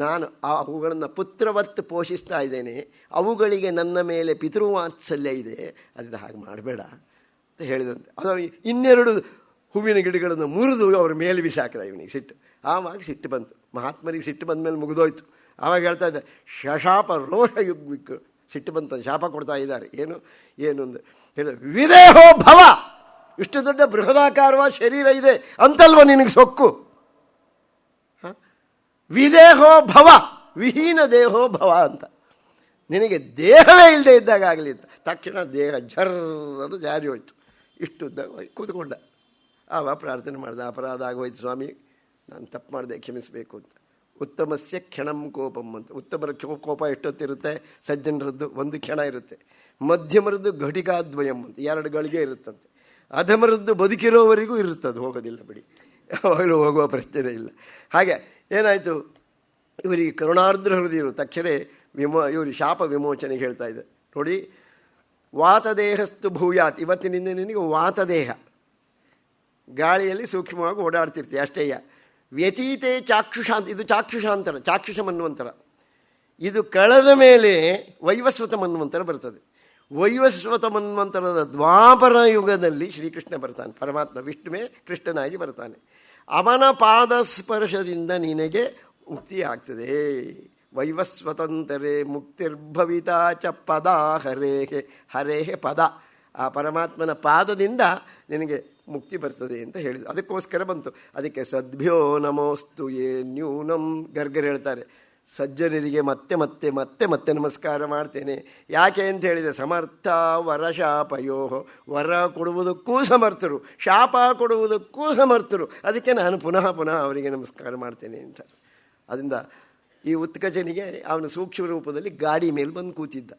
ನಾನು ಅವುಗಳನ್ನು ಪುತ್ರವತ್ತು ಪೋಷಿಸ್ತಾ ಇದ್ದೇನೆ, ಅವುಗಳಿಗೆ ನನ್ನ ಮೇಲೆ ಪಿತೃವಾತ್ಸಲ್ಯ ಇದೆ, ಅದರಿಂದ ಹಾಗೆ ಮಾಡಬೇಡ ಅಂತ ಹೇಳಿದ್ರಂತೆ. ಅದು 2 ಹೂವಿನ ಗಿಡಗಳನ್ನು ಮುರಿದು ಅವ್ರ ಮೇಲೆ ಬಿಸಾಕಿದ ಇವನಿಗೆ ಸಿಟ್ಟು. ಆವಾಗ ಸಿಟ್ಟು ಬಂತು. ಮಹಾತ್ಮರಿಗೆ ಸಿಟ್ಟು ಬಂದ ಮೇಲೆ ಮುಗಿದೋಯ್ತು. ಆವಾಗ ಹೇಳ್ತಾ ಇದ್ದೆ, ಶಶಾಪ ರೋಷ ಯುಗ್ವಿಕ್, ಸಿಟ್ಟು ಬಂತ, ಶಾಪ ಕೊಡ್ತಾ ಇದ್ದಾರೆ. ಏನು ಅಂದ್ರೆ ಹೇಳಿದ, ವಿದೇಹೋ ಭವ, ಇಷ್ಟು ದೊಡ್ಡ ಬೃಹದಾಕಾರವಾದ ಶರೀರ ಇದೆ ಅಂತಲ್ವ ನಿನಗೆ ಸೊಕ್ಕು. ವಿದೇಹೋ ಭವ, ವಿಹೀನ ದೇಹೋ ಭವ ಅಂತ, ನಿನಗೆ ದೇಹವೇ ಇಲ್ಲದೆ ಇದ್ದಾಗ ಆಗಲಿ ಅಂತ. ತಕ್ಷಣ ದೇಹ ಝರ್ರದು ಜಾರಿ ಹೋಯ್ತು. ಇಷ್ಟು ಕೂತ್ಕೊಂಡ. ಆವಾಗ ಪ್ರಾರ್ಥನೆ ಮಾಡಿದೆ, ಅಪರಾಧ ಆಗೋಯ್ತು ಸ್ವಾಮಿ, ನಾನು ತಪ್ಪು ಮಾಡಿದೆ, ಕ್ಷಮಿಸಬೇಕು ಅಂತ. ಉತ್ತಮಸ್ಯ ಕ್ಷಣಂ ಕೋಪಂ ಅಂತ. ಉತ್ತಮರ ಕೋಪ ಎಷ್ಟೊತ್ತಿರುತ್ತೆ? ಸಜ್ಜನರದ್ದು 1 ಕ್ಷಣ ಇರುತ್ತೆ. ಮಧ್ಯಮರದ್ದು ಘಟಿಕಾದ್ವಯಂ ಅಂತ 2 ಗಳಿಗೆ ಇರುತ್ತಂತೆ. ಅಧಮರದ್ದು ಬದುಕಿರೋವರೆಗೂ ಇರುತ್ತದೆ, ಹೋಗೋದಿಲ್ಲ ಬಿಡಿ, ಯಾವಾಗಲೂ ಹೋಗುವ ಪ್ರಶ್ನೆ ಇಲ್ಲ. ಹಾಗೆ ಏನಾಯಿತು, ಇವರಿಗೆ ಕರುಣಾರ್ದ್ರ ಹೃದಯರು. ತಕ್ಷಣ ಇವರು ಶಾಪ ವಿಮೋಚನೆಗೆ ಹೇಳ್ತಾ ಇದ್ದಾರೆ. ನೋಡಿ, ವಾತದೇಹಸ್ತು ಭೂಯಾತ್, ಇವತ್ತಿನಿಂದ ನಿನಗೆ ವಾತದೇಹ, ಗಾಳಿಯಲ್ಲಿ ಸೂಕ್ಷ್ಮವಾಗಿ ಓಡಾಡ್ತಿರ್ತೀವಿ ಅಷ್ಟೇಯ. ವ್ಯತೀತೆ ಚಾಕ್ಷುಷಾಂತ, ಇದು ಚಾಕ್ಷುಷಾಂತರ, ಚಾಕ್ಷುಷ ಮನ್ವಂತರ. ಇದು ಕಳೆದ ಮೇಲೆ ವೈವಸ್ವತ ಮನ್ವಂತರ ಬರ್ತದೆ. ವೈವಸ್ವತ ಮನ್ವಂತರದ ದ್ವಾಪರ ಯುಗದಲ್ಲಿ ಶ್ರೀಕೃಷ್ಣ ಬರ್ತಾನೆ, ಪರಮಾತ್ಮ ವಿಷ್ಣುವೇ ಕೃಷ್ಣನಾಗಿ ಬರ್ತಾನೆ. ಅವನ ಪಾದಸ್ಪರ್ಶದಿಂದ ನಿನಗೆ ಮುಕ್ತಿ ಆಗ್ತದೆ. ವೈವಸ್ವತಂತರೇ ಮುಕ್ತಿರ್ಭವಿತಾ ಚ ಪದ ಹರೇಹೆ, ಹರೇಹೆ ಪದ, ಆ ಪರಮಾತ್ಮನ ಪಾದದಿಂದ ನಿನಗೆ ಮುಕ್ತಿ ಬರ್ತದೆ ಅಂತ ಹೇಳಿದ್ರು. ಅದಕ್ಕೋಸ್ಕರ ಬಂತು. ಅದಕ್ಕೆ ಸದ್ಭ್ಯೋ ನಮೋಸ್ತು ಯೇ ನ್ಯೂನಂ, ಗರ್ಗರ್ ಹೇಳ್ತಾರೆ, ಸಜ್ಜನರಿಗೆ ಮತ್ತೆ ಮತ್ತೆ ಮತ್ತೆ ಮತ್ತೆ ನಮಸ್ಕಾರ ಮಾಡ್ತೇನೆ. ಯಾಕೆ ಅಂತ ಹೇಳಿದರೆ, ಸಮರ್ಥ ವರಶಾಪಯೋ, ವರ ಕೊಡುವುದಕ್ಕೂ ಸಮರ್ಥರು, ಶಾಪ ಕೊಡುವುದಕ್ಕೂ ಸಮರ್ಥರು, ಅದಕ್ಕೆ ನಾನು ಪುನಃ ಪುನಃ ಅವರಿಗೆ ನಮಸ್ಕಾರ ಮಾಡ್ತೇನೆ ಅಂತ. ಅದರಿಂದ ಈ ಉತ್ಕಚನಿಗೆ ಅವನ ಸೂಕ್ಷ್ಮ ರೂಪದಲ್ಲಿ ಗಾಡಿ ಮೇಲೆ ಬಂದು ಕೂತಿದ್ದ.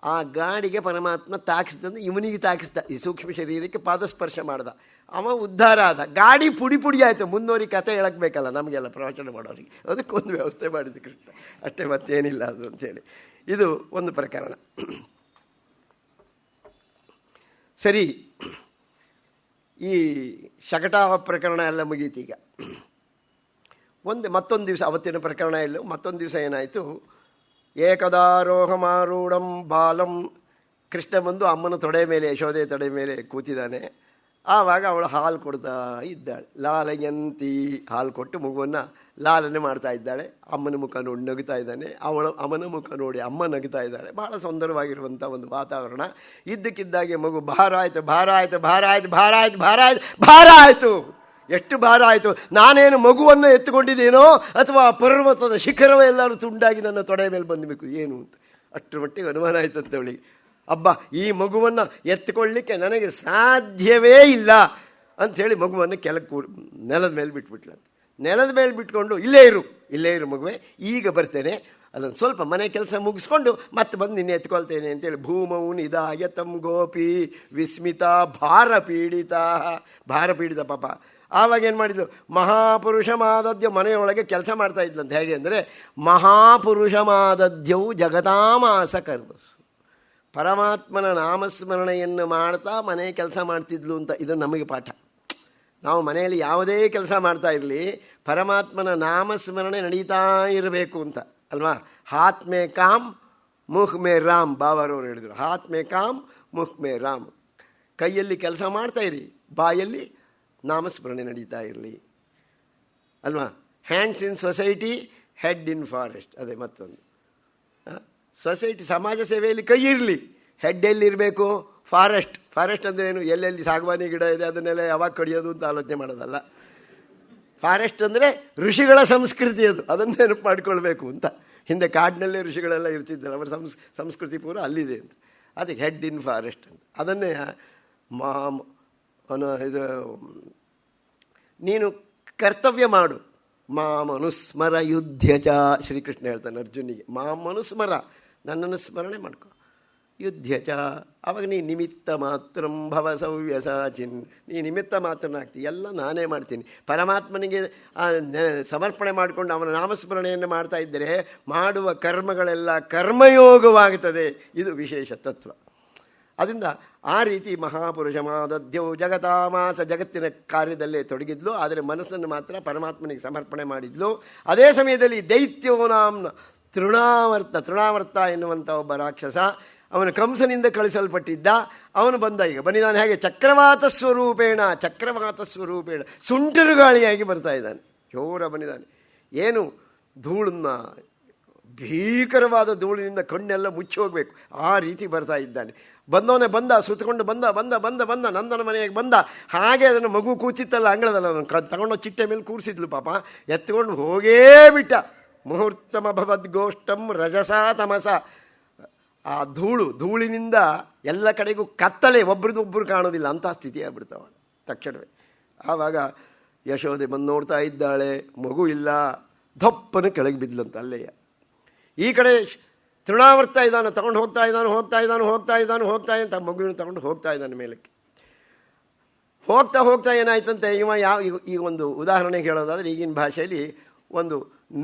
ಆ ಗಾಡಿಗೆ ಪರಮಾತ್ಮ ತಾಕಿಸಿದಂದ್ರೆ ಇವನಿಗೆ ತಾಕಿಸ್ದ, ಈ ಸೂಕ್ಷ್ಮ ಶರೀರಕ್ಕೆ ಪಾದಸ್ಪರ್ಶ ಮಾಡ್ದ. ಅವ ಉದ್ಧಾರ ಆದ. ಗಾಡಿ ಪುಡಿ ಪುಡಿ ಆಯಿತು. ಮುಂದೋರಿಗೆ ಕಥೆ ಹೇಳಕ್ಕೆ ಬೇಕಲ್ಲ ನಮಗೆಲ್ಲ, ಪ್ರವಚನ ಮಾಡೋರಿಗೆ, ಅದಕ್ಕೊಂದು ವ್ಯವಸ್ಥೆ ಮಾಡಿದ್ದು ಕೃಷ್ಣ, ಅಷ್ಟೇ, ಮತ್ತೇನಿಲ್ಲ ಅದು ಅಂತೇಳಿ. ಇದು ಒಂದು ಪ್ರಕರಣ. ಸರಿ, ಈ ಶಕಟಾವ ಪ್ರಕರಣ ಎಲ್ಲ ಮುಗೀತೀಗ. ಮತ್ತೊಂದು ದಿವಸ, ಅವತ್ತಿನ ಪ್ರಕರಣ ಎಲ್ಲ, ಮತ್ತೊಂದು ದಿವಸ ಏನಾಯಿತು, ಏಕದಾರೋಹಮಾರೂಢಂ ಬಾಲಂ, ಕೃಷ್ಣ ಬಂದು ಅಮ್ಮನ ತೊಡೆ ಮೇಲೆ, ಯಶೋದೆ ತೊಡೆ ಮೇಲೆ ಕೂತಿದ್ದಾನೆ. ಆವಾಗ ಅವಳು ಹಾಲು ಕೊಡ್ತಾ ಇದ್ದಾಳೆ. ಲಾಲಯಂತಿ, ಹಾಲು ಕೊಟ್ಟು ಮಗುವನ್ನು ಲಾಲನೆ ಮಾಡ್ತಾ ಇದ್ದಾಳೆ. ಅಮ್ಮನ ಮುಖ ನೋಡಿ ನಗುತ್ತಾ ಇದ್ದಾನೆ, ಅಮ್ಮನ ಮುಖ ನೋಡಿ ಅಮ್ಮ ನಗುತ್ತಾ ಇದ್ದಾಳೆ. ಬಹಳ ಸುಂದರವಾಗಿರುವಂಥ ಒಂದು ವಾತಾವರಣ. ಇದ್ದಕ್ಕಿದ್ದಾಗೆ ಮಗು ಭಾರ ಆಯಿತು, ಭಾರ ಆಯಿತು, ಭಾರ ಆಯಿತು, ಭಾರ ಆಯಿತು, ಭಾರ ಆಯಿತು, ಭಾರ ಆಯಿತು. ಎಷ್ಟು ಭಾರ ಆಯಿತು! ನಾನೇನು ಮಗುವನ್ನು ಎತ್ತುಕೊಂಡಿದ್ದೇನೋ ಅಥವಾ ಪರ್ವತದ ಶಿಖರವೇ ಎಲ್ಲರೂ ತುಂಡಾಗಿ ನನ್ನ ತೊಡೆ ಮೇಲೆ ಬಂದಬೇಕು ಏನು ಅಂತ ಅಷ್ಟರ ಮಟ್ಟಿಗೆ ಅನುಮಾನ ಆಯ್ತಂತೆ ಅವಳಿಗೆ. ಅಬ್ಬಾ, ಈ ಮಗುವನ್ನು ಎತ್ತುಕೊಳ್ಳಿಕ್ಕೆ ನನಗೆ ಸಾಧ್ಯವೇ ಇಲ್ಲ ಅಂಥೇಳಿ ಮಗುವನ್ನು ನೆಲದ ಮೇಲೆ ಬಿಟ್ಬಿಟ್ಲಂತೆ. ನೆಲದ ಮೇಲೆ ಬಿಟ್ಕೊಂಡು, ಇಲ್ಲೇ ಇರು ಮಗುವೆ, ಈಗ ಬರ್ತೇನೆ, ಅಲ್ಲೊಂದು ಸ್ವಲ್ಪ ಮನೆ ಕೆಲಸ ಮುಗಿಸ್ಕೊಂಡು ಮತ್ತೆ ಬಂದು ನಿನ್ನೆ ಎತ್ಕೊಳ್ತೇನೆ ಅಂತೇಳಿ. ಭೂಮೌ ನಿದಾಯತಂ ಗೋಪಿ ವಿಸ್ಮಿತ ಭಾರಪೀಡಿತ ಪಾಪ. ಆವಾಗ ಏನು ಮಾಡಿದ್ಲು, ಮಹಾಪುರುಷ ಮಾದದ್ಯ, ಮನೆಯೊಳಗೆ ಕೆಲಸ ಮಾಡ್ತಾ ಇದ್ಲಂತ. ಹೇಗೆ ಅಂದರೆ, ಮಹಾಪುರುಷ ಮಾದದ್ಯವು ಜಗತಾಮಾಸ ಕರ್ಮಸು, ಪರಮಾತ್ಮನ ನಾಮಸ್ಮರಣೆಯನ್ನು ಮಾಡ್ತಾ ಮನೆ ಕೆಲಸ ಮಾಡ್ತಿದ್ಲು ಅಂತ. ಇದು ನಮಗೆ ಪಾಠ. ನಾವು ಮನೆಯಲ್ಲಿ ಯಾವುದೇ ಕೆಲಸ ಮಾಡ್ತಾ ಇರಲಿ, ಪರಮಾತ್ಮನ ನಾಮಸ್ಮರಣೆ ನಡೀತಾ ಇರಬೇಕು ಅಂತ ಅಲ್ವಾ. ಹಾತ್ ಮೇ ಕಾಮ್ ಮುಖ್ ಮೇ ರಾಮ್, ಬಾಬಾರವರು ಹೇಳಿದರು. ಹಾತ್ ಮೇ ಕಾಮ್ ಮುಖ್ ಮೇ ರಾಮ್, ಕೈಯಲ್ಲಿ ಕೆಲಸ ಮಾಡ್ತಾ ಇರಿ, ಬಾಯಲ್ಲಿ ನಾಮಸ್ಮರಣೆ ನಡೀತಾ ಇರಲಿ ಅಲ್ವಾ. Hands in society, head in forest. ಅದೇ ಮತ್ತೊಂದು ಸೊಸೈಟಿ, ಸಮಾಜ ಸೇವೆಯಲ್ಲಿ ಕೈ ಇರಲಿ, ಹೆಡ್ ಎಲ್ಲಿರಬೇಕು, ಫಾರೆಸ್ಟ್ ಅಂದರೆ ಏನು, ಎಲ್ಲೆಲ್ಲಿ ಸಾಗವಾನಿ ಗಿಡ ಇದೆ ಅದನ್ನೆಲ್ಲ ಯಾವಾಗ ಕಡಿಯೋದು ಅಂತ ಆಲೋಚನೆ ಮಾಡೋದಲ್ಲ. ಫಾರೆಸ್ಟ್ ಅಂದರೆ ಋಷಿಗಳ ಸಂಸ್ಕೃತಿ, ಅದನ್ನು ನೆನಪು ಮಾಡಿಕೊಳ್ಬೇಕು ಅಂತ. ಹಿಂದೆ ಕಾಡಿನಲ್ಲೇ ಋಷಿಗಳೆಲ್ಲ ಇರ್ತಿದ್ದಾರೆ, ಅವರ ಸಂಸ್ಕೃತಿ ಪೂರ ಅಲ್ಲಿದೆ ಅಂತ. ಅದಕ್ಕೆ ಹೆಡ್ ಇನ್ ಫಾರೆಸ್ಟ್ ಅಂತ. ಅದನ್ನೇ ಇದು ನೀನು ಕರ್ತವ್ಯ ಮಾಡು, ಮಾಮನುಸ್ಮರ ಯುದ್ಧಚ, ಶ್ರೀಕೃಷ್ಣ ಹೇಳ್ತಾನೆ ಅರ್ಜುನಿಗೆ. ಮಾಮನುಸ್ಮರ, ನನ್ನನ್ನು ಸ್ಮರಣೆ ಮಾಡ್ಕೊ, ಯುದ್ಧಚ, ಆವಾಗ ನೀ ನಿಮಿತ್ತ ಮಾತ್ರಂ ಭವ ಸವ್ಯಸಾಚಿನ್, ನೀ ನಿಮಿತ್ತ ಮಾತ್ರನಾಗ್ತೀನಿ, ಎಲ್ಲ ನಾನೇ ಮಾಡ್ತೀನಿ. ಪರಮಾತ್ಮನಿಗೆ ಸಮರ್ಪಣೆ ಮಾಡಿಕೊಂಡು ಅವನ ನಾಮಸ್ಮರಣೆಯನ್ನು ಮಾಡ್ತಾ ಇದ್ದರೆ ಮಾಡುವ ಕರ್ಮಗಳೆಲ್ಲ ಕರ್ಮಯೋಗವಾಗುತ್ತದೆ. ಇದು ವಿಶೇಷ ತತ್ವ. ಅದರಿಂದ ಆ ರೀತಿ ಮಹಾಪುರುಷ ಮಾದದ್ಯೌ ಜಗತಾಮಾಸ ಜಗತ್ತಿನ ಕಾರ್ಯದಲ್ಲೇ ತೊಡಗಿದ್ಲು, ಆದರೆ ಮನಸ್ಸನ್ನು ಮಾತ್ರ ಪರಮಾತ್ಮನಿಗೆ ಸಮರ್ಪಣೆ ಮಾಡಿದ್ಲು. ಅದೇ ಸಮಯದಲ್ಲಿ ದೈತ್ಯೋ ನಾಮ್ನ ತೃಣಾವರ್ತ ಎನ್ನುವಂಥ ಒಬ್ಬ ರಾಕ್ಷಸ, ಅವನು ಕಂಸನಿಂದ ಕಳಿಸಲ್ಪಟ್ಟಿದ್ದ. ಅವನು ಬಂದ, ಈಗ ಬಂದಿದ್ದಾನೆ ಹೇಗೆ ಚಕ್ರವಾತ ಸ್ವರೂಪೇಣ ಸುಂಟರುಗಾಳಿಯಾಗಿ ಬರ್ತಾ ಇದ್ದಾನೆ, ಜೋರ ಬಂದಿದ್ದಾನೆ. ಏನು ಧೂಳನ್ನ, ಭೀಕರವಾದ ಧೂಳಿನಿಂದ ಕಣ್ಣೆಲ್ಲ ಮುಚ್ಚಿ ಹೋಗಬೇಕು ಆ ರೀತಿ ಬರ್ತಾ ಇದ್ದಾನೆ. ಬಂದವನೇ ಬಂದ, ಸುತ್ತಕೊಂಡು ಬಂದ ಬಂದ ಬಂದ ಬಂದ ನಂದನ ಮನೆಗೆ ಬಂದ. ಹಾಗೆ ಅದನ್ನು ಮಗು ಕೂತಿತ್ತಲ್ಲ ಅಂಗಳದಲ್ಲ, ಅದನ್ನು ತಗೊಂಡು ಚಿಟ್ಟೆ ಮೇಲೆ ಕೂರಿಸಿದ್ಲು ಪಾಪ, ಎತ್ಕೊಂಡು ಹೋಗೇ ಬಿಟ್ಟ. ಮುಹೂರ್ತಮ ಭವದ್ಗೋಷ್ಟಂ ರಜಸಾ ತಮಸ. ಆ ಧೂಳಿನಿಂದ ಎಲ್ಲ ಕಡೆಗೂ ಕತ್ತಲೆ, ಒಬ್ರದ್ದೊಬ್ಬರು ಕಾಣೋದಿಲ್ಲ, ಅಂಥ ಸ್ಥಿತಿ ಆಗ್ಬಿಡ್ತಾವ ತಕ್ಷಣವೇ. ಆವಾಗ ಯಶೋದೆ ಬಂದು ನೋಡ್ತಾ ಇದ್ದಾಳೆ, ಮಗು ಇಲ್ಲ, ದಪ್ಪನ ಕೆಳಗೆ ಬಿದ್ದಂತ ಅಲ್ಲೆಯ. ಈ ಕಡೆ ತೃಣಾವರ್ತ ಇದ್ದಾನೆ, ತಗೊಂಡು ಹೋಗ್ತಾ ಅಂತ ಮಗುವಿನ ತಗೊಂಡು ಹೋಗ್ತಾ ಇದ್ದಾನೆ ಮೇಲಕ್ಕೆ. ಹೋಗ್ತಾ ಏನಾಯ್ತಂತೆ, ಈಗ ಒಂದು ಉದಾಹರಣೆಗೆ ಹೇಳೋದಾದ್ರೆ ಈಗಿನ ಭಾಷೆಯಲ್ಲಿ ಒಂದು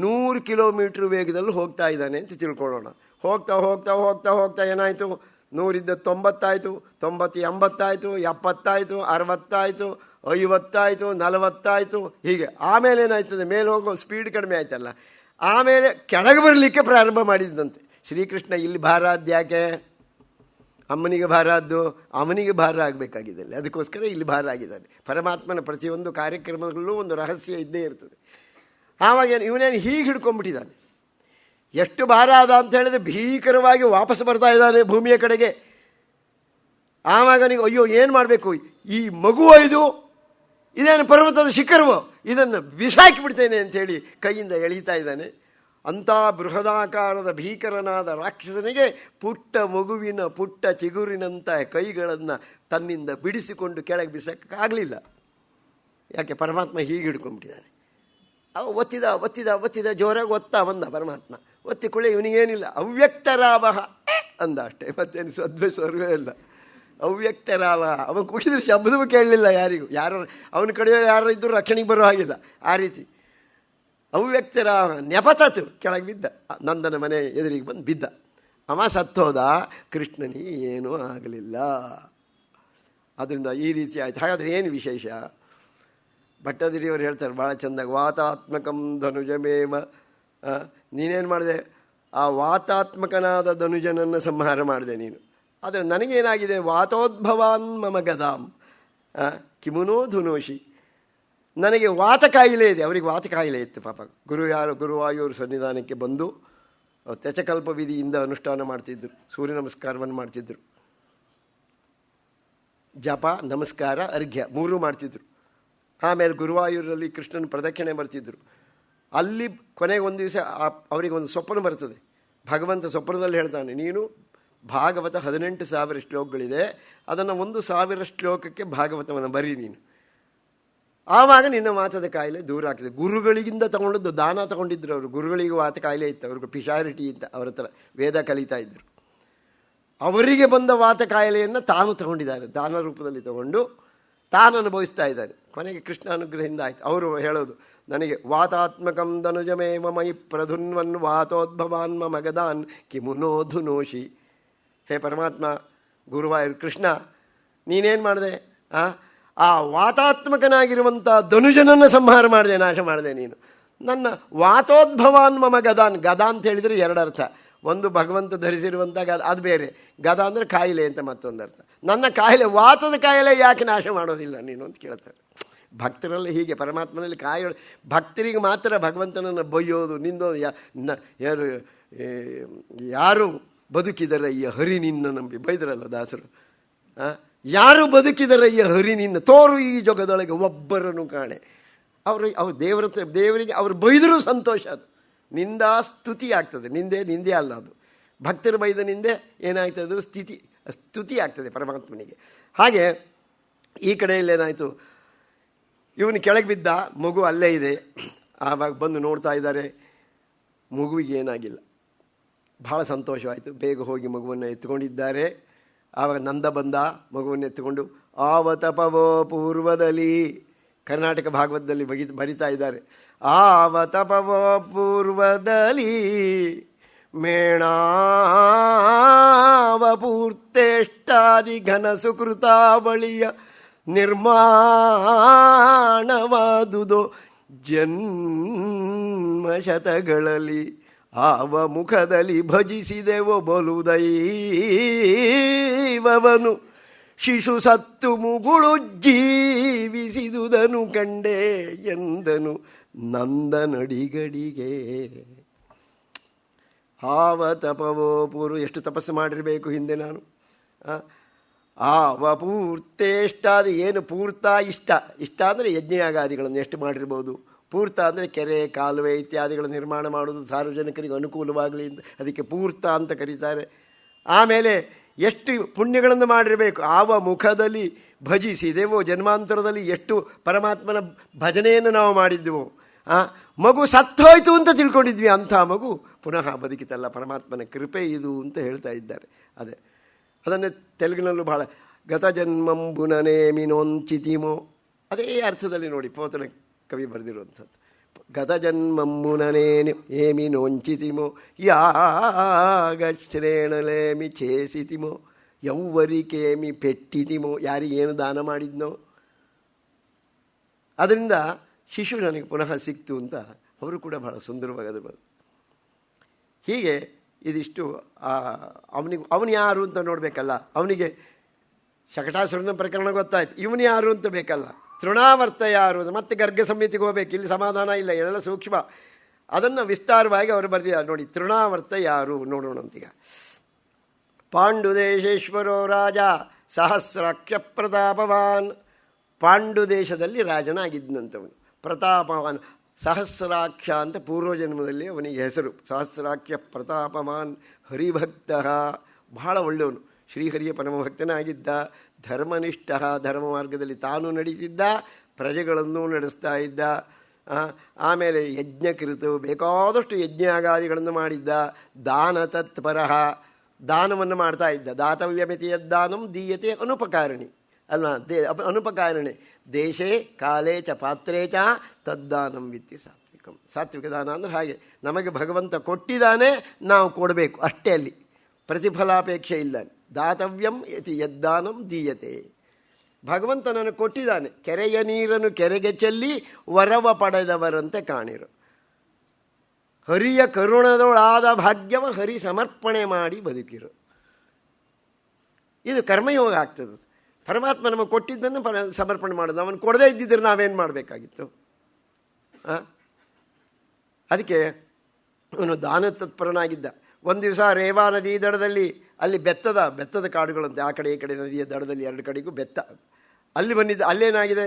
100 ಕಿಲೋಮೀಟ್ರ್ ವೇಗದಲ್ಲಿ ಹೋಗ್ತಾ ಇದ್ದಾನೆ ಅಂತ ತಿಳ್ಕೊಳ್ಳೋಣ. ಹೋಗ್ತಾ ಏನಾಯಿತು, 100 90 ಆಯಿತು, 90 80 ಆಯಿತು, 70 ಆಯಿತು, 60 ಆಯಿತು, 50 ಆಯಿತು, 40 ಆಯಿತು, ಹೀಗೆ. ಆಮೇಲೆ ಏನಾಯ್ತದೆ, ಮೇಲೆ ಹೋಗೋ ಸ್ಪೀಡ್ ಕಡಿಮೆ ಆಯ್ತಲ್ಲ, ಆಮೇಲೆ ಕೆಳಗೆ ಬರಲಿಕ್ಕೆ ಪ್ರಾರಂಭ ಮಾಡಿದ್ದಂತೆ. ಶ್ರೀಕೃಷ್ಣ ಇಲ್ಲಿ ಭಾರ ಯಾಕೆ, ಅಮ್ಮನಿಗೆ ಭಾರ ಆದ್ದು, ಅವನಿಗೆ ಭಾರ ಆಗಬೇಕಾಗಿದೆ, ಅದಕ್ಕೋಸ್ಕರ ಇಲ್ಲಿ ಭಾರ ಆಗಿದ್ದಾನೆ. ಪರಮಾತ್ಮನ ಪ್ರತಿಯೊಂದು ಕಾರ್ಯಕ್ರಮಗಳಲ್ಲೂ ಒಂದು ರಹಸ್ಯ ಇದ್ದೇ ಇರ್ತದೆ. ಆವಾಗ ಇವನೇನು ಹೀಗೆ ಹಿಡ್ಕೊಂಡ್ಬಿಟ್ಟಿದ್ದಾನೆ, ಎಷ್ಟು ಭಾರ ಆದ ಅಂತ ಹೇಳಿದ್ರೆ ಭೀಕರವಾಗಿ ವಾಪಸ್ ಬರ್ತಾ ಇದ್ದಾನೆ ಭೂಮಿಯ ಕಡೆಗೆ. ಆವಾಗ ನೀವು ಅಯ್ಯೋ ಏನು ಮಾಡಬೇಕು, ಈ ಮಗುವ ಇದೇನು ಪರ್ವತದ ಶಿಖರವೋ, ಇದನ್ನು ಬಿಸಾಕಿಬಿಡ್ತೇನೆ ಅಂಥೇಳಿ ಕೈಯಿಂದ ಎಳೀತಾ ಇದ್ದಾನೆ. ಅಂಥ ಬೃಹದಾಕಾರದ ಭೀಕರನಾದ ರಾಕ್ಷಸನಿಗೆ ಪುಟ್ಟ ಮಗುವಿನ ಪುಟ್ಟ ಚಿಗುರಿನಂಥ ಕೈಗಳನ್ನು ತನ್ನಿಂದ ಬಿಡಿಸಿಕೊಂಡು ಕೆಳಗೆ ಬಿಸಾಕಕ್ಕಾಗಲಿಲ್ಲ. ಯಾಕೆ, ಪರಮಾತ್ಮ ಹೀಗೆ ಹಿಡ್ಕೊಂಡ್ಬಿಟ್ಟಿದ್ದಾನೆ. ಅವ ಒತ್ತಿದ ಜೋರಾಗಿ ಬಂದ ಪರಮಾತ್ಮ. ಒತ್ತಿಕೊಳ್ಳೆ ಇವನಿಗೇನಿಲ್ಲ, ಅವ್ಯಕ್ತರಾವ ಅಂದ ಅಷ್ಟೇ, ಮತ್ತೇನು ಸ್ವರ್ಗ ಇಲ್ಲ. ಅವ್ಯಕ್ತರಾವ, ಅವನು ಕೂಗಿದ್ರೆ ಶಬ್ದವೂ ಕೇಳಲಿಲ್ಲ ಯಾರಿಗೂ, ಅವನ ಕಡೆ ಯಾರು ಇದ್ದರೂ ರಕ್ಷಣೆಗೆ ಬರೋ ಹಾಗಿಲ್ಲ. ಆ ರೀತಿ ಅವ್ಯಕ್ತರಾವ ನೆಪತತು, ಕೆಳಗೆ ಬಿದ್ದ, ನಂದನ ಮನೆ ಎದುರಿಗೆ ಬಂದು ಬಿದ್ದ. ಅವ ಸತ್ತೋದ, ಕೃಷ್ಣನಿಗೆ ಏನೂ ಆಗಲಿಲ್ಲ. ಅದರಿಂದ ಈ ರೀತಿ ಆಯ್ತು. ಹಾಗಾದರೆ ಏನು ವಿಶೇಷ? ಭಟ್ಟದಿರಿಯವರು ಹೇಳ್ತಾರೆ ಭಾಳ ಚೆಂದಾಗಿ, ವಾತಾತ್ಮಕಂ ಧನುಜಮೇವ. ನೀನೇನು ಮಾಡಿದೆ, ಆ ವಾತಾತ್ಮಕನಾದ ಧನುಜನನ್ನು ಸಂಹಾರ ಮಾಡಿದೆ ನೀನು. ಆದರೆ ನನಗೇನಾಗಿದೆ, ವಾತೋದ್ಭವಾನ್ ಮಮ ಗದಾಂ ಕಿಮುನೋ ಧುನೋಷಿ. ನನಗೆ ವಾತ ಕಾಯಿಲೆ ಇದೆ, ಅವರಿಗೆ ವಾತ ಕಾಯಿಲೆ ಇತ್ತು ಪಾಪ. ಗುರುವಾಯೂರು ಸನ್ನಿಧಾನಕ್ಕೆ ಬಂದು ತ್ಯಚಕಲ್ಪ ವಿಧಿಯಿಂದ ಅನುಷ್ಠಾನ ಮಾಡ್ತಿದ್ರು, ಸೂರ್ಯ ನಮಸ್ಕಾರವನ್ನು ಮಾಡ್ತಿದ್ರು, ಜಪ ನಮಸ್ಕಾರ ಅರ್ಘ್ಯ 3 ಮಾಡ್ತಿದ್ರು. ಆಮೇಲೆ ಗುರುವಾಯೂರಲ್ಲಿ ಕೃಷ್ಣನ ಪ್ರದಕ್ಷಿಣೆ ಬರ್ತಿದ್ರು. ಅಲ್ಲಿ ಕೊನೆಗೆ ಒಂದು ದಿವಸ ಅವರಿಗೆ ಒಂದು ಸ್ವಪ್ನ ಬರ್ತದೆ. ಭಗವಂತ ಸ್ವಪ್ನದಲ್ಲಿ ಹೇಳ್ತಾನೆ, ನೀನು ಭಾಗವತ 18,000 ಶ್ಲೋಕಗಳಿದೆ, ಅದನ್ನು 1,000 ಶ್ಲೋಕಕ್ಕೆ ಭಾಗವತವನ್ನು ಬರೀ ನೀನು. ಆವಾಗ ನಿನ್ನ ವಾತದ ಕಾಯಿಲೆ ದೂರ ಆಗ್ತದೆ. ಗುರುಗಳಿಗಿಂದ ತಗೊಂಡದ್ದು ದಾನ ತಗೊಂಡಿದ್ರು ಅವರು. ಗುರುಗಳಿಗೂ ವಾತ ಕಾಯಿಲೆ ಇತ್ತು, ಅವ್ರಿಗೆ ಪಿಶಾರಿಟಿ ಇತ್ತು, ಅವ್ರ ಹತ್ರ ವೇದ ಕಲಿತಾ ಇದ್ದರು. ಅವರಿಗೆ ಬಂದ ವಾತ ಕಾಯಿಲೆಯನ್ನು ತಾನು ತಗೊಂಡಿದ್ದಾರೆ, ದಾನ ರೂಪದಲ್ಲಿ ತಗೊಂಡು ತಾನು ಅನುಭವಿಸ್ತಾ ಇದ್ದಾನೆ. ಕೊನೆಗೆ ಕೃಷ್ಣ ಅನುಗ್ರಹದಿಂದ ಆಯ್ತು. ಅವರು ಹೇಳೋದು, ನನಗೆ ವಾತಾತ್ಮಕಂ ಧನುಜಮೇವ ಮಯಿ ಪ್ರಧುನ್ವನ್ ವಾತೋದ್ಭವಾನ್ ಮಗದಾನ್ ಕಿಮುನೋ ಧುನೋಷಿ. ಹೇ ಪರಮಾತ್ಮ, ಗುರುವಾಯೂರು ಕೃಷ್ಣ, ನೀನೇನು ಮಾಡಿದೆ, ಆ ವಾತಾತ್ಮಕನಾಗಿರುವಂಥ ಧನುಜನನ್ನು ಸಂಹಾರ ಮಾಡಿದೆ, ನಾಶ ಮಾಡಿದೆ ನೀನು. ನನ್ನ ವಾತೋದ್ಭವಾನ್ ಮಮ ಗದಾನ್, ಗದ ಅಂತ ಹೇಳಿದರೆ 2 ಅರ್ಥ. ಒಂದು ಭಗವಂತ ಧರಿಸಿರುವಂಥ ಗದ, ಅದು ಬೇರೆ. ಗದ ಅಂದರೆ ಕಾಯಿಲೆ ಅಂತ ಮತ್ತೊಂದು ಅರ್ಥ. ನನ್ನ ಕಾಯಿಲೆ, ವಾತದ ಕಾಯಿಲೆ ಯಾಕೆ ನಾಶ ಮಾಡೋದಿಲ್ಲ ನೀನು ಅಂತ ಕೇಳ್ತಾರೆ. ಭಕ್ತರಲ್ಲಿ ಹೀಗೆ, ಪರಮಾತ್ಮನಲ್ಲಿ ಭಕ್ತರಿಗೆ ಮಾತ್ರ ಭಗವಂತನನ್ನು ಬೈಯೋದು, ನಿಂದೋದು. ಯಾರು ಬದುಕಿದರಯ್ಯ ಹರಿ ನಿನ್ನ ನಂಬಿ, ಬೈದ್ರಲ್ಲ ದಾಸರು. ಯಾರು ಬದುಕಿದರಯ್ಯ ಹರಿ ನಿನ್ನ ತೋರು ಈ ಜಗದೊಳಗೆ ಒಬ್ಬರನ್ನು ಕಾಣೆ. ಅವರು ದೇವರಿಗೆ ಅವರು ಬೈದರೂ ಸಂತೋಷ, ಅದು ನಿಂದಾ ಸ್ತುತಿ ಆಗ್ತದೆ. ನಿಂದೆ ಅಲ್ಲ ಅದು. ಭಕ್ತರು ಬೈದ ನಿಂದೆ ಏನಾಗ್ತದೆ, ಅದು ಸ್ತುತಿ ಆಗ್ತದೆ ಪರಮಾತ್ಮನಿಗೆ. ಹಾಗೆ ಈ ಕಡೆಯಲ್ಲಿ ಏನಾಯಿತು, ಇವನು ಕೆಳಗೆ ಬಿದ್ದ, ಮಗು ಅಲ್ಲೇ ಇದೆ. ಆವಾಗ ಬಂದು ನೋಡ್ತಾ ಇದ್ದಾರೆ, ಮಗುವಿಗೆ ಏನಾಗಿಲ್ಲ. ಭಾಳ ಸಂತೋಷವಾಯಿತು. ಬೇಗ ಹೋಗಿ ಮಗುವನ್ನು ಎತ್ಕೊಂಡಿದ್ದಾರೆ. ಆವಾಗ ನಂದ ಬಂದ, ಮಗುವನ್ನು ಎತ್ತುಕೊಂಡು ಆವತಪವೋ ಪೂರ್ವದಲ್ಲಿ, ಕರ್ನಾಟಕ ಭಾಗವತದಲ್ಲಿ ಬರಿತಾ ಇದ್ದಾರೆ, ಆವತಪವೋ ಪೂರ್ವದಲ್ಲಿ ಮೇಣಾವಪೂರ್ತೇಷ್ಟಾದಿ ಘನ ಸುಕೃತಾವಳಿಯ ನಿರ್ಮಾಣವಾದುದೋ ಜನ್ಮಶತಗಳಲ್ಲಿ ಆವ ಮುಖದಲ್ಲಿ ಭಜಿಸಿದೆವೋ ಬಲು ದೈವವನು ಶಿಶು ಸತ್ತು ಮುಗುಳು ಜೀವಿಸಿದುದನು ಕಂಡೇ ಎಂದನು ನಂದನಡಿಗಡಿಗೆ. ಆವ ತಪವೋ ಪೂರ್ವ, ಎಷ್ಟು ತಪಸ್ಸು ಮಾಡಿರಬೇಕು ಹಿಂದೆ ನಾನು. ಆವ ಪೂರ್ತೇಷ್ಟಾದಿ, ಏನು ಪೂರ್ತ ಇಷ್ಟ, ಇಷ್ಟ ಅಂದರೆ ಯಜ್ಞಯಾಗಾದಿಗಳನ್ನು ಎಷ್ಟು ಮಾಡಿರ್ಬೋದು. ಪೂರ್ತ ಅಂದರೆ ಕೆರೆ ಕಾಲುವೆ ಇತ್ಯಾದಿಗಳ ನಿರ್ಮಾಣ ಮಾಡೋದು ಸಾರ್ವಜನಿಕರಿಗೆ ಅನುಕೂಲವಾಗಲಿ ಅಂತ ಅದಕ್ಕೆ ಪೂರ್ತ ಅಂತ ಕರೀತಾರೆ. ಆಮೇಲೆ ಎಷ್ಟು ಪುಣ್ಯಗಳನ್ನು ಮಾಡಿರಬೇಕು. ಆವ ಮುಖದಲ್ಲಿ ಭಜಿಸಿದೆವೋ, ಜನ್ಮಾಂತರದಲ್ಲಿ ಎಷ್ಟು ಪರಮಾತ್ಮನ ಭಜನೆಯನ್ನು ನಾವು ಮಾಡಿದ್ದೆವೋ. ಮಗು ಸತ್ತೋಯ್ತು ಅಂತ ತಿಳ್ಕೊಂಡಿದ್ವಿ, ಅಂಥ ಮಗು ಪುನಃ ಬದುಕಿತಲ್ಲ, ಪರಮಾತ್ಮನ ಕೃಪೆ ಇದು ಅಂತ ಹೇಳ್ತಾ ಇದ್ದಾರೆ. ಅದೇ ಅದನ್ನೇ ತೆಲುಗಿನಲ್ಲೂ ಬಹಳ ಗತ ಜನ್ಮಂಬುನನೇಮಿನೋಂಚಿತಿಮೋ, ಅದೇ ಅರ್ಥದಲ್ಲಿ ನೋಡಿ ಪೋತನ ಕವಿ ಬರೆದಿರುವಂಥದ್ದು. ಗತ ಜನ್ಮಂಬುನನೇನಿ ಏಮಿನೋಂಚಿತಿಮೋ ಯಾಗಶ್ರೇಣಲೇಮಿ ಚೇಸಿತಿಮೋ ಯೌವರಿಕೇಮಿ ಪೆಟ್ಟಿತಿಮೋ, ಯಾರಿಗೇನು ದಾನ ಮಾಡಿದ್ನೋ ಅದರಿಂದ ಶಿಶು ನನಗೆ ಪುನಃ ಸಿಕ್ತು ಅಂತ ಅವರು ಕೂಡ ಬಹಳ ಸುಂದರವಾಗದು. ಹೀಗೆ ಇದಿಷ್ಟು ಅವನು ಯಾರು ಅಂತ ನೋಡಬೇಕಲ್ಲ. ಅವನಿಗೆ ಶಕಟಾಸುರನ ಪ್ರಕರಣ ಗೊತ್ತಾಯ್ತು, ಇವನು ಯಾರು ಅಂತ ಬೇಕಲ್ಲ. ತೃಣಾವರ್ತ ಯಾರು ಅಂತ ಮತ್ತೆ ಗರ್ಗ ಸಂಹಿತೆಗೆ ಹೋಗ್ಬೇಕು. ಇಲ್ಲಿ ಸಮಾಧಾನ ಇಲ್ಲ, ಎಲ್ಲ ಸೂಕ್ಷ್ಮ. ಅದನ್ನು ವಿಸ್ತಾರವಾಗಿ ಅವರು ಬರೆದಿದ್ದಾರೆ ನೋಡಿ. ತೃಣಾವರ್ತ ಯಾರು ನೋಡೋಣಂತೀಗ. ಪಾಂಡುದೇಶೇಶ್ವರೋ ರಾಜ ಸಹಸ್ರಾಖ್ಯ ಪ್ರತಾಪವಾನ್. ಪಾಂಡು ದೇಶದಲ್ಲಿ ರಾಜನಾಗಿದ್ದಂಥವನು ಪ್ರತಾಪವಾನ್. ಸಹಸ್ರಾಖ್ಯ ಅಂತ ಪೂರ್ವಜನ್ಮದಲ್ಲಿ ಅವನಿಗೆ ಹೆಸರು. ಸಹಸ್ರಾಖ್ಯ ಪ್ರತಾಪವಾನ್ ಹರಿಭಕ್ತ, ಬಹಳ ಒಳ್ಳೆಯವನು. ಶ್ರೀಹರಿಯ ಪರಮಭಕ್ತನಾಗಿದ್ದ, ಧರ್ಮನಿಷ್ಠ, ಧರ್ಮ ಮಾರ್ಗದಲ್ಲಿ ತಾನು ನಡೀತಿದ್ದ, ಪ್ರಜೆಗಳನ್ನು ನಡೆಸ್ತಾ ಇದ್ದ. ಆಮೇಲೆ ಯಜ್ಞಕೃತು, ಬೇಕಾದಷ್ಟು ಯಜ್ಞಾಗಾದಿಗಳನ್ನು ಮಾಡಿದ್ದ. ದಾನ ತತ್ಪರಃ, ದಾನವನ್ನು ಮಾಡ್ತಾ ಇದ್ದ. ದಾತವ್ಯಮಿತಿಯದ್ದಾನಂ ದೀಯತೆ ಅನುಪಕಾರಣಿ ಅಲ್ವಾ, ಅನುಪಕಾರಣೆ. ದೇಶೇ ಕಾಲೇ ಚ ಪಾತ್ರೇ ಚ ತದ್ದಾನಂ ವಿತ್ತಿ ಸಾತ್ವಿಕಂ. ಸಾತ್ವಿಕ ದಾನ ಅಂದರೆ ಹಾಗೆ, ನಮಗೆ ಭಗವಂತ ಕೊಟ್ಟಿದ್ದಾನೆ, ನಾವು ಕೊಡಬೇಕು ಅಷ್ಟೇ, ಅಲ್ಲಿ ಪ್ರತಿಫಲಾಪೇಕ್ಷೆ ಇಲ್ಲ. ದಾತವ್ಯಂ ಯತಿ ಯದ್ದಾನಂ ದೀಯತೆ. ಭಗವಂತ ನನಗೆ ಕೊಟ್ಟಿದ್ದಾನೆ, ಕೆರೆಯ ನೀರನ್ನು ಕೆರೆಗೆ ಚೆಲ್ಲಿ ವರವ ಪಡೆದವರಂತೆ ಕಾಣಿರು. ಹರಿಯ ಕರುಣದೊಳಾದ ಭಾಗ್ಯವ ಹರಿ ಸಮರ್ಪಣೆ ಮಾಡಿ ಬದುಕಿರು. ಇದು ಕರ್ಮಯೋಗ ಆಗ್ತದೆ. ಪರಮಾತ್ಮ ನಮಗೆ ಕೊಟ್ಟಿದ್ದನ್ನು ಸಮರ್ಪಣೆ ಮಾಡೋದು. ಅವನು ಕೊಡದೇ ಇದ್ದಿದ್ರೆ ನಾವೇನು ಮಾಡಬೇಕಾಗಿತ್ತು? ಅದಕ್ಕೆ ಅವನು ದಾನ ತತ್ಪರನಾಗಿದ್ದ. ಒಂದು ದಿವಸ ರೇವಾ ನದಿ ದಡದಲ್ಲಿ, ಅಲ್ಲಿ ಬೆತ್ತದ ಕಾಡುಗಳಂತೆ, ಆ ಕಡೆ ಈ ಕಡೆ ನದಿಯ ದಡದಲ್ಲಿ ಎರಡು ಕಡೆಗೂ ಬೆತ್ತ. ಅಲ್ಲಿ ಬಂದಿದ್ದ. ಅಲ್ಲೇನಾಗಿದೆ,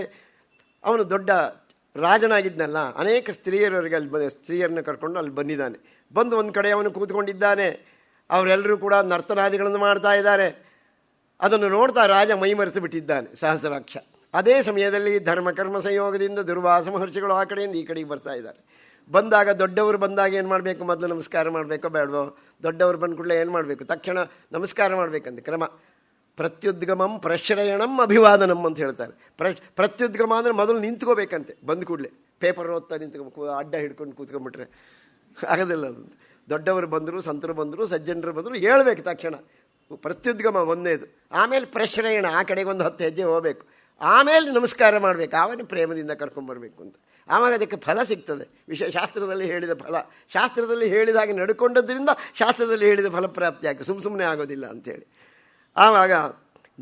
ಅವನು ದೊಡ್ಡ ರಾಜನಾಗಿದ್ದನಲ್ಲ, ಅನೇಕ ಸ್ತ್ರೀಯರವರಿಗೆ ಅಲ್ಲಿ ಸ್ತ್ರೀಯರನ್ನು ಕರ್ಕೊಂಡು ಅಲ್ಲಿ ಬಂದಿದ್ದಾನೆ. ಬಂದು ಒಂದು ಕಡೆ ಅವನು ಕೂತ್ಕೊಂಡಿದ್ದಾನೆ. ಅವರೆಲ್ಲರೂ ಕೂಡ ನರ್ತನಾದಿಗಳನ್ನು ಮಾಡ್ತಾ ಇದ್ದಾರೆ. ಅದನ್ನು ನೋಡ್ತಾ ರಾಜ ಮೈಮರೆತು ಬಿಟ್ಟಿದ್ದಾನೆ, ಸಹಸ್ರಾಕ್ಷ. ಅದೇ ಸಮಯದಲ್ಲಿ ಧರ್ಮಕರ್ಮ ಸಂಯೋಗದಿಂದ ದುರ್ವಾಸ ಮಹರ್ಷಿಗಳು ಆ ಕಡೆಯಿಂದ ಈ ಕಡೆಗೆ ಬರ್ತಾ ಇದ್ದಾರೆ. ಬಂದಾಗ ದೊಡ್ಡವರು ಬಂದಾಗ ಏನು ಮಾಡಬೇಕು, ಮೊದಲು ನಮಸ್ಕಾರ ಮಾಡಬೇಕೋ ಬೇಡವೋ? ದೊಡ್ಡವರು ಬಂದ ಕೂಡಲೇ ಏನು ಮಾಡಬೇಕು? ತಕ್ಷಣ ನಮಸ್ಕಾರ ಮಾಡಬೇಕಂತೆ ಕ್ರಮ. ಪ್ರತ್ಯುದ್ಗಮಂ ಪ್ರಶ್ರಯಣಂ ಅಭಿವಾದನಂ ಅಂತ ಹೇಳ್ತಾರೆ. ಪ್ರತ್ಯುದ್ಗಮ ಅಂದರೆ ಮೊದಲು ನಿಂತ್ಕೋಬೇಕಂತೆ. ಬಂದ ಕೂಡಲೇ ಪೇಪರ್ ಓದ್ತಾ ಅಡ್ಡ ಹಿಡ್ಕೊಂಡು ಕೂತ್ಕೊಂಡ್ಬಿಟ್ರೆ ಆಗೋದಿಲ್ಲ. ಅದು ದೊಡ್ಡವರು ಬಂದರು, ಸಂತರು ಬಂದರು, ಸಜ್ಜನರು ಬಂದರು, ಹೇಳ್ಬೇಕು ತಕ್ಷಣ. ಪ್ರತ್ಯುದ್ಗಮ ಒಂದೇದು. ಆಮೇಲೆ ಪ್ರಶ್ರಯಣ, ಆ ಕಡೆಗೆ ಒಂದು 10 ಹೆಜ್ಜೆ ಹೋಗಬೇಕು. ಆಮೇಲೆ ನಮಸ್ಕಾರ ಮಾಡಬೇಕು. ಆಮೇಲೆ ಪ್ರೇಮದಿಂದ ಕರ್ಕೊಂಬರ್ಬೇಕು ಅಂತ. ಆವಾಗ ಅದಕ್ಕೆ ಫಲ ಸಿಗ್ತದೆ. ಶಾಸ್ತ್ರದಲ್ಲಿ ಹೇಳಿದ ಫಲ, ಶಾಸ್ತ್ರದಲ್ಲಿ ಹೇಳಿದ ಹಾಗೆ ನಡ್ಕೊಂಡದ್ರಿಂದ ಶಾಸ್ತ್ರದಲ್ಲಿ ಹೇಳಿದ ಫಲಪ್ರಾಪ್ತಿ ಆಗಿ ಸುಮ್ಮನೆ ಆಗೋದಿಲ್ಲ ಅಂಥೇಳಿ. ಆವಾಗ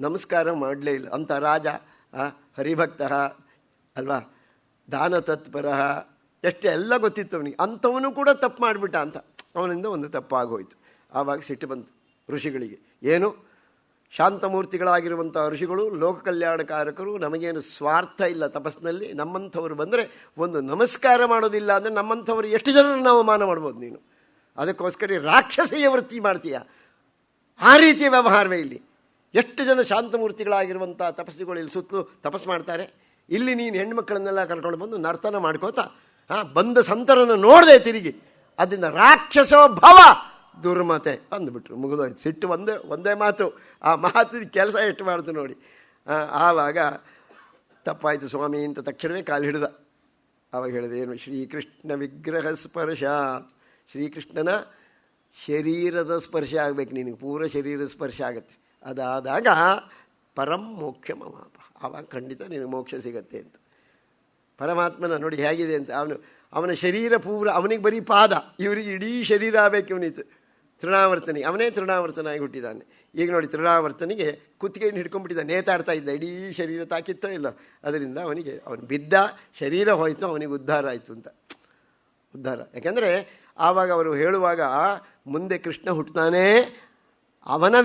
ನಮಸ್ಕಾರ ಮಾಡಲೇ ಇಲ್ಲ ಅಂತ ರಾಜ. ಹರಿಭಕ್ತ ಅಲ್ವಾ, ದಾನ ತತ್ಪರ, ಎಷ್ಟೇ ಎಲ್ಲ ಗೊತ್ತಿತ್ತು ಅವನಿಗೆ. ಅಂಥವನು ಕೂಡ ತಪ್ಪು ಮಾಡಿಬಿಟ್ಟ ಅಂತ ಅವನಿಂದ ಒಂದು ತಪ್ಪಾಗೋಯ್ತು. ಆವಾಗ ಸಿಟ್ಟು ಬಂತು ಋಷಿಗಳಿಗೆ. ಏನು, ಶಾಂತಮೂರ್ತಿಗಳಾಗಿರುವಂಥ ಋಷಿಗಳು, ಲೋಕ ಕಲ್ಯಾಣಕಾರಕರು, ನಮಗೇನು ಸ್ವಾರ್ಥ ಇಲ್ಲ ತಪಸ್ಸಿನಲ್ಲಿ. ನಮ್ಮಂಥವ್ರು ಬಂದರೆ ಒಂದು ನಮಸ್ಕಾರ ಮಾಡೋದಿಲ್ಲ ಅಂದರೆ ನಮ್ಮಂಥವ್ರು ಎಷ್ಟು ಜನರನ್ನು ನಾವು ಅವಮಾನ ಮಾಡ್ಬೋದು ನೀನು. ಅದಕ್ಕೋಸ್ಕರ ರಾಕ್ಷಸೀಯ ವೃತ್ತಿ ಮಾಡ್ತೀಯ. ಆ ರೀತಿಯ ವ್ಯವಹಾರವೇ ಇಲ್ಲಿ. ಎಷ್ಟು ಜನ ಶಾಂತಮೂರ್ತಿಗಳಾಗಿರುವಂಥ ತಪಸ್ಸುಗಳು ಇಲ್ಲಿ ಸುತ್ತಲೂ ತಪಸ್ಸು ಮಾಡ್ತಾರೆ. ಇಲ್ಲಿ ನೀನು ಹೆಣ್ಮಕ್ಕಳನ್ನೆಲ್ಲ ಕರ್ಕೊಂಡು ಬಂದು ನರ್ತನ ಮಾಡ್ಕೋತಾ ಬಂದ ಸಂತರನ್ನು ನೋಡದೆ ತಿರುಗಿ, ಅದರಿಂದ ರಾಕ್ಷಸೋ ಭವ ದುರ್ಮತೆ ಅಂದ್ಬಿಟ್ರು. ಮುಗಿದೋಯ್ತು. ಸಿಟ್ಟು ಒಂದೇ ಮಾತು. ಆ ಮಾತಿನ ಕೆಲಸ ಎಷ್ಟು ಮಾಡ್ತು ನೋಡಿ. ಆವಾಗ ತಪ್ಪಾಯಿತು ಸ್ವಾಮಿ ಅಂತ ತಕ್ಷಣವೇ ಕಾಲು ಹಿಡಿದ. ಆವಾಗ ಹೇಳಿದೆ, ಏನು ಶ್ರೀಕೃಷ್ಣ ವಿಗ್ರಹ ಸ್ಪರ್ಶಾತ್, ಶ್ರೀಕೃಷ್ಣನ ಶರೀರದ ಸ್ಪರ್ಶ ಆಗಬೇಕು ನಿನಗೆ, ಪೂರ ಶರೀರದ ಸ್ಪರ್ಶ ಆಗುತ್ತೆ. ಅದಾದಾಗ ಪರಂ ಮೋಕ್ಷ ಮಮಾಪ, ಆವಾಗ ಖಂಡಿತ ನಿನಗೆ ಮೋಕ್ಷ ಸಿಗತ್ತೆ ಅಂತ. ಪರಮಾತ್ಮನ ನೋಡಿ ಹೇಗಿದೆ ಅಂತ, ಅವನ ಶರೀರ ಪೂರ, ಅವನಿಗೆ ಬರೀ ಪಾದ, ಇವರಿಗೆ ಇಡೀ ಶರೀರ ಆಗಬೇಕು. ಇವನಿತ್ತು ತೃಣಾವರ್ತನಿಗೆ, ಅವನೇ ತೃಣಾವರ್ತನಾಗಿ ಹುಟ್ಟಿದ್ದಾನೆ. ಈಗ ನೋಡಿ ತೃಣಾವರ್ತನಿಗೆ ಕುತ್ತಿಗೆಯನ್ನು ಹಿಡ್ಕೊಂಡ್ಬಿಟ್ಟಿದ್ದ, ನೇತಾಡ್ತಾ ಇದ್ದ, ಇಡೀ ಶರೀರ ತಾಕಿತ್ತೋ ಇಲ್ಲ, ಅದರಿಂದ ಅವನು ಬಿದ್ದ, ಶರೀರ ಹೋಯಿತು, ಅವನಿಗೆ ಉದ್ಧಾರ ಆಯಿತು ಅಂತ. ಉದ್ಧಾರ ಯಾಕೆಂದರೆ ಆವಾಗ ಅವರು ಹೇಳುವಾಗ ಮುಂದೆ ಕೃಷ್ಣ ಹುಟ್ಟುತ್ತಾನೆ, ಅವನ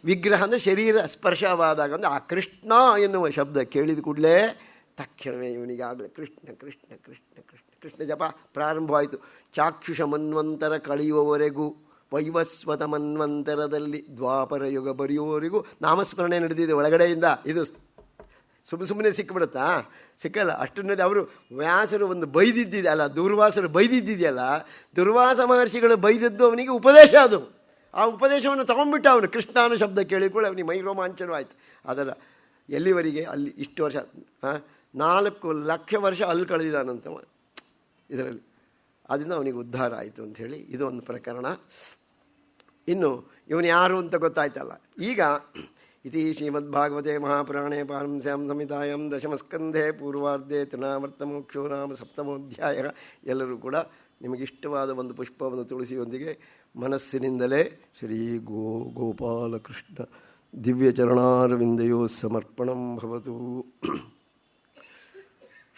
ವಿಗ್ರಹ ಅಂದರೆ ಶರೀರ ಸ್ಪರ್ಶವಾದಾಗ ಅಂದರೆ ಆ ಕೃಷ್ಣ ಎನ್ನುವ ಶಬ್ದ ಕೇಳಿದ ಕೂಡಲೇ ತಕ್ಷಣವೇ ಇವನಿಗಾಗಲೇ ಕೃಷ್ಣ ಕೃಷ್ಣ ಕೃಷ್ಣ ಕೃಷ್ಣ ಕೃಷ್ಣ ಜಪ ಪ್ರಾರಂಭವಾಯಿತು. ಚಾಕ್ಷುಷ ಮನ್ವಂತರ ಕಳೆಯುವವರೆಗೂ, ವೈವಸ್ವತ ಮನ್ವಂತರದಲ್ಲಿ ದ್ವಾಪರ ಯುಗ ಬರೆಯುವವರೆಗೂ ನಾಮಸ್ಮರಣೆ ನಡೆದಿದೆ ಒಳಗಡೆಯಿಂದ. ಇದು ಸುಮ್ಮನೆ ಸಿಕ್ಕಿಬಿಡುತ್ತಾ? ಸಿಕ್ಕಲ್ಲ. ಅಷ್ಟನ್ನದೇ ಅವರು ವ್ಯಾಸರು ಒಂದು ಬೈದಿದ್ದಿದೆಯಲ್ಲ, ದುರ್ವಾಸರು ಬೈದಿದ್ದಿದೆಯಲ್ಲ, ದುರ್ವಾಸ ಮಹರ್ಷಿಗಳು ಬೈದದ್ದು ಅವನಿಗೆ ಉಪದೇಶ. ಅದು ಆ ಉಪದೇಶವನ್ನು ತಗೊಂಡ್ಬಿಟ್ಟ ಅವನು. ಕೃಷ್ಣ ಅನ್ನೋ ಶಬ್ದ ಕೇಳಿಕೊಳ್ಳಿ ಅವನಿಗೆ ಮೈ ರೋಮಾಂಚನವಾಯಿತು. ಅದರ ಎಲ್ಲಿವರೆಗೆ ಅಲ್ಲಿ ಇಷ್ಟು ವರ್ಷ 4 ಲಕ್ಷ ವರ್ಷ ಅಲ್ಲಿ ಕಳೆದಿದ್ದಾನಂತ ಇದರಲ್ಲಿ. ಅದರಿಂದ ಅವನಿಗೆ ಉದ್ಧಾರ ಆಯಿತು ಅಂಥೇಳಿ ಇದು ಒಂದು ಪ್ರಕರಣ. ಇನ್ನು ಇವನು ಯಾರು ಅಂತ ಗೊತ್ತಾಯ್ತಲ್ಲ. ಈಗ ಇತಿ ಶ್ರೀಮದ್ಭಾಗವತೆ ಮಹಾಪುರಾಣೇ ಪಾರಂಸ್ಯಾಂ ಸಂಹಿತಾಯಾಂ ದಶಮಸ್ಕಂಧೆ ಪೂರ್ವಾರ್ಧೆ ತೃಣಾವರ್ತಮೋಕ್ಷೋ ನಾಮ ಸಪ್ತಮೋಧ್ಯಾಯ. ಎಲ್ಲರೂ ಕೂಡ ನಿಮಗಿಷ್ಟವಾದ ಒಂದು ಪುಷ್ಪವನ್ನು ತುಳಸಿಯೊಂದಿಗೆ ಮನಸ್ಸಿನಿಂದಲೇ ಶ್ರೀ ಗೋಪಾಲಕೃಷ್ಣ ದಿವ್ಯಚರಣಾರವಿಂದಯೋ ಸಮರ್ಪಣಂ ಭವತು.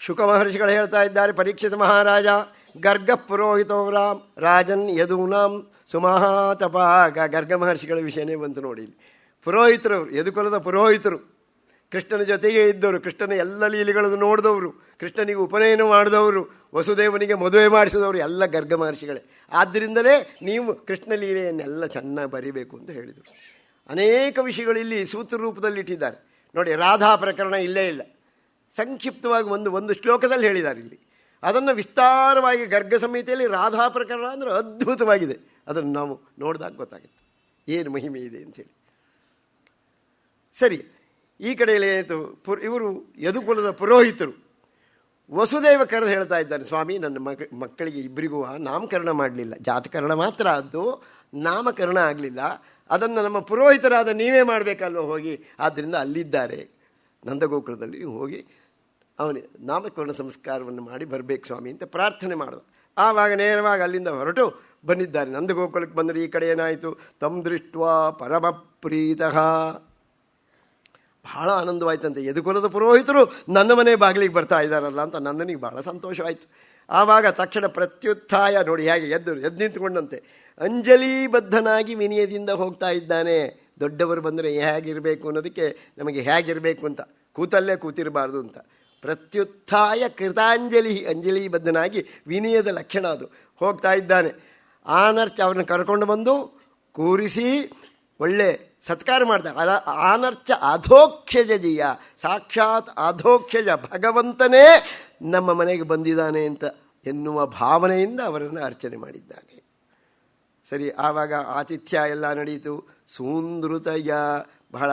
ಶುಕ ಮಹರ್ಷಿಗಳು ಹೇಳ್ತಾ ಇದ್ದಾರೆ, ಪರೀಕ್ಷಿತ ಮಹಾರಾಜ ಗರ್ಗ ಪುರೋಹಿತೋ ರಾಜನ್ ಯದೂನಾಂ ಸುಮಹಾತಪಾಗ. ಗರ್ಗ ಮಹರ್ಷಿಗಳ ವಿಷಯನೇ ಬಂತು ನೋಡಿ. ಪುರೋಹಿತರು, ಯದುಕುಲದ ಪುರೋಹಿತರು, ಕೃಷ್ಣನ ಜೊತೆಗೆ ಇದ್ದವರು, ಕೃಷ್ಣನ ಎಲ್ಲ ಲೀಲೆಗಳನ್ನು ನೋಡಿದವರು, ಕೃಷ್ಣನಿಗೆ ಉಪನಯನ ಮಾಡಿದವರು, ವಸುದೇವನಿಗೆ ಮದುವೆ ಮಾಡಿಸಿದವರು ಎಲ್ಲ ಗರ್ಗ ಮಹರ್ಷಿಗಳೇ. ಆದ್ದರಿಂದಲೇ ನೀವು ಕೃಷ್ಣ ಲೀಲೆಯನ್ನೆಲ್ಲ ಚೆನ್ನಾಗಿ ಬರೀಬೇಕು ಅಂತ ಹೇಳಿದರು. ಅನೇಕ ವಿಷಯಗಳು ಇಲ್ಲಿ ಸೂತ್ರ ರೂಪದಲ್ಲಿ ಇಟ್ಟಿದ್ದಾರೆ ನೋಡಿ. ರಾಧಾ ಪ್ರಕರಣ ಇಲ್ಲೇ ಇಲ್ಲ, ಸಂಕ್ಷಿಪ್ತವಾಗಿ ಒಂದು ಶ್ಲೋಕದಲ್ಲಿ ಹೇಳಿದ್ದಾರೆ ಇಲ್ಲಿ. ಅದನ್ನು ವಿಸ್ತಾರವಾಗಿ ಗರ್ಗ ಸಂಹಿತೆಯಲ್ಲಿ ರಾಧಾ ಪ್ರಕರಣ ಅಂದರೆ ಅದ್ಭುತವಾಗಿದೆ. ಅದನ್ನು ನಾವು ನೋಡಿದಾಗ ಗೊತ್ತಾಗುತ್ತೆ ಏನು ಮಹಿಮೆ ಇದೆ ಅಂಥೇಳಿ. ಸರಿ, ಈ ಕಡೆಯಲ್ಲಿ ಏನಾಯಿತು, ಇವರು ಯದುಕುಲದ ಪುರೋಹಿತರು ವಸುದೇವ ಕರೆದು ಹೇಳ್ತಾ ಇದ್ದಾನೆ, ಸ್ವಾಮಿ ನನ್ನ ಮಕ್ಕಳಿಗೆ ಇಬ್ಬರಿಗೂ ನಾಮಕರಣ ಮಾಡಲಿಲ್ಲ, ಜಾತಕರಣ ಮಾತ್ರ ಆದ್ದು, ನಾಮಕರಣ ಆಗಲಿಲ್ಲ. ಅದನ್ನು ನಮ್ಮ ಪುರೋಹಿತರಾದ ನೀವೇ ಮಾಡಬೇಕಲ್ವ ಹೋಗಿ. ಆದ್ದರಿಂದ ಅಲ್ಲಿದ್ದಾರೆ ನಂದಗೋಕುಲದಲ್ಲಿ, ನೀವು ಹೋಗಿ ಅವನಿಗೆ ನಾಮಕರಣ ಸಂಸ್ಕಾರವನ್ನು ಮಾಡಿ ಬರಬೇಕು ಸ್ವಾಮಿ ಅಂತ ಪ್ರಾರ್ಥನೆ ಮಾಡಿದ. ಆವಾಗ ನೇರವಾಗಿ ಅಲ್ಲಿಂದ ಹೊರಟು ಬಂದಿದ್ದಾರೆ. ನಂದಗೋಕುಲಕ್ಕೆ ಬಂದರೆ ಈ ಕಡೆ ಏನಾಯಿತು, ತಮ್ ದೃಷ್ಟ್ವಾ ಪರಮ ಪ್ರೀತಃ, ಬಹಳ ಆನಂದವಾಯ್ತಂತೆ. ಯದುಕುಲದ ಪುರೋಹಿತರು ನನ್ನ ಮನೆ ಬಾಗಿಲಿಗೆ ಬರ್ತಾ ಇದ್ದಾರಲ್ಲ ಅಂತ ನಂದನಿಗೆ ಬಹಳ ಸಂತೋಷವಾಯಿತು. ಆವಾಗ ತಕ್ಷಣ ಪ್ರತ್ಯುತ್ಥಾಯ ನೋಡಿ ಹೇಗೆ ಎದ್ದು ನಿಂತುಕೊಂಡಂತೆ ಅಂಜಲಿಬದ್ಧನಾಗಿ ವಿನಯದಿಂದ ಹೋಗ್ತಾ ಇದ್ದಾನೆ. ದೊಡ್ಡವರು ಬಂದರೆ ಹೇಗಿರಬೇಕು ಅನ್ನೋದಕ್ಕೆ ನಮಗೆ ಹೇಗಿರಬೇಕು ಅಂತ, ಕೂತಲ್ಲೇ ಕೂತಿರಬಾರ್ದು ಅಂತ. ಪ್ರತ್ಯುತ್ಥಾಯ ಕೃತಾಂಜಲಿ, ಅಂಜಲಿಬದ್ಧನಾಗಿ ವಿನಯದ ಲಕ್ಷಣ ಅದು. ಹೋಗ್ತಾ ಇದ್ದಾನೆ. ಆನರ್ಚ ಅವ್ರನ್ನ ಕರ್ಕೊಂಡು ಬಂದು ಕೂರಿಸಿ ಒಳ್ಳೆ ಸತ್ಕಾರ ಮಾಡ್ತಾರೆ. ಆನರ್ಚ ಅಧೋಕ್ಷಜ ಜಿಯ, ಸಾಕ್ಷಾತ್ ಅಧೋಕ್ಷಜ ಭಗವಂತನೇ ನಮ್ಮ ಮನೆಗೆ ಬಂದಿದ್ದಾನೆ ಅಂತ ಎನ್ನುವ ಭಾವನೆಯಿಂದ ಅವರನ್ನು ಅರ್ಚನೆ ಮಾಡಿದ್ದಾನೆ. ಸರಿ, ಆವಾಗ ಆತಿಥ್ಯ ಎಲ್ಲ ನಡೆಯಿತು. ಸೂಂದೃತಯ, ಬಹಳ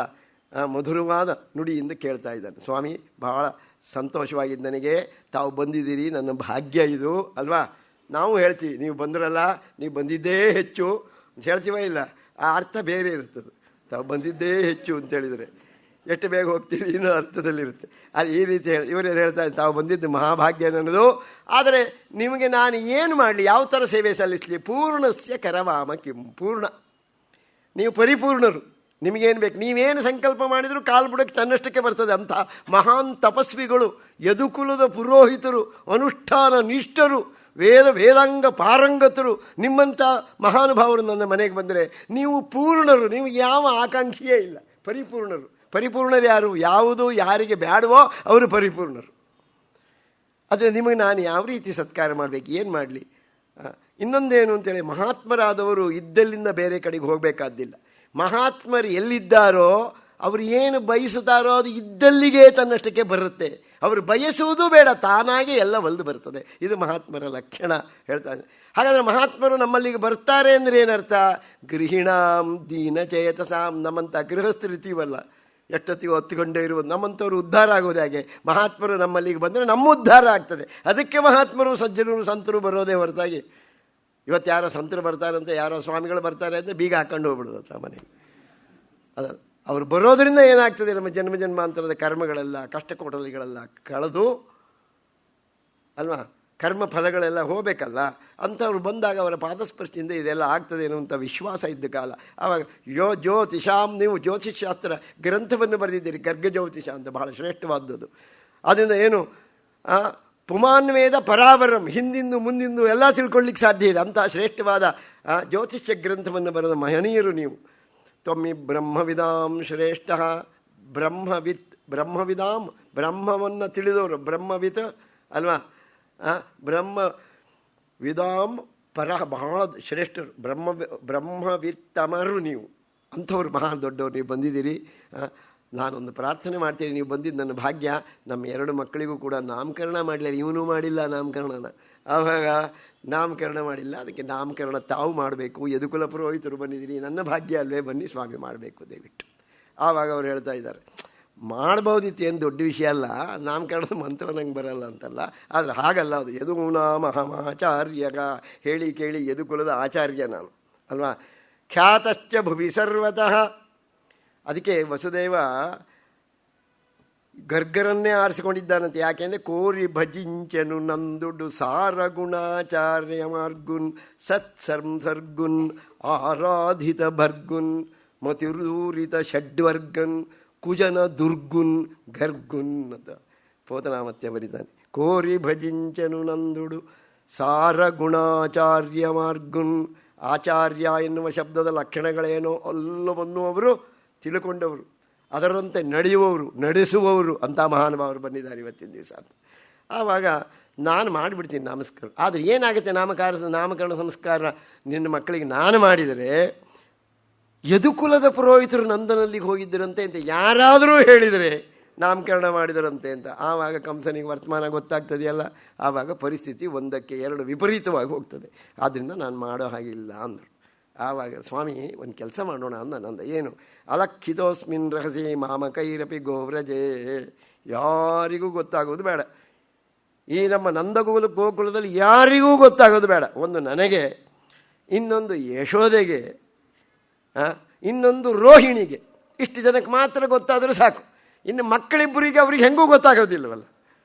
ಮಧುರವಾದ ನುಡಿಯಿಂದ ಕೇಳ್ತಾ ಇದ್ದಾನೆ, ಸ್ವಾಮಿ ಬಹಳ ಸಂತೋಷವಾಗಿದ್ದು ನನಗೆ, ತಾವು ಬಂದಿದ್ದೀರಿ, ನನ್ನ ಭಾಗ್ಯ ಇದು ಅಲ್ವಾ. ನಾವು ಹೇಳ್ತೀವಿ ನೀವು ಬಂದ್ರಲ್ಲ, ನೀವು ಬಂದಿದ್ದೇ ಹೆಚ್ಚು ಅಂತ ಹೇಳ್ತೀವ, ಇಲ್ಲ ಆ ಅರ್ಥ ಬೇರೆ ಇರ್ತದೆ. ತಾವು ಬಂದಿದ್ದೇ ಹೆಚ್ಚು ಅಂತೇಳಿದರೆ ಎಷ್ಟು ಬೇಗ ಹೋಗ್ತೀರಿ ಇನ್ನೂ ಅರ್ಥದಲ್ಲಿರುತ್ತೆ. ಅದು ಈ ರೀತಿ ಇವರೇನು ಹೇಳ್ತಾ ಇದ್ದಾರೆ, ತಾವು ಬಂದಿದ್ದು ಮಹಾಭಾಗ್ಯ ನನ್ನದು, ಆದರೆ ನಿಮಗೆ ನಾನು ಏನು ಮಾಡಲಿ, ಯಾವ ಥರ ಸೇವೆ ಸಲ್ಲಿಸಲಿ. ಪೂರ್ಣಸ್ಯ ಕರವಾಮ ಕಿಂ, ಪೂರ್ಣ, ನೀವು ಪರಿಪೂರ್ಣರು, ನಿಮಗೇನು ಬೇಕು, ನೀವೇನು ಸಂಕಲ್ಪ ಮಾಡಿದರೂ ಕಾಲು ಬುಡಕ್ಕೆ ತನ್ನಷ್ಟಕ್ಕೆ ಬರ್ತದೆ. ಅಂಥ ಮಹಾನ್ ತಪಸ್ವಿಗಳು, ಯದುಕುಲದ ಪುರೋಹಿತರು, ಅನುಷ್ಠಾನ ನಿಷ್ಠರು, ವೇದಾಂಗ ಪಾರಂಗತರು, ನಿಮ್ಮಂಥ ಮಹಾನುಭಾವರು ನನ್ನ ಮನೆಗೆ ಬಂದರೆ ನೀವು ಪೂರ್ಣರು, ನಿಮಗೆ ಯಾವ ಆಕಾಂಕ್ಷೆಯೇ ಇಲ್ಲ, ಪರಿಪೂರ್ಣರು. ಪರಿಪೂರ್ಣರು ಯಾರು? ಯಾವುದು ಯಾರಿಗೆ ಬೇಡವೋ ಅವರು ಪರಿಪೂರ್ಣರು. ಆದರೆ ನಿಮಗೆ ನಾನು ಯಾವ ರೀತಿ ಸತ್ಕಾರ ಮಾಡಬೇಕು, ಏನು ಮಾಡಲಿ? ಇನ್ನೊಂದೇನು ಅಂತೇಳಿ, ಮಹಾತ್ಮರಾದವರು ಇದ್ದಲ್ಲಿಂದ ಬೇರೆ ಕಡೆಗೆ ಹೋಗಬೇಕಾದ್ದಿಲ್ಲ. ಮಹಾತ್ಮರು ಎಲ್ಲಿದ್ದಾರೋ ಅವರು ಏನು ಬಯಸುತ್ತಾರೋ ಅದು ಇದ್ದಲ್ಲಿಗೆ ತನ್ನಷ್ಟಕ್ಕೆ ಬರುತ್ತೆ. ಅವರು ಬಯಸುವುದೂ ಬೇಡ, ತಾನಾಗೆ ಎಲ್ಲ ಒಲ್ದು ಬರ್ತದೆ. ಇದು ಮಹಾತ್ಮರ ಲಕ್ಷಣ ಹೇಳ್ತಾರೆ. ಹಾಗಾದರೆ ಮಹಾತ್ಮರು ನಮ್ಮಲ್ಲಿಗೆ ಬರ್ತಾರೆ ಅಂದರೆ ಏನರ್ಥ? ಗೃಹಿಣಾಂ ದೀನಚೇತಸಾಂ, ನಮ್ಮಂಥ ಗೃಹಸ್ಥರಿತೀವಲ್ಲ, ಎಷ್ಟೊತ್ತಿಗೂ ಹೊತ್ತುಕೊಂಡೇ ಇರುವುದು, ನಮ್ಮಂಥವ್ರು ಉದ್ಧಾರ ಆಗೋದು ಹೇಗೆ? ಮಹಾತ್ಮರು ನಮ್ಮಲ್ಲಿಗೆ ಬಂದರೆ ನಮ್ಮ ಉದ್ಧಾರ ಆಗ್ತದೆ. ಅದಕ್ಕೆ ಮಹಾತ್ಮರು ಸಜ್ಜನರು ಸಂತರು ಬರೋದೇ ಹೊರತಾಗಿ ಇವತ್ತು ಯಾರೋ ಸಂತರು ಬರ್ತಾರಂತೆ, ಯಾರೋ ಸ್ವಾಮಿಗಳು ಬರ್ತಾರೆ ಅಂದರೆ ಬೀಗ ಹಾಕ್ಕೊಂಡು ಹೋಗ್ಬಿಡೋದು ಮನೆಗೆ. ಅದ ಅವ್ರು ಬರೋದರಿಂದ ಏನಾಗ್ತದೆ, ನಮ್ಮ ಜನ್ಮ ಜನ್ಮಾಂತರದ ಕರ್ಮಗಳೆಲ್ಲ, ಕಷ್ಟ ಕೊಡಲಿಗಳೆಲ್ಲ ಕಳೆದು ಅಲ್ವಾ, ಕರ್ಮ ಫಲಗಳೆಲ್ಲ ಹೋಗಬೇಕಲ್ಲ. ಅಂಥವ್ರು ಬಂದಾಗ ಅವರ ಪಾದಸ್ಪರ್ಶದಿಂದ ಇದೆಲ್ಲ ಆಗ್ತದೆ ಅನ್ನುವಂಥ ವಿಶ್ವಾಸ ಇದ್ದ ಕಾಲ. ಆವಾಗ ಜ್ಯೋತಿಷಾಂ, ನೀವು ಜ್ಯೋತಿಷಾಸ್ತ್ರ ಗ್ರಂಥವನ್ನು ಬರೆದಿದ್ದೀರಿ, ಗರ್ಗ ಜ್ಯೋತಿಷ ಅಂತ, ಬಹಳ ಶ್ರೇಷ್ಠವಾದದ್ದು. ಆದ್ದರಿಂದ ಏನು ಪುಮಾನ್ವೇದ ಪರಾವರಂ, ಹಿಂದಿಂದು ಮುಂದಿಂದು ಎಲ್ಲ ತಿಳ್ಕೊಳ್ಳಿಕ್ಕೆ ಸಾಧ್ಯ ಇದೆ. ಅಂತಹ ಶ್ರೇಷ್ಠವಾದ ಜ್ಯೋತಿಷ್ಯ ಗ್ರಂಥವನ್ನು ಬರೆದ ಮಹನೀಯರು ನೀವು. ತ್ವಮ್ಮಿ ಬ್ರಹ್ಮವಿದಾಂ ಶ್ರೇಷ್ಠ, ಬ್ರಹ್ಮವಿದಾಂ, ಬ್ರಹ್ಮವನ್ನು ತಿಳಿದವರು, ಬ್ರಹ್ಮವಿತ್ ಅಲ್ವಾ, ಬ್ರಹ್ಮವಿದಾಂ ಪರ, ಬಹಳ ಶ್ರೇಷ್ಠರು, ಬ್ರಹ್ಮವಿತ್ತಮರು ನೀವು. ಅಂಥವ್ರು ಮಹಾ ದೊಡ್ಡವರು ನೀವು ಬಂದಿದ್ದೀರಿ. ನಾನೊಂದು ಪ್ರಾರ್ಥನೆ ಮಾಡ್ತೀನಿ, ನೀವು ಬಂದಿದ್ದು ನನ್ನ ಭಾಗ್ಯ. ನಮ್ಮ 2 ಮಕ್ಕಳಿಗೂ ಕೂಡ ನಾಮಕರಣ ಮಾಡಲಿಲ್ಲ, ಇವನು ಮಾಡಿಲ್ಲ ನಾಮಕರಣನ. ಆವಾಗ ನಾಮಕರಣ ಮಾಡಿಲ್ಲ, ಅದಕ್ಕೆ ನಾಮಕರಣ ತಾವು ಮಾಡಬೇಕು. ಯದುಕುಲ ಪುರೋಹಿತರು ಬಂದಿದ್ದೀರಿ, ನನ್ನ ಭಾಗ್ಯ ಅಲ್ವೇ, ಬನ್ನಿ ಸ್ವಾಮಿ ಮಾಡಬೇಕು ದಯವಿಟ್ಟು. ಆವಾಗ ಅವ್ರು ಹೇಳ್ತಾ ಇದ್ದಾರೆ, ಮಾಡ್ಬೋದಿತ್ತು, ಏನು ದೊಡ್ಡ ವಿಷಯ ಅಲ್ಲ, ನಾಮಕರಣದ ಮಂತ್ರ ನಂಗೆ ಬರಲ್ಲ ಅಂತಲ್ಲ. ಆದರೆ ಹಾಗಲ್ಲ, ಅದು ಯದುನಾಮಹಮಾಚಾರ್ಯಗ, ಹೇಳಿ ಕೇಳಿ ಯದುಕುಲದ ಆಚಾರ್ಯ ನಾನು ಅಲ್ವಾ. ಖ್ಯಾತಶ್ಚ ಭುವಿ ಸರ್ವತಃ. ಅದಕ್ಕೆ ವಸುದೇವ ಗರ್ಗರನ್ನೇ ಆರಿಸಿಕೊಂಡಿದ್ದಾನಂತೆ. ಯಾಕೆಂದರೆ ಕೋರಿ ಭಜಿಂಚನು ನಂದುಡು ಸಾರಗುಣಾಚಾರ್ಯ ಮಾರ್ಗುನ್ ಸತ್ಸಂಸರ್ಗುನ್ ಆರಾಧಿತ ಭರ್ಗುನ್ ಮತಿರೂರಿತ ಷಡ್ವರ್ಗನ್ ಕುಜನ ದುರ್ಗುನ್ ಗರ್ಗುನ್ ಅಂತ ಪೋತನಾಮತ್ಯ ಬರೀತಾನೆ. ಕೋರಿ ಭಜಿಂಚನು ನಂದುಡು ಸಾರಗುಣಾಚಾರ್ಯ ಮಾರ್ಗುನ್. ಆಚಾರ್ಯ ಎನ್ನುವ ಶಬ್ದದ ಲಕ್ಷಣಗಳೇನೋ ಎಲ್ಲವನ್ನೂ ಅವರು ತಿಳ್ಕೊಂಡವರು, ಅದರಂತೆ ನಡೆಯುವವರು, ನಡೆಸುವವರು ಅಂತ ಮಹಾನುಭಾವರು ಬಂದಿದ್ದಾರೆ ಇವತ್ತಿನ ದಿವಸ ಅಂತ. ಆವಾಗ ನಾನು ಮಾಡಿಬಿಡ್ತೀನಿ ನಮಸ್ಕಾರ. ಆದರೆ ಏನಾಗುತ್ತೆ, ನಾಮಕರಣ ಸಂಸ್ಕಾರ ನಿನ್ನ ಮಕ್ಕಳಿಗೆ ನಾನು ಮಾಡಿದರೆ, ಯದುಕುಲದ ಪುರೋಹಿತರು ನಂದನಲ್ಲಿಗೆ ಹೋಗಿದ್ದರಂತೆ ಅಂತ ಯಾರಾದರೂ ಹೇಳಿದರೆ ನಾಮಕರಣ ಮಾಡಿದರಂತೆ ಅಂತ, ಆವಾಗ ಕಂಸನಿಗೆ ವರ್ತಮಾನ ಗೊತ್ತಾಗ್ತದೆಯಲ್ಲ. ಆವಾಗ ಪರಿಸ್ಥಿತಿ 1ಕ್ಕೆ 2 ವಿಪರೀತವಾಗಿ ಹೋಗ್ತದೆ. ಆದ್ದರಿಂದ ನಾನು ಮಾಡೋ ಹಾಗಿಲ್ಲ ಅಂದರು. ಆವಾಗ ಸ್ವಾಮಿ ಒಂದು ಕೆಲಸ ಮಾಡೋಣ ಅಂದ. ನಂದ ಏನು, ಅಲಕ್ಷಿತೋಸ್ಮಿನ್ ರಹಸಿ ಮಾಮಕೈರಪಿ ಗೋವ್ರಜೇ. ಯಾರಿಗೂ ಗೊತ್ತಾಗೋದು ಬೇಡ, ಈ ನಮ್ಮ ಗೋಕುಲದಲ್ಲಿ ಯಾರಿಗೂ ಗೊತ್ತಾಗೋದು ಬೇಡ. ಒಂದು ನನಗೆ, ಇನ್ನೊಂದು ಯಶೋದೆಗೆ, ಇನ್ನೊಂದು ರೋಹಿಣಿಗೆ, ಇಷ್ಟು ಜನಕ್ಕೆ ಮಾತ್ರ ಗೊತ್ತಾದರೂ ಸಾಕು. ಇನ್ನು ಮಕ್ಕಳಿಬ್ಬರಿಗೆ ಅವ್ರಿಗೆ ಹೆಂಗೂ ಗೊತ್ತಾಗೋದಿಲ್ಲವಲ್ಲ.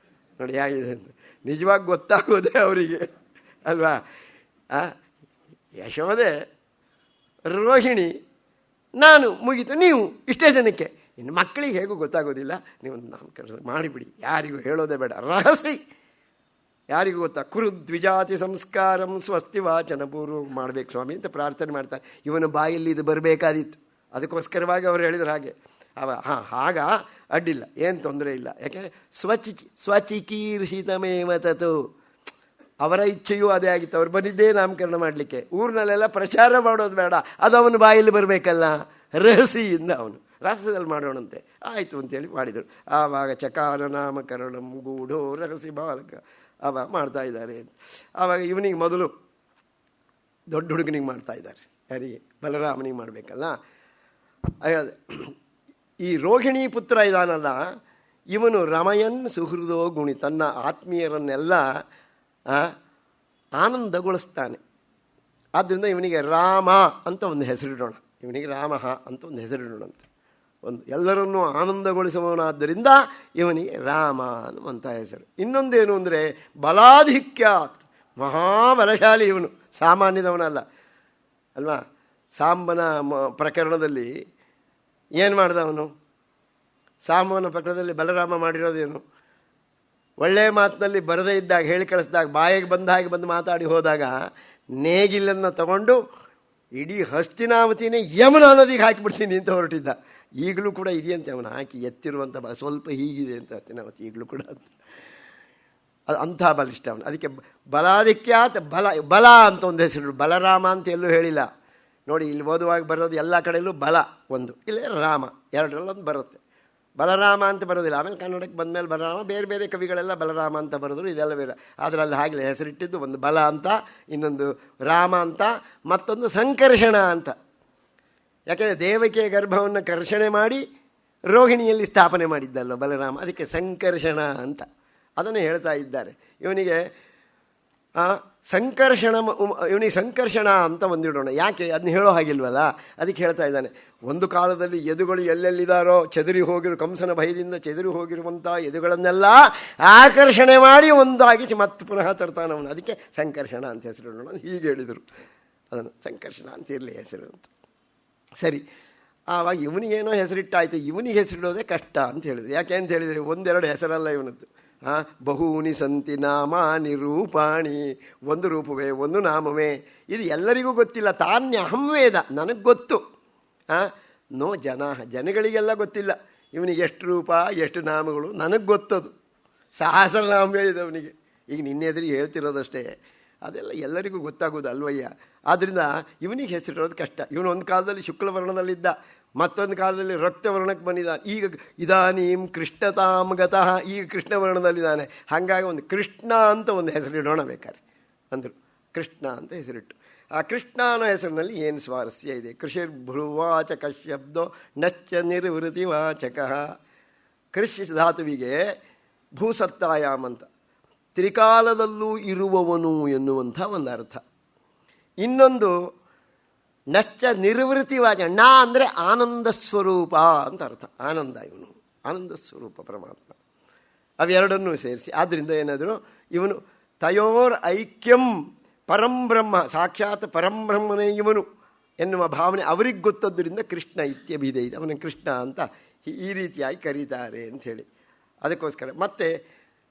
ನೋಡಿ ಹೇಗಿದೆ ಅಂತ, ನಿಜವಾಗಿ ಗೊತ್ತಾಗೋದೇ ಅವರಿಗೆ ಅಲ್ವಾ. ಯಶೋದೆ, ರೋಹಿಣಿ, ನಾನು, ಮುಗೀತು. ನೀವು ಇಷ್ಟೇ ಜನಕ್ಕೆ, ಇನ್ನು ಮಕ್ಕಳಿಗೆ ಹೇಗೂ ಗೊತ್ತಾಗೋದಿಲ್ಲ. ನೀವು ನಾಮಕರಣ ಮಾಡಿಬಿಡಿ, ಯಾರಿಗೂ ಹೇಳೋದೇ ಬೇಡ, ರಹಸಿ, ಯಾರಿಗೂ ಗೊತ್ತಾ. ಕುರುದ್ವಿಜಾತಿ ಸಂಸ್ಕಾರಂ ಸ್ವಸ್ತಿ ವಾಚನ ಪೂರ್ವ ಮಾಡಬೇಕು ಸ್ವಾಮಿ ಅಂತ ಪ್ರಾರ್ಥನೆ ಮಾಡ್ತಾರೆ. ಇವನ ಬಾಯಲ್ಲಿ ಇದು ಬರಬೇಕಾದಿತ್ತು, ಅದಕ್ಕೋಸ್ಕರವಾಗಿ ಅವರು ಹೇಳಿದ್ರು ಹಾಗೆ. ಆಗ ಅಡ್ಡಿಲ್ಲ, ಏನು ತೊಂದರೆ ಇಲ್ಲ. ಯಾಕೆಂದರೆ ಸ್ವಚಿಕೀರ್ಷಿತಮೇವ ತತು, ಅವರ ಇಚ್ಛೆಯೂ ಅದೇ ಆಗಿತ್ತು. ಅವ್ರು ಬಂದಿದ್ದೇ ನಾಮಕರಣ ಮಾಡಲಿಕ್ಕೆ. ಊರಿನಲ್ಲೆಲ್ಲ ಪ್ರಚಾರ ಮಾಡೋದು ಬೇಡ, ಅದು ಅವನ ಬಾಯಲ್ಲಿ ಬರಬೇಕಲ್ಲ, ರಹಸಿಯಿಂದ ಅವನು ರಹಸ್ಯದಲ್ಲಿ ಮಾಡೋಣಂತೆ. ಆಯಿತು ಅಂತೇಳಿ ಮಾಡಿದರು. ಆವಾಗ ಚಕಾರ ನಾಮಕರಣಂ ಗೂಢೋ ರಹಸಿ ಬಾಲಕ ಆವಾಗ ಮಾಡ್ತಾ ಇದ್ದಾರೆ. ಆವಾಗ ಇವನಿಗೆ ಮೊದಲು ದೊಡ್ಡ ಹುಡುಗನಿಗೆ ಮಾಡ್ತಾ ಇದ್ದಾರೆ, ಯಾರಿಗೆ, ಬಲರಾಮನಿಗೆ ಮಾಡಬೇಕಲ್ಲ. ಈ ರೋಹಿಣಿ ಪುತ್ರ ಇದಾನಲ್ಲ, ಇವನು ರಮಯನ್ ಸುಹೃದೋ ಗುಣಿ, ತನ್ನ ಆತ್ಮೀಯರನ್ನೆಲ್ಲ ಆನಂದಗೊಳಿಸ್ತಾನೆ. ಆದ್ದರಿಂದ ಇವನಿಗೆ ರಾಮ ಅಂತ ಒಂದು ಹೆಸರಿಡೋಣ, ಇವನಿಗೆ ರಾಮ ಅಂತ ಒಂದು ಹೆಸರಿಡೋಣಂತೆ. ಒಂದು ಎಲ್ಲರನ್ನೂ ಆನಂದಗೊಳಿಸುವವನಾದ್ದರಿಂದ ಇವನಿಗೆ ರಾಮ ಅನ್ನುವಂಥ ಹೆಸರು. ಇನ್ನೊಂದೇನು ಅಂದರೆ ಬಲಾಧಿಕ್ಯಾತ್, ಮಹಾಬಲಶಾಲಿ ಇವನು, ಸಾಮಾನ್ಯದವನಲ್ಲ ಅಲ್ವಾ. ಸಾಂಬನ ಪ್ರಕರಣದಲ್ಲಿ ಏನು ಮಾಡ್ದ ಅವನು? ಸಾಂಬನ ಪ್ರಕರಣದಲ್ಲಿ ಬಲರಾಮ ಮಾಡಿರೋದೇನು? ಒಳ್ಳೆಯ ಮಾತಿನಲ್ಲಿ ಬರದೇ ಇದ್ದಾಗ, ಹೇಳಿ ಕಳಿಸಿದಾಗ, ಬಾಯಿಗೆ ಬಂದ ಹಾಗೆ ಬಂದು ಮಾತಾಡಿ ಹೋದಾಗ ನೇಗಿಲನ್ನು ತಗೊಂಡು ಇಡೀ ಹಸ್ತಿನಾವತಿನೇ ಯಮುನಾ ನದಿಗೆ ಹಾಕಿಬಿಡ್ತೀನಿ ಅಂತ ಹೊರಟಿದ್ದ. ಈಗಲೂ ಕೂಡ ಇದೆಯಂತೆ ಅವನು ಹಾಕಿ ಎತ್ತಿರುವಂಥ ಸ್ವಲ್ಪ ಹೀಗಿದೆ ಅಂತ ಹಸ್ತಿನಾವತಿ ಈಗಲೂ ಕೂಡ. ಅದು ಅಂಥ ಬಲಿಷ್ಠ ಅವನು. ಅದಕ್ಕೆ ಬಲಾಧಿಕ್ಯಾತ್ ಬಲ ಅಂತ ಒಂದು ಹೆಸರು. ಬಲರಾಮ ಅಂತ ಎಲ್ಲೂ ಹೇಳಿಲ್ಲ ನೋಡಿ. ಇಲ್ಲಿ ಓದುವಾಗ ಬರೋದು ಎಲ್ಲ ಕಡೆಯಲ್ಲೂ ಬಲ ಒಂದು, ಇಲ್ಲೇ ರಾಮ, ಎರಡರಲ್ಲೊಂದು ಬರುತ್ತೆ. ಬಲರಾಮ ಅಂತ ಬರೋದಿಲ್ಲ. ಆಮೇಲೆ ಕನ್ನಡಕ್ಕೆ ಬಂದಮೇಲೆ ಬಲರಾಮ, ಬೇರೆ ಬೇರೆ ಕವಿಗಳೆಲ್ಲ ಬಲರಾಮ ಅಂತ ಬರೆದ್ರು, ಇದೆಲ್ಲ ಬೇರೆ. ಆದರೆ ಅಲ್ಲಿ ಹಾಗೆ ಹೆಸರಿಟ್ಟಿದ್ದು ಒಂದು ಬಲ ಅಂತ, ಇನ್ನೊಂದು ರಾಮ ಅಂತ, ಮತ್ತೊಂದು ಸಂಕರ್ಷಣ ಅಂತ. ಯಾಕೆಂದರೆ ದೇವಕಿಯ ಗರ್ಭವನ್ನು ಕರ್ಷಣೆ ಮಾಡಿ ರೋಹಿಣಿಯಲ್ಲಿ ಸ್ಥಾಪನೆ ಮಾಡಿದ್ದಲ್ಲ ಬಲರಾಮ, ಅದಕ್ಕೆ ಸಂಕರ್ಷಣ ಅಂತ ಅದನ್ನು ಹೇಳ್ತಾ ಇದ್ದಾರೆ. ಇವನಿಗೆ ಸಂಕರ್ಷಣ, ಇವನಿಗೆ ಸಂಕರ್ಷಣ ಅಂತ ಒಂದಿಡೋಣ. ಯಾಕೆ ಅದನ್ನ ಹೇಳೋ ಹಾಗಿಲ್ವಲ್ಲ, ಅದಕ್ಕೆ ಹೇಳ್ತಾ ಇದ್ದಾನೆ. ಒಂದು ಕಾಲದಲ್ಲಿ ಯದುಗಳು ಎಲ್ಲೆಲ್ಲಿದ್ದಾರೋ ಚದುರಿ ಹೋಗಿರೋ, ಕಂಸನ ಭಯದಿಂದ ಚದುರಿ ಹೋಗಿರುವಂಥ ಯದುಗಳನ್ನೆಲ್ಲ ಆಕರ್ಷಣೆ ಮಾಡಿ ಒಂದಾಗಿ ಮತ್ತೆ ಪುನಃ ತರ್ತಾನವನು. ಅದಕ್ಕೆ ಸಂಕರ್ಷಣ ಅಂತ ಹೆಸರಿಡೋಣ ಹೀಗೆ ಹೇಳಿದರು. ಅದನ್ನು ಸಂಕರ್ಷಣ ಅಂತ ಇರಲಿ ಹೆಸರು ಅಂತ. ಸರಿ, ಆವಾಗ ಇವನಿಗೇನೋ ಹೆಸರಿಟ್ಟಾಯಿತು. ಇವನಿಗೆ ಹೆಸರಿಡೋದೇ ಕಷ್ಟ ಅಂತ ಹೇಳಿದ್ರು. ಯಾಕೆ ಅಂತ ಹೇಳಿದರೆ ಒಂದೆರಡು ಹೆಸರಲ್ಲ ಇವನದ್ದು. ಬಹೂನಿ ಸಂತಿ ನಾಮಾನಿ ರೂಪಾಣಿ, ಒಂದು ರೂಪವೇ ಒಂದು ನಾಮವೇ. ಇದು ಎಲ್ಲರಿಗೂ ಗೊತ್ತಿಲ್ಲ. ತಾನ್ಯಹಂ ವೇದ, ನನಗೆ ಗೊತ್ತು. ನೋ ಜನಗಳಿಗೆಲ್ಲ ಗೊತ್ತಿಲ್ಲ ಇವನಿಗೆ ಎಷ್ಟು ರೂಪ ಎಷ್ಟು ನಾಮಗಳು. ನನಗೆ ಗೊತ್ತದು. ಸಹಸ್ರನಾಮವೇ ಇದೆ ಅವನಿಗೆ. ಈಗ ನಿನ್ನೆದುರಿಗೆ ಹೇಳ್ತಿರೋದಷ್ಟೇ, ಅದೆಲ್ಲ ಎಲ್ಲರಿಗೂ ಗೊತ್ತಾಗೋದು ಅಲ್ವಯ್ಯ. ಆದ್ದರಿಂದ ಇವನಿಗೆ ಹೆಸರಿಡೋದು ಕಷ್ಟ. ಇವನು ಒಂದು ಕಾಲದಲ್ಲಿ ಶುಕ್ಲವರ್ಣದಲ್ಲಿದ್ದ, ಮತ್ತೊಂದು ಕಾಲದಲ್ಲಿ ರಕ್ತವರ್ಣಕ್ಕೆ ಬಂದಿದ್ದಾನೆ. ಈಗ ಇದಾನೀಂ ಕೃಷ್ಣತಾಂ ಗತಃ, ಈಗ ಕೃಷ್ಣವರ್ಣದಲ್ಲಿದ್ದಾನೆ. ಹಾಗಾಗಿ ಒಂದು ಕೃಷ್ಣ ಅಂತ ಒಂದು ಹೆಸರಿಡೋಣ ಬೇಕಾರೆ ಅಂದರು. ಕೃಷ್ಣ ಅಂತ ಹೆಸರಿಟ್ಟು, ಆ ಕೃಷ್ಣ ಅನ್ನೋ ಹೆಸರಿನಲ್ಲಿ ಏನು ಸ್ವಾರಸ್ಯ ಇದೆ. ಕೃಷಿರ್ಭ್ರುವಾಚಕ ಶಬ್ದೋ ನಚ್ಚ ನಿರ್ವೃತಿವಾಚಕ. ಕೃಷಿ ಧಾತುವಿಗೆ ಭೂಸತ್ತಾಯಾಮ್ ಅಂತ, ತ್ರಿಕಾಲದಲ್ಲೂ ಇರುವವನು ಎನ್ನುವಂಥ ಒಂದು ಅರ್ಥ. ಇನ್ನೊಂದು ನಚ್ಚ ನಿರ್ವೃತಿವಾಚ, ನ ಅಂದರೆ ಆನಂದ ಸ್ವರೂಪ ಅಂತ ಅರ್ಥ. ಆನಂದ, ಇವನು ಆನಂದ ಸ್ವರೂಪ ಪರಮಾತ್ಮ. ಅವೆರಡನ್ನೂ ಸೇರಿಸಿ, ಆದ್ದರಿಂದ ಏನಾದರೂ ಇವನು ತಯೋರ್ ಐಕ್ಯಂ ಪರಂಬ್ರಹ್ಮ, ಸಾಕ್ಷಾತ್ ಪರಂಬ್ರಹ್ಮನೇ ಇವನು ಎನ್ನುವ ಭಾವನೆ ಅವರಿಗೆ ಗೊತ್ತದ್ದರಿಂದ ಕೃಷ್ಣ ಇತ್ಯಭಿಧೆ ಇದೆ. ಅವನ ಕೃಷ್ಣ ಅಂತ ಈ ರೀತಿಯಾಗಿ ಕರೀತಾರೆ ಅಂಥೇಳಿ. ಅದಕ್ಕೋಸ್ಕರ ಮತ್ತೆ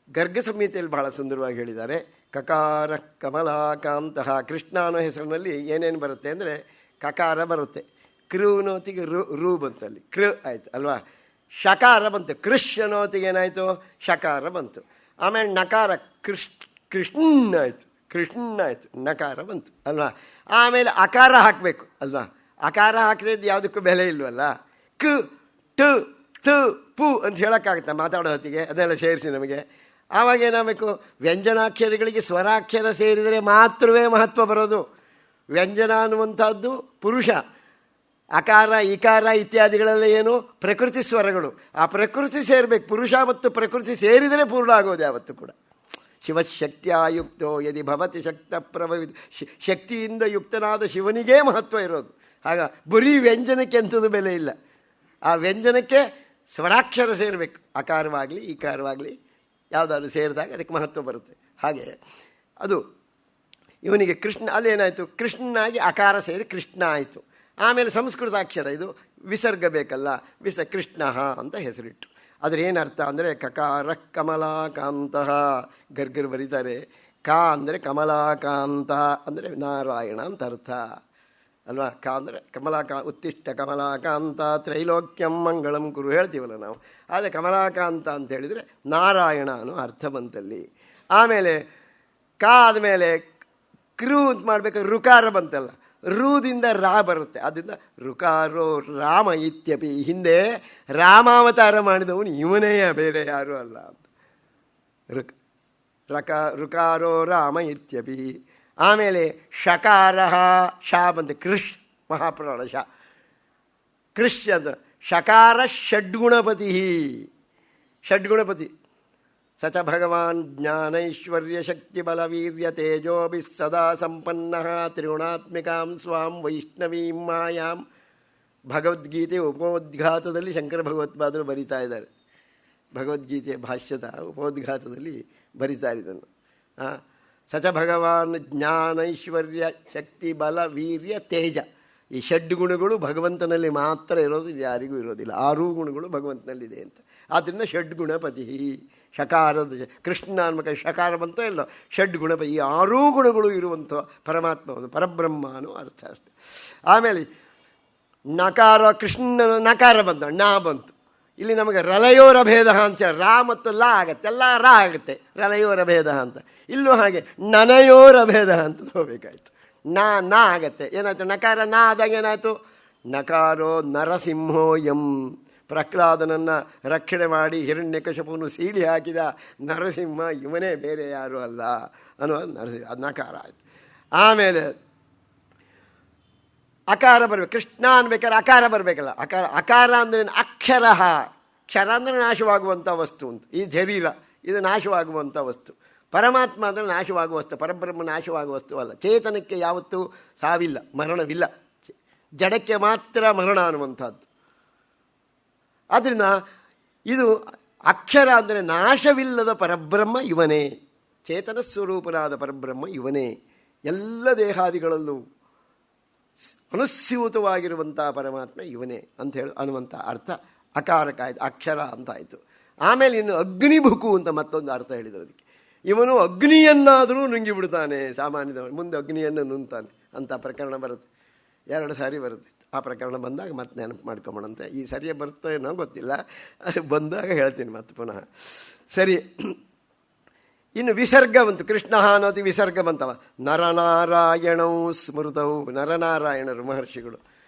ಗರ್ಗ ಸಂಹಿತೆಯಲ್ಲಿ ಬಹಳ ಸುಂದರವಾಗಿ ಹೇಳಿದ್ದಾರೆ. ಕಕಾರ ಕಮಲಾಕಾಂತಹ. ಕೃಷ್ಣ ಅನ್ನೋ ಹೆಸರಿನಲ್ಲಿ ಏನೇನು ಬರುತ್ತೆ ಅಂದರೆ ಕಕಾರ ಬರುತ್ತೆ, ಕೃನೋತಿಗೆ ರು ಬಂತಲ್ಲಿ, ಕೃ ಆಯಿತು ಅಲ್ವಾ. ಶಕಾರ ಬಂತು, ಕೃಷ್ ಅನ್ನೋತಿಗೆ ಏನಾಯಿತು, ಶಕಾರ ಬಂತು. ಆಮೇಲೆ ನಕಾರ ಕೃಷ್ಣ ಆಯಿತು, ಕೃಷ್ಣ ಆಯಿತು, ನಕಾರ ಬಂತು ಅಲ್ವಾ. ಆಮೇಲೆ ಅಕಾರ ಹಾಕಬೇಕು ಅಲ್ವಾ. ಅಕಾರ ಹಾಕದಿದ್ದು ಯಾವುದಕ್ಕೂ ಬೆಲೆ ಇಲ್ವಲ್ಲ. ಕ್ ಟ ತ ಪು ಅಂತ ಹೇಳೋಕ್ಕಾಗುತ್ತಾ ಮಾತಾಡೋ ಹೊತ್ತಿಗೆ? ಅದನ್ನೆಲ್ಲ ಸೇರಿಸಿ ನಮಗೆ ಆವಾಗ ಏನಾಗಬೇಕು, ವ್ಯಂಜನಾಕ್ಷರಗಳಿಗೆ ಸ್ವರಾಕ್ಷರ ಸೇರಿದರೆ ಮಾತ್ರವೇ ಮಹತ್ವ ಬರೋದು. ವ್ಯಂಜನ ಅನ್ನುವಂಥದ್ದು ಪುರುಷ, ಅಕಾರ ಇಕಾರ ಇತ್ಯಾದಿಗಳೆಲ್ಲ ಏನು ಪ್ರಕೃತಿ ಸ್ವರಗಳು. ಆ ಪ್ರಕೃತಿ ಸೇರಬೇಕು. ಪುರುಷ ಮತ್ತು ಪ್ರಕೃತಿ ಸೇರಿದರೆ ಪೂರ್ಣ ಆಗೋದು ಯಾವತ್ತೂ ಕೂಡ. ಶಿವಶಕ್ತಿಯುಕ್ತೋ ಯದಿ ಭವತಿ ಶಕ್ತ ಪ್ರಭವಿತ. ಶಕ್ತಿಯಿಂದ ಯುಕ್ತನಾದ ಶಿವನಿಗೇ ಮಹತ್ವ ಇರೋದು. ಆಗ ಬರೀ ವ್ಯಂಜನಕ್ಕೆ ಎಂಥದ್ದು ಬೆಲೆ ಇಲ್ಲ. ಆ ವ್ಯಂಜನಕ್ಕೆ ಸ್ವರಾಕ್ಷರ ಸೇರಬೇಕು. ಅಕಾರವಾಗಲಿ ಈಕಾರವಾಗಲಿ ಯಾವುದಾದ್ರು ಸೇರಿದಾಗ ಅದಕ್ಕೆ ಮಹತ್ವ ಬರುತ್ತೆ. ಹಾಗೆ ಅದು ಇವನಿಗೆ ಕೃಷ್ಣ, ಅಲ್ಲೇನಾಯಿತು, ಕೃಷ್ಣನಾಗಿ ಅಕಾರ ಸೇರಿ ಕೃಷ್ಣ ಆಯಿತು. ಆಮೇಲೆ ಸಂಸ್ಕೃತಾಕ್ಷರ ಇದು ವಿಸರ್ಗ ಬೇಕಲ್ಲ, ಕೃಷ್ಣ ಅಂತ ಹೆಸರಿಟ್ಟು. ಅದ್ರ ಏನರ್ಥ ಅಂದರೆ ಕಕಾರ ಕಮಲಾಕಾಂತಃ. ಗರ್ಗರು ಬರೀತಾರೆ, ಕಾ ಅಂದರೆ ಕಮಲಾಕಾಂತ ಅಂದರೆ ನಾರಾಯಣ ಅಂತ ಅರ್ಥ ಅಲ್ವಾ. ಕಾ ಅಂದರೆ ಉತ್ತಿಷ್ಟ ಕಮಲಾಕಾಂತ ತ್ರೈಲೋಕ್ಯಂ ಮಂಗಳಂ ಕುರು ಹೇಳ್ತೀವಲ್ಲ ನಾವು. ಆದರೆ ಕಮಲಾಕಾಂತ ಅಂತ ಹೇಳಿದರೆ ನಾರಾಯಣ ಅನ್ನೋ ಅರ್ಥ ಬಂತಲ್ಲಿ. ಆಮೇಲೆ ಕಾ ಆದಮೇಲೆ ಕೃ ಅಂತ ಮಾಡಬೇಕಾದ್ರೆ ರುಕಾರ ಬಂತಲ್ಲ, ರೂದಿಂದ ರಾ ಬರುತ್ತೆ. ಅದರಿಂದ ರುಕಾರೋ ರಾಮ ಇತ್ಯಪಿ. ಹಿಂದೆ ರಾಮಾವತಾರ ಮಾಡಿದವನು ಇವನೇ, ಬೇರೆ ಯಾರೂ ಅಲ್ಲ ಅಂತ. ರುಕಾರೋ ರಾಮ ಇತ್ಯಪಿ. ಆಮೇಲೆ ಶಕಾರ ಶಾ ಬಂತು, ಕೃಷ್ ಮಹಾಪ್ರಾಣ ಶಾ ಕೃಷ್ ಅಂತ. ಶಕಾರ ಷಡ್ಗುಣಪತಿ. ಷಡ್ಗುಣಪತಿ ಸ ಚ ಭಗವಾನ್ ಜ್ಞಾನೈಶ್ವರ್ಯ ಶಕ್ತಿ ಬಲ ವೀರ್ಯ ತೇಜೋಭಿ ಸದಾ ಸಂಪನ್ನ ತ್ರಿಗುಣಾತ್ಮಿಕಾಂ ಸ್ವಾಂ ವೈಷ್ಣವೀಂ ಮಾಯಾಂ. ಭಗವದ್ಗೀತೆ ಉಪೋದ್ಘಾತದಲ್ಲಿ ಶಂಕರ ಭಗವತ್ಪಾದರು ಬರಿತಾ ಇದ್ದಾರೆ. ಭಗವದ್ಗೀತೆಯ ಭಾಷ್ಯದ ಉಪೋದ್ಘಾತದಲ್ಲಿ ಬರಿತಾರೆ ಇದನ್ನು. ಸ ಚ ಭಗವಾನ್ ಜ್ಞಾನೈಶ್ವರ್ಯ ಶಕ್ತಿ ಬಲ ವೀರ್ಯ ತೇಜ. ಈ ಷಡ್ಗುಣಗಳು ಭಗವಂತನಲ್ಲಿ ಮಾತ್ರ ಇರೋದು, ಯಾರಿಗೂ ಇರೋದಿಲ್ಲ. 6 ಗುಣಗಳು ಭಗವಂತನಲ್ಲಿದೆ ಅಂತ. ಆದ್ದರಿಂದ ಷಡ್ಗುಣಪತಿ. ಶಕಾರದ ಕೃಷ್ಣ ಅನ್ಬೇಕು, ಶಕಾರ ಬಂತೋ ಇಲ್ಲ, ಷಡ್ಗುಣಪತಿ. ಈ 6 ಗುಣಗಳು ಇರುವಂಥ ಪರಮಾತ್ಮ ಪರಬ್ರಹ್ಮ ಅನ್ನೋ ಅರ್ಥ ಅಷ್ಟೆ. ಆಮೇಲೆ ನಕಾರ, ಕೃಷ್ಣನ ನಕಾರ ಬಂತ, ನಾ ಬಂತು. ಇಲ್ಲಿ ನಮಗೆ ರಲಯೋರ ಭೇದ ಅಂತ ಹೇಳಿ ರಾ ಮತ್ತು ಲಾ ಆಗತ್ತೆ, ಎಲ್ಲ ರಾ ಆಗುತ್ತೆ, ರಲಯೋರ ಭೇದ ಅಂತ. ಇಲ್ಲೂ ಹಾಗೆ ನನಯೋರ ಭೇದ ಅಂತ ಹೋಗ್ಬೇಕಾಯ್ತು. ನಾ ಆಗತ್ತೆ. ಏನಾಯ್ತು, ನಕಾರ ನಾ ಆದಾಗ ಏನಾಯಿತು, ನಕಾರೋ ನರಸಿಂಹೋ ಎಂ. ಪ್ರಹ್ಲಾದನನ್ನು ರಕ್ಷಣೆ ಮಾಡಿ ಹಿರಣ್ಯಕಶಿಪುವನ್ನು ಸೀಳಿ ಹಾಕಿದ ನರಸಿಂಹ ಇವನೇ, ಬೇರೆ ಯಾರೂ ಅಲ್ಲ ಅನ್ನುವ ನರಸಿಂಹ, ಅದು ನಕಾರ ಆಯಿತು. ಆಮೇಲೆ ಅಕಾರ ಬರಬೇಕು, ಕೃಷ್ಣ ಅನ್ಬೇಕಾದ್ರೆ ಅಕಾರ ಬರಬೇಕಲ್ಲ. ಅಕಾರ ಅಂದರೆ ಅಕ್ಷರ. ಕ್ಷರ ಅಂದರೆ ನಾಶವಾಗುವಂಥ ವಸ್ತು ಅಂತ. ಈ ಶರೀರ ಇದು ನಾಶವಾಗುವಂಥ ವಸ್ತು. ಪರಮಾತ್ಮ ಅಂದರೆ ನಾಶವಾಗುವ ವಸ್ತು, ಪರಬ್ರಹ್ಮ ನಾಶವಾಗುವ ವಸ್ತು ಅಲ್ಲ. ಚೇತನಕ್ಕೆ ಯಾವತ್ತೂ ಸಾವಿಲ್ಲ, ಮರಣವಿಲ್ಲ. ಜಡಕ್ಕೆ ಮಾತ್ರ ಮರಣ ಅನ್ನುವಂಥದ್ದು. ಆದ್ದರಿಂದ ಇದು ಅಕ್ಷರ ಅಂದರೆ ನಾಶವಿಲ್ಲದ ಪರಬ್ರಹ್ಮ ಇವನೇ, ಚೇತನ ಸ್ವರೂಪನಾದ ಪರಬ್ರಹ್ಮ ಇವನೇ. ಎಲ್ಲ ದೇಹಾದಿಗಳಲ್ಲೂ ಅನುಸ್ಯೂತವಾಗಿರುವಂಥ ಪರಮಾತ್ಮ ಇವನೇ ಅಂತ ಹೇಳಿ ಅನ್ನುವಂಥ ಅರ್ಥ ಅಕಾರಕ್ಕಾಯ್ತು, ಅಕ್ಷರ ಅಂತಾಯಿತು. ಆಮೇಲೆ ಇನ್ನು ಅಗ್ನಿಭುಕು ಅಂತ ಮತ್ತೊಂದು ಅರ್ಥ ಹೇಳಿದರು ಅದಕ್ಕೆ. ಇವನು ಅಗ್ನಿಯನ್ನಾದರೂ ನುಂಗಿಬಿಡ್ತಾನೆ, ಸಾಮಾನ್ಯದ ಮುಂದೆ ಅಗ್ನಿಯನ್ನು ನುಂಗ್ತಾನೆ ಅಂತ ಪ್ರಕರಣ ಬರುತ್ತೆ, 2 ಸಾರಿ ಬರುತ್ತೆ. ಆ ಪ್ರಕರಣ ಬಂದಾಗ ಮತ್ತೆ ನೆನಪು ಮಾಡ್ಕೊಂಬೋಣಂತೆ. ಈ ಸರಿಯೇ ಬರುತ್ತೋ ಏನೋ ಗೊತ್ತಿಲ್ಲ, ಅದು ಬಂದಾಗ ಹೇಳ್ತೀನಿ ಮತ್ತೆ ಪುನಃ. ಸರಿ, ಇನ್ನು ವಿಸರ್ಗವಂತು ಕೃಷ್ಣ ಅನ್ನೋದು ವಿಸರ್ಗವಂತವ. ನರನಾರಾಯಣವು ಸ್ಮೃತವು, ನರನಾರಾಯಣರು ಮಹರ್ಷಿಗಳು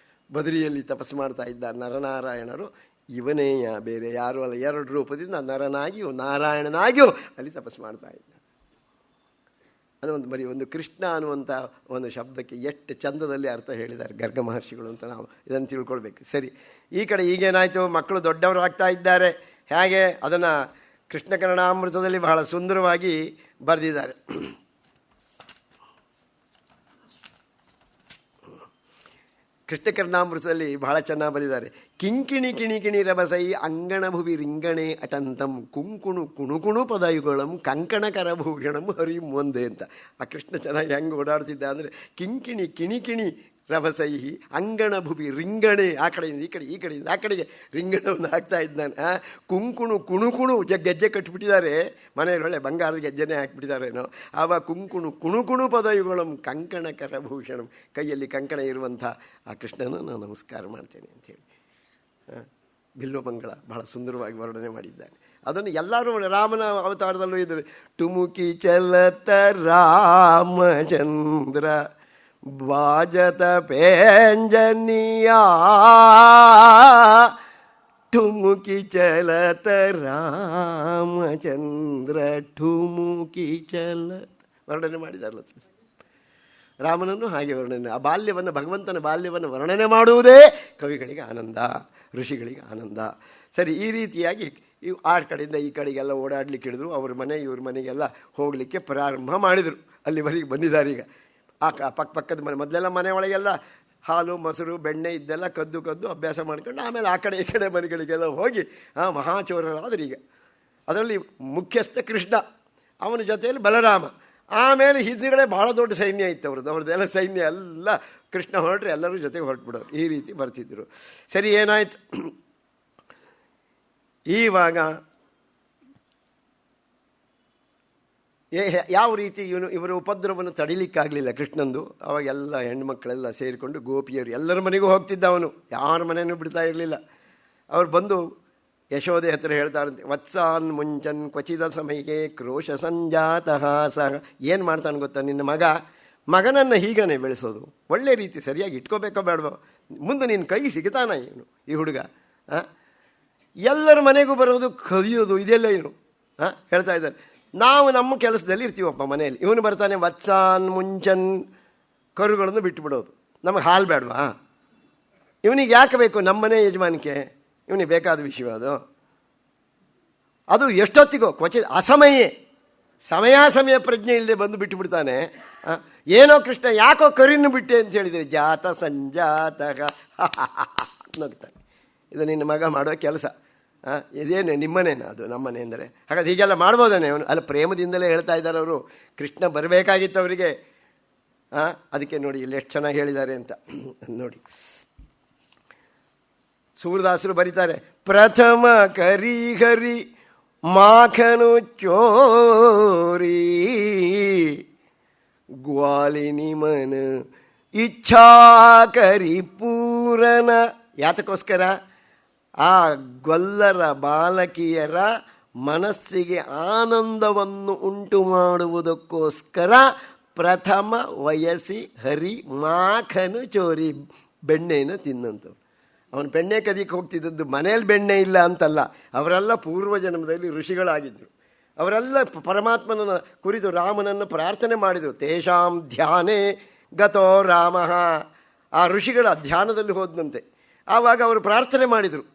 ಬದರಿಯಲ್ಲಿ ತಪಸ್ಸು ಮಾಡ್ತಾ ಇದ್ದಾರೆ. ನರನಾರಾಯಣರು ಇವನೇಯ, ಬೇರೆ ಯಾರು ಅಲ್ಲ. 2 ರೂಪದಿಂದ ನರನಾಗಿಯೂ ನಾರಾಯಣನಾಗಿಯೂ ಅಲ್ಲಿ ತಪಸ್ಸು ಮಾಡ್ತಾ ಇದ್ದ ಅನ್ನೋ ಬರೀ ಒಂದು ಕೃಷ್ಣ ಅನ್ನುವಂಥ ಒಂದು ಶಬ್ದಕ್ಕೆ ಎಷ್ಟು ಚಂದದಲ್ಲಿ ಅರ್ಥ ಹೇಳಿದ್ದಾರೆ ಗರ್ಗ ಮಹರ್ಷಿಗಳು ಅಂತ ನಾವು ಇದನ್ನು ತಿಳ್ಕೊಳ್ಬೇಕು. ಸರಿ, ಈ ಕಡೆ ಈಗೇನಾಯಿತು, ಮಕ್ಕಳು ದೊಡ್ಡವರು ಆಗ್ತಾ ಇದ್ದಾರೆ. ಹೇಗೆ ಅದನ್ನು ಕೃಷ್ಣ ಕರ್ಣಾಮೃತದಲ್ಲಿ ಬಹಳ ಸುಂದರವಾಗಿ ಬರೆದಿದ್ದಾರೆ. ಕೃಷ್ಣ ಕರ್ಣಾಮೃತದಲ್ಲಿ ಬಹಳ ಚೆನ್ನಾಗಿ ಬರೆದಿದ್ದಾರೆ. ಕಿಂಕಿಣಿ ಕಿಣಿಕಿಣಿ ರಭಸೈ ಅಂಗಣಭುವಿ ರಿಂಗಣೆ ಅಟಂತಂ ಕುಂಕುಣು ಕುಣುಕುಣು ಪದಯುಗಳಂ ಕಂಕಣ ಕರಭೂಷಣಂ ಹರಿಂ ಒಂದೇ ಅಂತ. ಆ ಕೃಷ್ಣ ಚೆನ್ನಾಗಿ ಹೆಂಗೆ ಓಡಾಡ್ತಿದ್ದ ಅಂದರೆ ಕಿಂಕಿಣಿ ಕಿಣಿಕಿಣಿ ರಭಸೈ ಅಂಗಣಭುವಿ ರಿಂಗಣೆ, ಆ ಕಡೆಯಿಂದ ಈ ಕಡೆ, ಈ ಕಡೆಯಿಂದ ಆ ಕಡೆಗೆ ರಿಂಗಣವನ್ನು ಹಾಕ್ತಾ ಇದ್ದಾನೆ. ಕುಂಕುಣು ಕುಣುಕುಣು ಗೆಜ್ಜೆ ಕಟ್ಟಿಬಿಟ್ಟಿದ್ದಾರೆ ಮನೆಯಲ್ಲಿ, ಒಳ್ಳೆ ಬಂಗಾರದ ಗೆಜ್ಜೆನೇ ಹಾಕಿಬಿಟ್ಟಿದ್ದಾರೇನೋ. ಆವಾಗ ಕುಂಕುಣು ಕುಣುಕುಣು ಪದಯುಗಳಂ ಕಂಕಣ ಕರಭೂಷಣಂ, ಕೈಯಲ್ಲಿ ಕಂಕಣ ಇರುವಂಥ ಆ ಕೃಷ್ಣನ ನಾನು ನಮಸ್ಕಾರ ಮಾಡ್ತೇನೆ ಅಂಥೇಳಿ ಬಿಲ್ವಮಂಗಳ ಬಹಳ ಸುಂದರವಾಗಿ ವರ್ಣನೆ ಮಾಡಿದ್ದಾನೆ. ಅದನ್ನು ಎಲ್ಲರೂ ರಾಮನ ಅವತಾರದಲ್ಲೂ ಇದ್ದರು. ಟುಮುಕಿ ಚಲತ ರಾಮಚಂದ್ರ ಬಾಜತ ಪೇಂಜನಿಯ, ಠುಮುಕಿ ಚಲತ ರಾಮಚಂದ್ರ ಠುಮುಕಿ ಚಲತ ವರ್ಣನೆ ಮಾಡಿದಾರಲ್ಲ. ರಾಮನನ್ನು ಹಾಗೆ ವರ್ಣನೆ, ಆ ಬಾಲ್ಯವನ್ನು, ಭಗವಂತನ ಬಾಲ್ಯವನ್ನು ವರ್ಣನೆ ಮಾಡುವುದೇ ಕವಿಗಳಿಗೆ ಆನಂದ, ಋಷಿಗಳಿಗೆ ಆನಂದ. ಸರಿ, ಈ ರೀತಿಯಾಗಿ ಆ ಕಡೆಯಿಂದ ಈ ಕಡೆಗೆಲ್ಲ ಓಡಾಡಲಿಕ್ಕೆ ಹಿಡಿದ್ರು. ಅವ್ರ ಮನೆ ಇವ್ರ ಮನೆಗೆಲ್ಲ ಹೋಗಲಿಕ್ಕೆ ಪ್ರಾರಂಭ ಮಾಡಿದರು. ಅಲ್ಲಿವರೆಗೆ ಬಂದಿದ್ದಾರೆ. ಈಗ ಆ ಪಕ್ಕದ ಮನೆ, ಮೊದಲೆಲ್ಲ ಮನೆ ಒಳಗೆಲ್ಲ ಹಾಲು ಮೊಸರು ಬೆಣ್ಣೆ ಇದ್ದೆಲ್ಲ ಕದ್ದು ಕದ್ದು ಅಭ್ಯಾಸ ಮಾಡ್ಕೊಂಡು ಆಮೇಲೆ ಆ ಕಡೆ ಈ ಕಡೆ ಮನೆಗಳಿಗೆಲ್ಲ ಹೋಗಿ ಮಹಾಚೋರರಾದರು. ಈಗ ಅದರಲ್ಲಿ ಮುಖ್ಯಸ್ಥ ಕೃಷ್ಣ, ಅವನ ಜೊತೆಯಲ್ಲಿ ಬಲರಾಮ, ಆಮೇಲೆ ಹಿಂದುಗಡೆ ಭಾಳ ದೊಡ್ಡ ಸೈನ್ಯ ಇತ್ತು ಅವ್ರದ್ದೆಲ್ಲ ಸೈನ್ಯ ಎಲ್ಲ ಕೃಷ್ಣ ಹೊರಟ್ರೆ ಎಲ್ಲರೂ ಜೊತೆಗೆ ಹೊರಟ್ಬಿಡೋರು. ಈ ರೀತಿ ಬರ್ತಿದ್ರು. ಸರಿ, ಏನಾಯ್ತು ಈವಾಗ, ಯಾವ ರೀತಿ ಇವರ ಉಪದ್ರವವನ್ನು ತಡಿಲಿಕ್ಕಾಗಲಿಲ್ಲ ಕೃಷ್ಣಂದು. ಅವಾಗೆಲ್ಲ ಹೆಣ್ಮಕ್ಳೆಲ್ಲ ಸೇರಿಕೊಂಡು ಗೋಪಿಯರು ಎಲ್ಲರ ಮನೆಗೂ ಹೋಗ್ತಿದ್ದ ಅವನು, ಯಾರ ಮನೆಯೂ ಬಿಡ್ತಾ ಇರಲಿಲ್ಲ. ಅವ್ರು ಬಂದು ಯಶೋದೆ ಹತ್ರ ಹೇಳ್ತಾರಂತೆ, ವತ್ಸಾನ್ ಮುಂಚನ್ ಕ್ವಚಿದ ಸಮಯಕ್ಕೆ ಕ್ರೋಶ ಸಂಜಾತಃ ಸಹ. ಏನು ಮಾಡ್ತಾನೆ ಗೊತ್ತಾ, ನಿನ್ನ ಮಗನನ್ನು ಹೀಗನೇ ಬೆಳೆಸೋದು, ಒಳ್ಳೆ ರೀತಿ ಸರಿಯಾಗಿ ಇಟ್ಕೋಬೇಕೋ ಬೇಡವೋ, ಮುಂದೆ ನಿನ್ನ ಕೈ ಸಿಗ್ತಾನ ಇವನು ಈ ಹುಡುಗ, ಎಲ್ಲರ ಮನೆಗೂ ಬರೋದು ಕದಿಯೋದು, ಇದೆಲ್ಲ ಏನು ಹೇಳ್ತಾ ಇದ್ದಾರೆ. ನಾವು ನಮ್ಮ ಕೆಲಸದಲ್ಲಿ ಇರ್ತೀವಪ್ಪ ಮನೆಯಲ್ಲಿ, ಇವನು ಬರ್ತಾನೆ ವತ್ಸಾನ್ ಮುಂಚನ್ ಕರುಗಳನ್ನು ಬಿಟ್ಟು ಬಿಡೋದು, ನಮಗೆ ಹಾಲು ಬೇಡವಾ, ಇವನಿಗೆ ಯಾಕೆ ಬೇಕು ನಮ್ಮನೆ ಯಜಮಾನಿಕೆ, ಇವನಿಗೆ ಬೇಕಾದ ವಿಷಯ ಅದು ಎಷ್ಟೊತ್ತಿಗೋ ಕ್ವಚಿತ್ ಅಸಮಯೇ, ಸಮಯ ಪ್ರಜ್ಞೆ ಇಲ್ಲದೆ ಬಂದು ಬಿಟ್ಟು ಬಿಡ್ತಾನೆ. ಏನೋ ಕೃಷ್ಣ ಯಾಕೋ ಕರಿನ್ನು ಬಿಟ್ಟೆ ಅಂತ ಹೇಳಿದರೆ ಜಾತ ಸಂಜಾತಕ ನಗ್ತಾನೆ. ಇದು ನಿನ್ನ ಮಗ ಮಾಡೋ ಕೆಲಸ, ಇದೇನು ನಿಮ್ಮನೇನ, ಅದು ನಮ್ಮನೆ ಅಂದರೆ. ಹಾಗಾದ್ರೆ ಹೀಗೆಲ್ಲ ಮಾಡ್ಬೋದಾನೆ ಅವನು? ಅಲ್ಲ, ಪ್ರೇಮದಿಂದಲೇ ಹೇಳ್ತಾ ಇದ್ದಾರೆ ಅವರು. ಕೃಷ್ಣ ಬರಬೇಕಾಗಿತ್ತು ಅವರಿಗೆ. ಅದಕ್ಕೆ ನೋಡಿ ಇಲ್ಲಿ ಎಷ್ಟು ಚೆನ್ನಾಗಿ ಹೇಳಿದ್ದಾರೆ ಅಂತ ನೋಡಿ. ಸೂರದಾಸರು ಬರೀತಾರೆ, ಪ್ರಥಮ ಕರಿಹರಿ ಮಾಖನು ಚೋರಿ ಗ್ವಾಲಿನಿ ಮನ ಇಚ್ಛಾ ಕರಿ ಪೂರನ. ಯಾತಕ್ಕೋಸ್ಕರ? ಆ ಗೊಲ್ಲರ ಬಾಲಕಿಯರ ಮನಸ್ಸಿಗೆ ಆನಂದವನ್ನು ಉಂಟು ಮಾಡುವುದಕ್ಕೋಸ್ಕರ ಪ್ರಥಮ ವಯಸ್ಸಿ ಹರಿ ಮಾಖನು ಚೋರಿ, ಬೆಣ್ಣೆಯನ್ನು ತಿನ್ನಂಥವ್ರು. ಅವನು ಬೆಣ್ಣೆ ಕದಿಕ್ಕೆ ಹೋಗ್ತಿದ್ದದ್ದು ಮನೇಲಿ ಬೆಣ್ಣೆ ಇಲ್ಲ ಅಂತಲ್ಲ, ಅವರೆಲ್ಲ ಪೂರ್ವ ಜನ್ಮದಲ್ಲಿ ಋಷಿಗಳಾಗಿದ್ದರು. ಅವರೆಲ್ಲ ಪರಮಾತ್ಮನ ಕುರಿತು ರಾಮನನ್ನು ಪ್ರಾರ್ಥನೆ ಮಾಡಿದರು. ತೇಷಾಂ ಧ್ಯಾನೇ ಗತೋ ರಾಮ. ಆ ಋಷಿಗಳ ಧ್ಯಾನದಲ್ಲಿ ಹೋದಂತೆ. ಆವಾಗ ಅವರು ಪ್ರಾರ್ಥನೆ ಮಾಡಿದರು,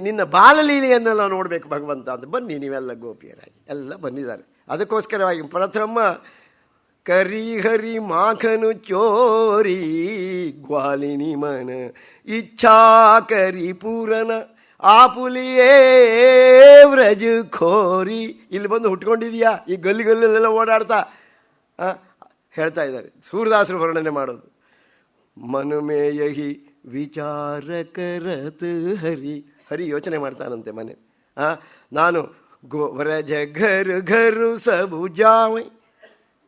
ನಿನ್ನ ಬಾಲಲೀಲೆಯನ್ನೆಲ್ಲ ನೋಡಬೇಕು ಭಗವಂತ ಅಂತ. ಬನ್ನಿ ನೀವೆಲ್ಲ ಗೋಪಿಯರಾಗಿ ಎಲ್ಲ ಬಂದಿದ್ದಾರೆ. ಅದಕ್ಕೋಸ್ಕರವಾಗಿ ಪ್ರಥಮ ಕರಿಹರಿ ಮಾಖನು ಚೋರಿ ಗ್ವಾಲಿನಿ ಮನ ಇಚ್ಛಾ ಕರಿ ಪೂರನ ಆಪುಲಿಯೇ ವ್ರಜ ಖೋರಿ. ಇಲ್ಲಿ ಬಂದು ಹುಟ್ಕೊಂಡಿದೀಯಾ ಈ ಗಲ್ಲಿಗಲ್ಲೆಲ್ಲ ಓಡಾಡ್ತಾ ಹೇಳ್ತಾ ಇದ್ದಾರೆ. ಸೂರದಾಸರು ವರ್ಣನೆ ಮಾಡೋದು. ಮನುಮೇಯಹಿ ವಿಚಾರ ಕರತ್ ಹರಿ. ಹರಿ ಯೋಚನೆ ಮಾಡ್ತಾನಂತೆ ಮನೆ. ನಾನು ವ್ರಜ ಘರ್ ಘರು ಸಬು ಜಾವೈ.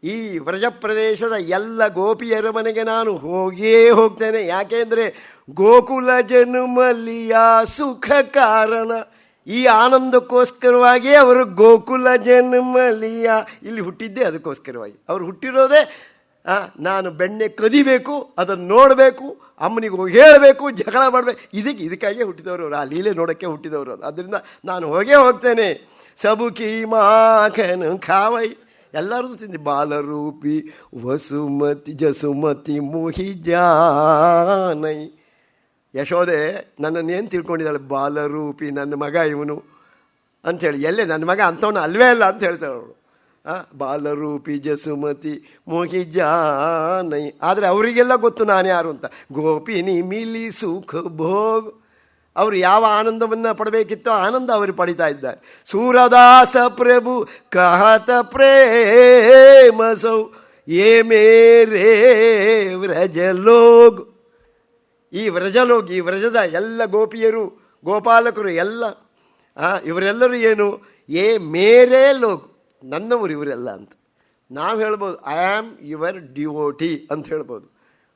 ಈ ವ್ರಜ ಪ್ರದೇಶದ ಎಲ್ಲ ಗೋಪಿಯರ ಮನೆಗೆ ನಾನು ಹೋಗಿಯೇ ಹೋಗ್ತೇನೆ. ಯಾಕೆಂದರೆ ಗೋಕುಲ ಜನ್ಮಲಿಯ ಸುಖ ಕಾರಣ. ಈ ಆನಂದಕ್ಕೋಸ್ಕರವಾಗಿಯೇ ಅವರು ಗೋಕುಲ ಜನ್ಮಲಿಯ ಇಲ್ಲಿ ಹುಟ್ಟಿದ್ದೇ ಅದಕ್ಕೋಸ್ಕರವಾಗಿ. ಅವರು ಹುಟ್ಟಿರೋದೇ ನಾನು ಬೆಣ್ಣೆ ಕದಿಬೇಕು, ಅದನ್ನು ನೋಡಬೇಕು, ಅಮ್ಮನಿಗೆ ಹೋಗಿ ಹೇಳಬೇಕು, ಜಗಳ ಮಾಡಬೇಕು, ಇದಕ್ಕಾಗಿಯೇ ಹುಟ್ಟಿದವರು ಅವರು. ಆ ಲೀಲೆ ನೋಡೋಕ್ಕೆ ಹುಟ್ಟಿದವರು ಅವರು. ಅದರಿಂದ ನಾನು ಹೋಗೇ ಹೋಗ್ತೇನೆ. ಸಬುಕಿ ಮಾಖನು ಖಾವೈ. ಎಲ್ಲರದು ತಿಂದು ಬಾಲರೂಪಿ ವಸುಮತಿ ಜಸುಮತಿ ಮುಹಿ ಜಾನೈ. ಯಶೋದೆ ನನ್ನನ್ನು ಏನು ತಿಳ್ಕೊಂಡಿದ್ದಾಳೆ, ಬಾಲರೂಪಿ ನನ್ನ ಮಗ ಇವನು ಅಂಥೇಳಿ. ಎಲ್ಲೇ ನನ್ನ ಮಗ ಅಂಥವನು ಅಲ್ವೇ ಅಲ್ಲ ಅಂತ ಹೇಳ್ತಾಳೆ ಅವಳು. ಬಾಲರೂಪಿ ಜಸುಮತಿ ಮೋಹಿ ಜಾನೈ. ಆದರೆ ಅವರಿಗೆಲ್ಲ ಗೊತ್ತು ನಾನು ಯಾರು ಅಂತ. ಗೋಪಿನಿ ಮಿಲಿ ಸುಖ ಭೋಗ್. ಅವರು ಯಾವ ಆನಂದವನ್ನು ಪಡಬೇಕಿತ್ತೋ ಆನಂದ ಅವರು ಪಡಿತಾ ಇದ್ದಾರೆ. ಸೂರದಾಸ ಪ್ರಭು ಕಹತ ಪ್ರೇಮ ಸೌ ಏ ಮೇರೇ ವ್ರಜಲೋಗ್. ಈ ವ್ರಜಲೋಗ್, ಈ ವ್ರಜದ ಎಲ್ಲ ಗೋಪಿಯರು ಗೋಪಾಲಕರು ಎಲ್ಲ ಇವರೆಲ್ಲರೂ ಏನು, ಏ ಮೇರೇ ಲೋಗ್, ನನ್ನವರು ಇವರೆಲ್ಲ ಅಂತ ನಾವು ಹೇಳ್ಬೋದು. ಐ ಆಮ್ ಯುವರ್ ಡಿವೋಟಿ ಅಂತ ಹೇಳ್ಬೋದು.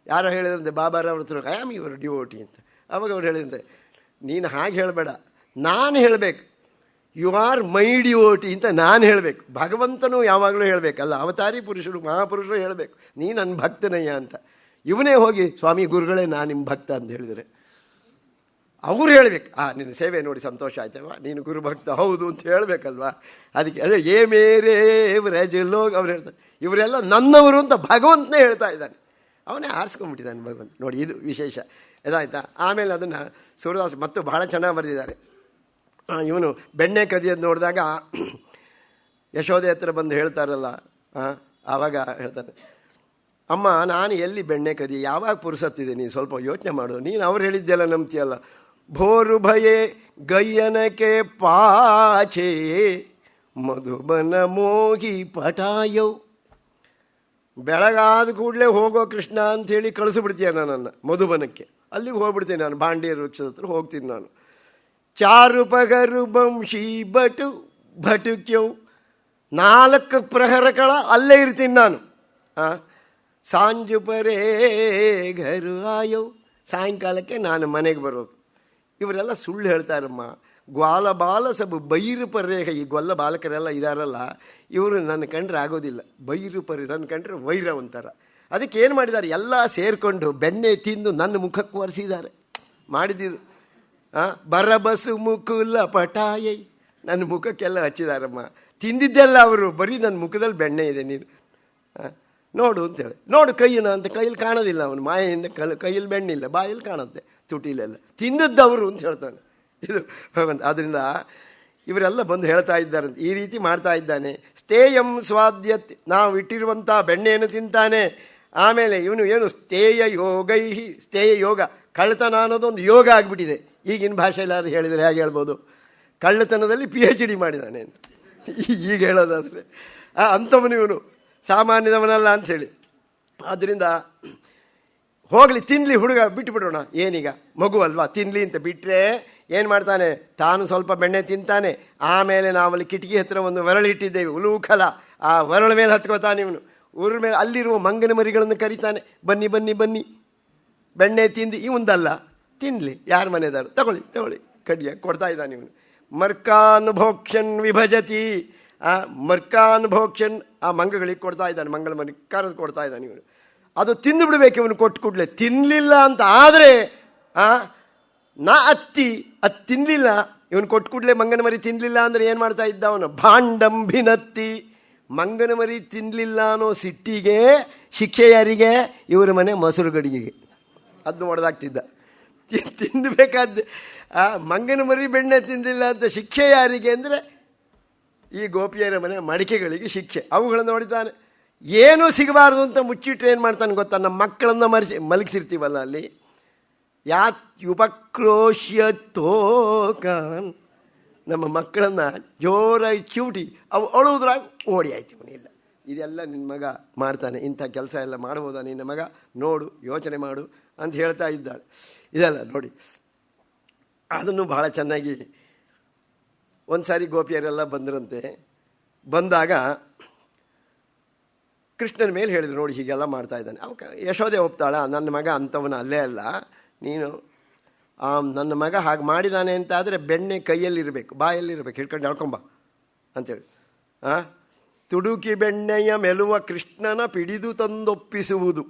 ಯಾರೋ ಹೇಳಿದಂತೆ ಬಾಬಾರವ್ರ ಹತ್ರ ಐ ಆಮ್ ಯುವರ್ ಡಿವೋಟಿ ಅಂತ. ಅವಾಗ ಅವ್ರು ಹೇಳಿದಂತೆ ನೀನು ಹಾಗೆ ಹೇಳಬೇಡ, ನಾನು ಹೇಳಬೇಕು ಯು ಆರ್ ಮೈ ಡಿವೋಟಿ ಅಂತ ನಾನು ಹೇಳಬೇಕು. ಭಗವಂತನು ಯಾವಾಗಲೂ ಹೇಳಬೇಕಲ್ಲ, ಅವತಾರಿ ಪುರುಷರು ಮಹಾಪುರುಷರು ಹೇಳಬೇಕು ನೀ ನನ್ನ ಭಕ್ತನಯ್ಯ ಅಂತ. ಇವನೇ ಹೋಗಿ ಸ್ವಾಮಿ ಗುರುಗಳೇ ನಾನು ನಿಮ್ಮ ಭಕ್ತ ಅಂತ ಹೇಳಿದರೆ ಅವ್ರು ಹೇಳಬೇಕು ನಿನ್ನ ಸೇವೆ ನೋಡಿ ಸಂತೋಷ ಆಯ್ತವ, ನೀನು ಗುರುಭಕ್ತ ಹೌದು ಅಂತ ಹೇಳಬೇಕಲ್ವಾ. ಅದಕ್ಕೆ ಅದೇ ಏ ಮೇರೇ ವ್ರಜಲೋಗ್ ಅವ್ರು ಹೇಳ್ತಾರೆ. ಇವರೆಲ್ಲ ನನ್ನವರು ಅಂತ ಭಗವಂತನೇ ಹೇಳ್ತಾ ಇದ್ದಾನೆ. ಅವನೇ ಆರಿಸ್ಕೊಂಡ್ಬಿಟ್ಟಿದ್ದಾನೆ ಭಗವಂತ. ನೋಡಿ ಇದು ವಿಶೇಷ ಇದಾಯ್ತಾ. ಆಮೇಲೆ ಅದನ್ನು ಸೂರದಾಸ್ ಮತ್ತು ಬಹಳ ಚೆನ್ನಾಗಿ ಬರೆದಿದ್ದಾರೆ. ಇವನು ಬೆಣ್ಣೆ ಕದಿಯೋದು ನೋಡಿದಾಗ ಯಶೋದೆ ಹತ್ರ ಬಂದು ಹೇಳ್ತಾರಲ್ಲ, ಆವಾಗ ಹೇಳ್ತಾರೆ, ಅಮ್ಮ ನಾನು ಎಲ್ಲಿ ಬೆಣ್ಣೆ ಕದಿ, ಯಾವಾಗ ಪುರುಸತ್ತಿದೆ, ನೀನು ಸ್ವಲ್ಪ ಯೋಚನೆ ಮಾಡು, ನೀನು ಅವ್ರು ಹೇಳಿದ್ದೆಲ್ಲ ನಂಬ್ತೀಯಲ್ಲ. ಭೋರು ಭಯೇ ಗಯ್ಯನಕ್ಕೆ ಪಾಚೆ ಮಧುಬನ ಮೋಗಿ ಪಟಾಯವ್. ಬೆಳಗಾದ ಕೂಡಲೇ ಹೋಗೋ ಕೃಷ್ಣ ಅಂಥೇಳಿ ಕಳಿಸ್ಬಿಡ್ತೀಯ ನನ್ನನ್ನು ಮಧುಬನಕ್ಕೆ. ಅಲ್ಲಿಗೆ ಹೋಗ್ಬಿಡ್ತೀನಿ ನಾನು, ಬಾಂಡಿಯ ವೃಕ್ಷದ ಹತ್ರ ಹೋಗ್ತೀನಿ ನಾನು. ಚಾರು ಪಗರು ಬಂಶಿ ಬಟು ಭಟುಕ್ಯವು. 4 ಪ್ರಹರಗಳ ಅಲ್ಲೇ ಇರ್ತೀನಿ ನಾನು. ಸಾಂಜು ಪರೇ ಘರು ಆಯವು. ಸಾಯಂಕಾಲಕ್ಕೆ ನಾನು ಮನೆಗೆ ಬರೋದು. ಇವರೆಲ್ಲ ಸುಳ್ಳು ಹೇಳ್ತಾರಮ್ಮ. ಗ್ವಾಲ ಬಾಲ ಸಬ್ ಬೈರು ಪರ್ರೇಹ. ಈ ಗೊಲ್ಲ ಬಾಲಕರೆಲ್ಲ ಇದಾರಲ್ಲ, ಇವರು ನನ್ನ ಕಂಡ್ರೆ ಆಗೋದಿಲ್ಲ. ಬೈರು ಪರಿ ನನ್ನ ಕಂಡ್ರೆ ವೈರ ಒಂಥರ. ಅದಕ್ಕೆ ಏನು ಮಾಡಿದ್ದಾರೆ, ಎಲ್ಲ ಸೇರಿಕೊಂಡು ಬೆಣ್ಣೆ ತಿಂದು ನನ್ನ ಮುಖಕ್ಕೆ ಒರೆಸಿದ್ದಾರೆ. ಮಾಡಿದ್ದು ಬರಬಸು ಮುಕುಲ ಪಟಾಯೈ. ನನ್ನ ಮುಖಕ್ಕೆಲ್ಲ ಹಚ್ಚಿದಾರಮ್ಮ. ತಿಂದಿದ್ದೆಲ್ಲ ಅವರು, ಬರೀ ನನ್ನ ಮುಖದಲ್ಲಿ ಬೆಣ್ಣೆ ಇದೆ, ನೀನು ನೋಡು ಅಂತೇಳಿ. ನೋಡು ಕೈಯನ ಅಂತ, ಕೈಯಲ್ಲಿ ಕಾಣೋದಿಲ್ಲ ಅವನು ಮಾಯೆಯಿಂದ. ಕೈಯಲ್ಲಿ ಬೆಣ್ಣಿಲ್ಲ, ಬಾಯಲ್ಲಿ ಕಾಣುತ್ತೆ, ತುಟಿಲೆಲ್ಲ. ತಿಂದದ್ದವರು ಅಂತ ಹೇಳ್ತಾನೆ. ಇದು ಭಗವಂತ. ಆದ್ದರಿಂದ ಇವರೆಲ್ಲ ಬಂದು ಹೇಳ್ತಾ ಇದ್ದಾರೆ, ಈ ರೀತಿ ಮಾಡ್ತಾ ಇದ್ದಾನೆ. ಸ್ಥೇಯಂ ಸ್ವಾದ್ಯತ್, ನಾವು ಇಟ್ಟಿರುವಂಥ ಬೆಣ್ಣೆಯನ್ನು ತಿಂತಾನೆ. ಆಮೇಲೆ ಇವನು ಏನು ಸ್ಥೇಯ ಯೋಗೈಹಿ. ಸ್ಥೇಯ ಯೋಗ, ಕಳ್ಳತನ ಅನ್ನೋದೊಂದು ಯೋಗ ಆಗಿಬಿಟ್ಟಿದೆ. ಈಗಿನ ಭಾಷೆಯಲ್ಲಿ ಹೇಳಿದರೆ ಹೇಗೆ ಹೇಳ್ಬೋದು, ಕಳ್ಳತನದಲ್ಲಿ PhD ಮಾಡಿದ್ದಾನೆ ಅಂತ ಈಗ ಹೇಳೋದಾದರೆ. ಅಂಥವನು ಇವನು, ಸಾಮಾನ್ಯದವನಲ್ಲ ಅಂಥೇಳಿ. ಆದ್ದರಿಂದ ಹೋಗಲಿ, ತಿನ್ನಲಿ ಹುಡುಗ, ಬಿಟ್ಟುಬಿಡೋಣ. ಏನೀಗ ಮಗು ಅಲ್ವಾ, ತಿನ್ನಲಿ ಅಂತ ಬಿಟ್ಟರೆ ಏನು ಮಾಡ್ತಾನೆ, ತಾನು ಸ್ವಲ್ಪ ಬೆಣ್ಣೆ ತಿಂತಾನೆ. ಆಮೇಲೆ ನಾವಲ್ಲಿ ಕಿಟಕಿ ಹತ್ರ ಒಂದು ಒರಳಿಟ್ಟಿದ್ದೇವೆ, ಉಲೂಖಲ. ಆ ಒರಳ ಮೇಲೆ ಹತ್ಕೋತಾನೆ ಇವನು. ಊರ ಮೇಲೆ ಅಲ್ಲಿರುವ ಮಂಗನ ಮರಿಗಳನ್ನು ಕರೀತಾನೆ, ಬನ್ನಿ ಬನ್ನಿ ಬನ್ನಿ ಬೆಣ್ಣೆ ತಿಂದು. ಇವಂದಲ್ಲ, ತಿನ್ನಲಿ, ಯಾರ ಮನೆದಾರು, ತಗೊಳ್ಳಿ ತಗೊಳ್ಳಿ, ಕಡ್ಡಿಯ ಕೊಡ್ತಾ ಇದ್ದಾನೆ ಇವನು. ಮರ್ಕಾನ್ ಭೋಕ್ಷನ್ ವಿಭಜತಿ. ಮರ್ಕಾನ್ ಭೋಕ್ಷನ್ ಆ ಮಂಗಗಳಿಗೆ ಕೊಡ್ತಾ ಇದ್ದಾನೆ, ಮಂಗಳ ಮರಿ ಕರೆದು ಕೊಡ್ತಾ ಇದ್ದಾನೆ ಇವನು. ಅದು ತಿಂದು ಬಿಡಬೇಕು ಇವನು ಕೊಟ್ಟು ಕೂಡಲೇ. ತಿನ್ನಲಿಲ್ಲ ಅಂತ ಆದರೆ ನಾ ಅತ್ತಿ, ಅದು ತಿನ್ನಲಿಲ್ಲ ಇವನು ಕೊಟ್ಟು ಕೂಡಲೇ. ಮಂಗನ ಮರಿ ತಿನ್ನಲಿಲ್ಲ ಅಂದರೆ ಏನು ಮಾಡ್ತಾ ಇದ್ದ ಅವನು, ಭಾಂಡಂಭಿನತ್ತಿ. ಮಂಗನ ಮರಿ ತಿನ್ನಲಿಲ್ಲ ಅನ್ನೋ ಸಿಟ್ಟಿಗೆ ಶಿಕ್ಷೆ ಯಾರಿಗೆ, ಇವರ ಮನೆ ಮೊಸರು ಗಡಿಗೆಗೆ ಅದನ್ನು ಹೊಡೆದಾಗ್ತಿದ್ದ. ತಿನ್ನಬೇಕಾದ ಮಂಗನ ಮರಿ ಬೆಣ್ಣೆ ತಿಂದಿಲ್ಲ ಅಂತ ಶಿಕ್ಷೆ ಯಾರಿಗೆ ಅಂದರೆ ಈ ಗೋಪಿಯರ ಮನೆ ಮಡಿಕೆಗಳಿಗೆ ಶಿಕ್ಷೆ. ಅವುಗಳನ್ನು ನೋಡಿತಾನೆ. ಏನೂ ಸಿಗಬಾರ್ದು ಅಂತ ಮುಚ್ಚಿಟ್ರೆ ಏನು ಮಾಡ್ತಾನೆ ಗೊತ್ತಾ? ನಮ್ಮ ಮಕ್ಕಳನ್ನು ಮಲಗಿಸಿರ್ತೀವಲ್ಲ ಅಲ್ಲಿ, ಯಾತ್ಯುಪಕ್ರೋಶ್ಯ ತೋಕಾನ್, ನಮ್ಮ ಮಕ್ಕಳನ್ನು ಜೋರಾಗಿ ಚಿವುಟಿ ಅವು ಅಳುವುದ್ರಾಗ ಓಡಿ ಆಯ್ತು. ಇಲ್ಲ, ಇದೆಲ್ಲ ನಿನ್ನ ಮಗ ಮಾಡ್ತಾನೆ, ಇಂಥ ಕೆಲಸ ಎಲ್ಲ ಮಾಡ್ಬೋದಾ ನಿನ್ನ ಮಗ, ನೋಡು, ಯೋಚನೆ ಮಾಡು ಅಂತ ಹೇಳ್ತಾ ಇದ್ದಾಳೆ. ಇದೆಲ್ಲ ನೋಡಿ, ಅದನ್ನು ಬಹಳ ಚೆನ್ನಾಗಿ. ಒಂದು ಸಾರಿ ಗೋಪಿಯರೆಲ್ಲ ಬಂದರಂತೆ. ಬಂದಾಗ ಕೃಷ್ಣನ ಮೇಲೆ ಹೇಳಿದ್ರು, ನೋಡಿ ಹೀಗೆಲ್ಲ ಮಾಡ್ತಾ ಇದ್ದಾನೆ. ಯಶೋದೆ ಒಪ್ತಾಳ, ನನ್ನ ಮಗ ಅಂಥವನ ಅಲ್ಲೇ ಅಲ್ಲ, ನೀನು ನನ್ನ ಮಗ ಹಾಗೆ ಮಾಡಿದ್ದಾನೆ ಅಂತಾದರೆ ಬೆಣ್ಣೆ ಕೈಯಲ್ಲಿರಬೇಕು, ಬಾಯಲ್ಲಿರಬೇಕು, ಹಿಡ್ಕೊಂಡು ಎಳ್ಕೊಂಬ ಅಂತೇಳಿ. ತುಡುಕಿ ಬೆಣ್ಣೆಯ ಮೆಲುವ ಕೃಷ್ಣನ ಪಿಡಿದು ತಂದೊಪ್ಪಿಸುವುದು,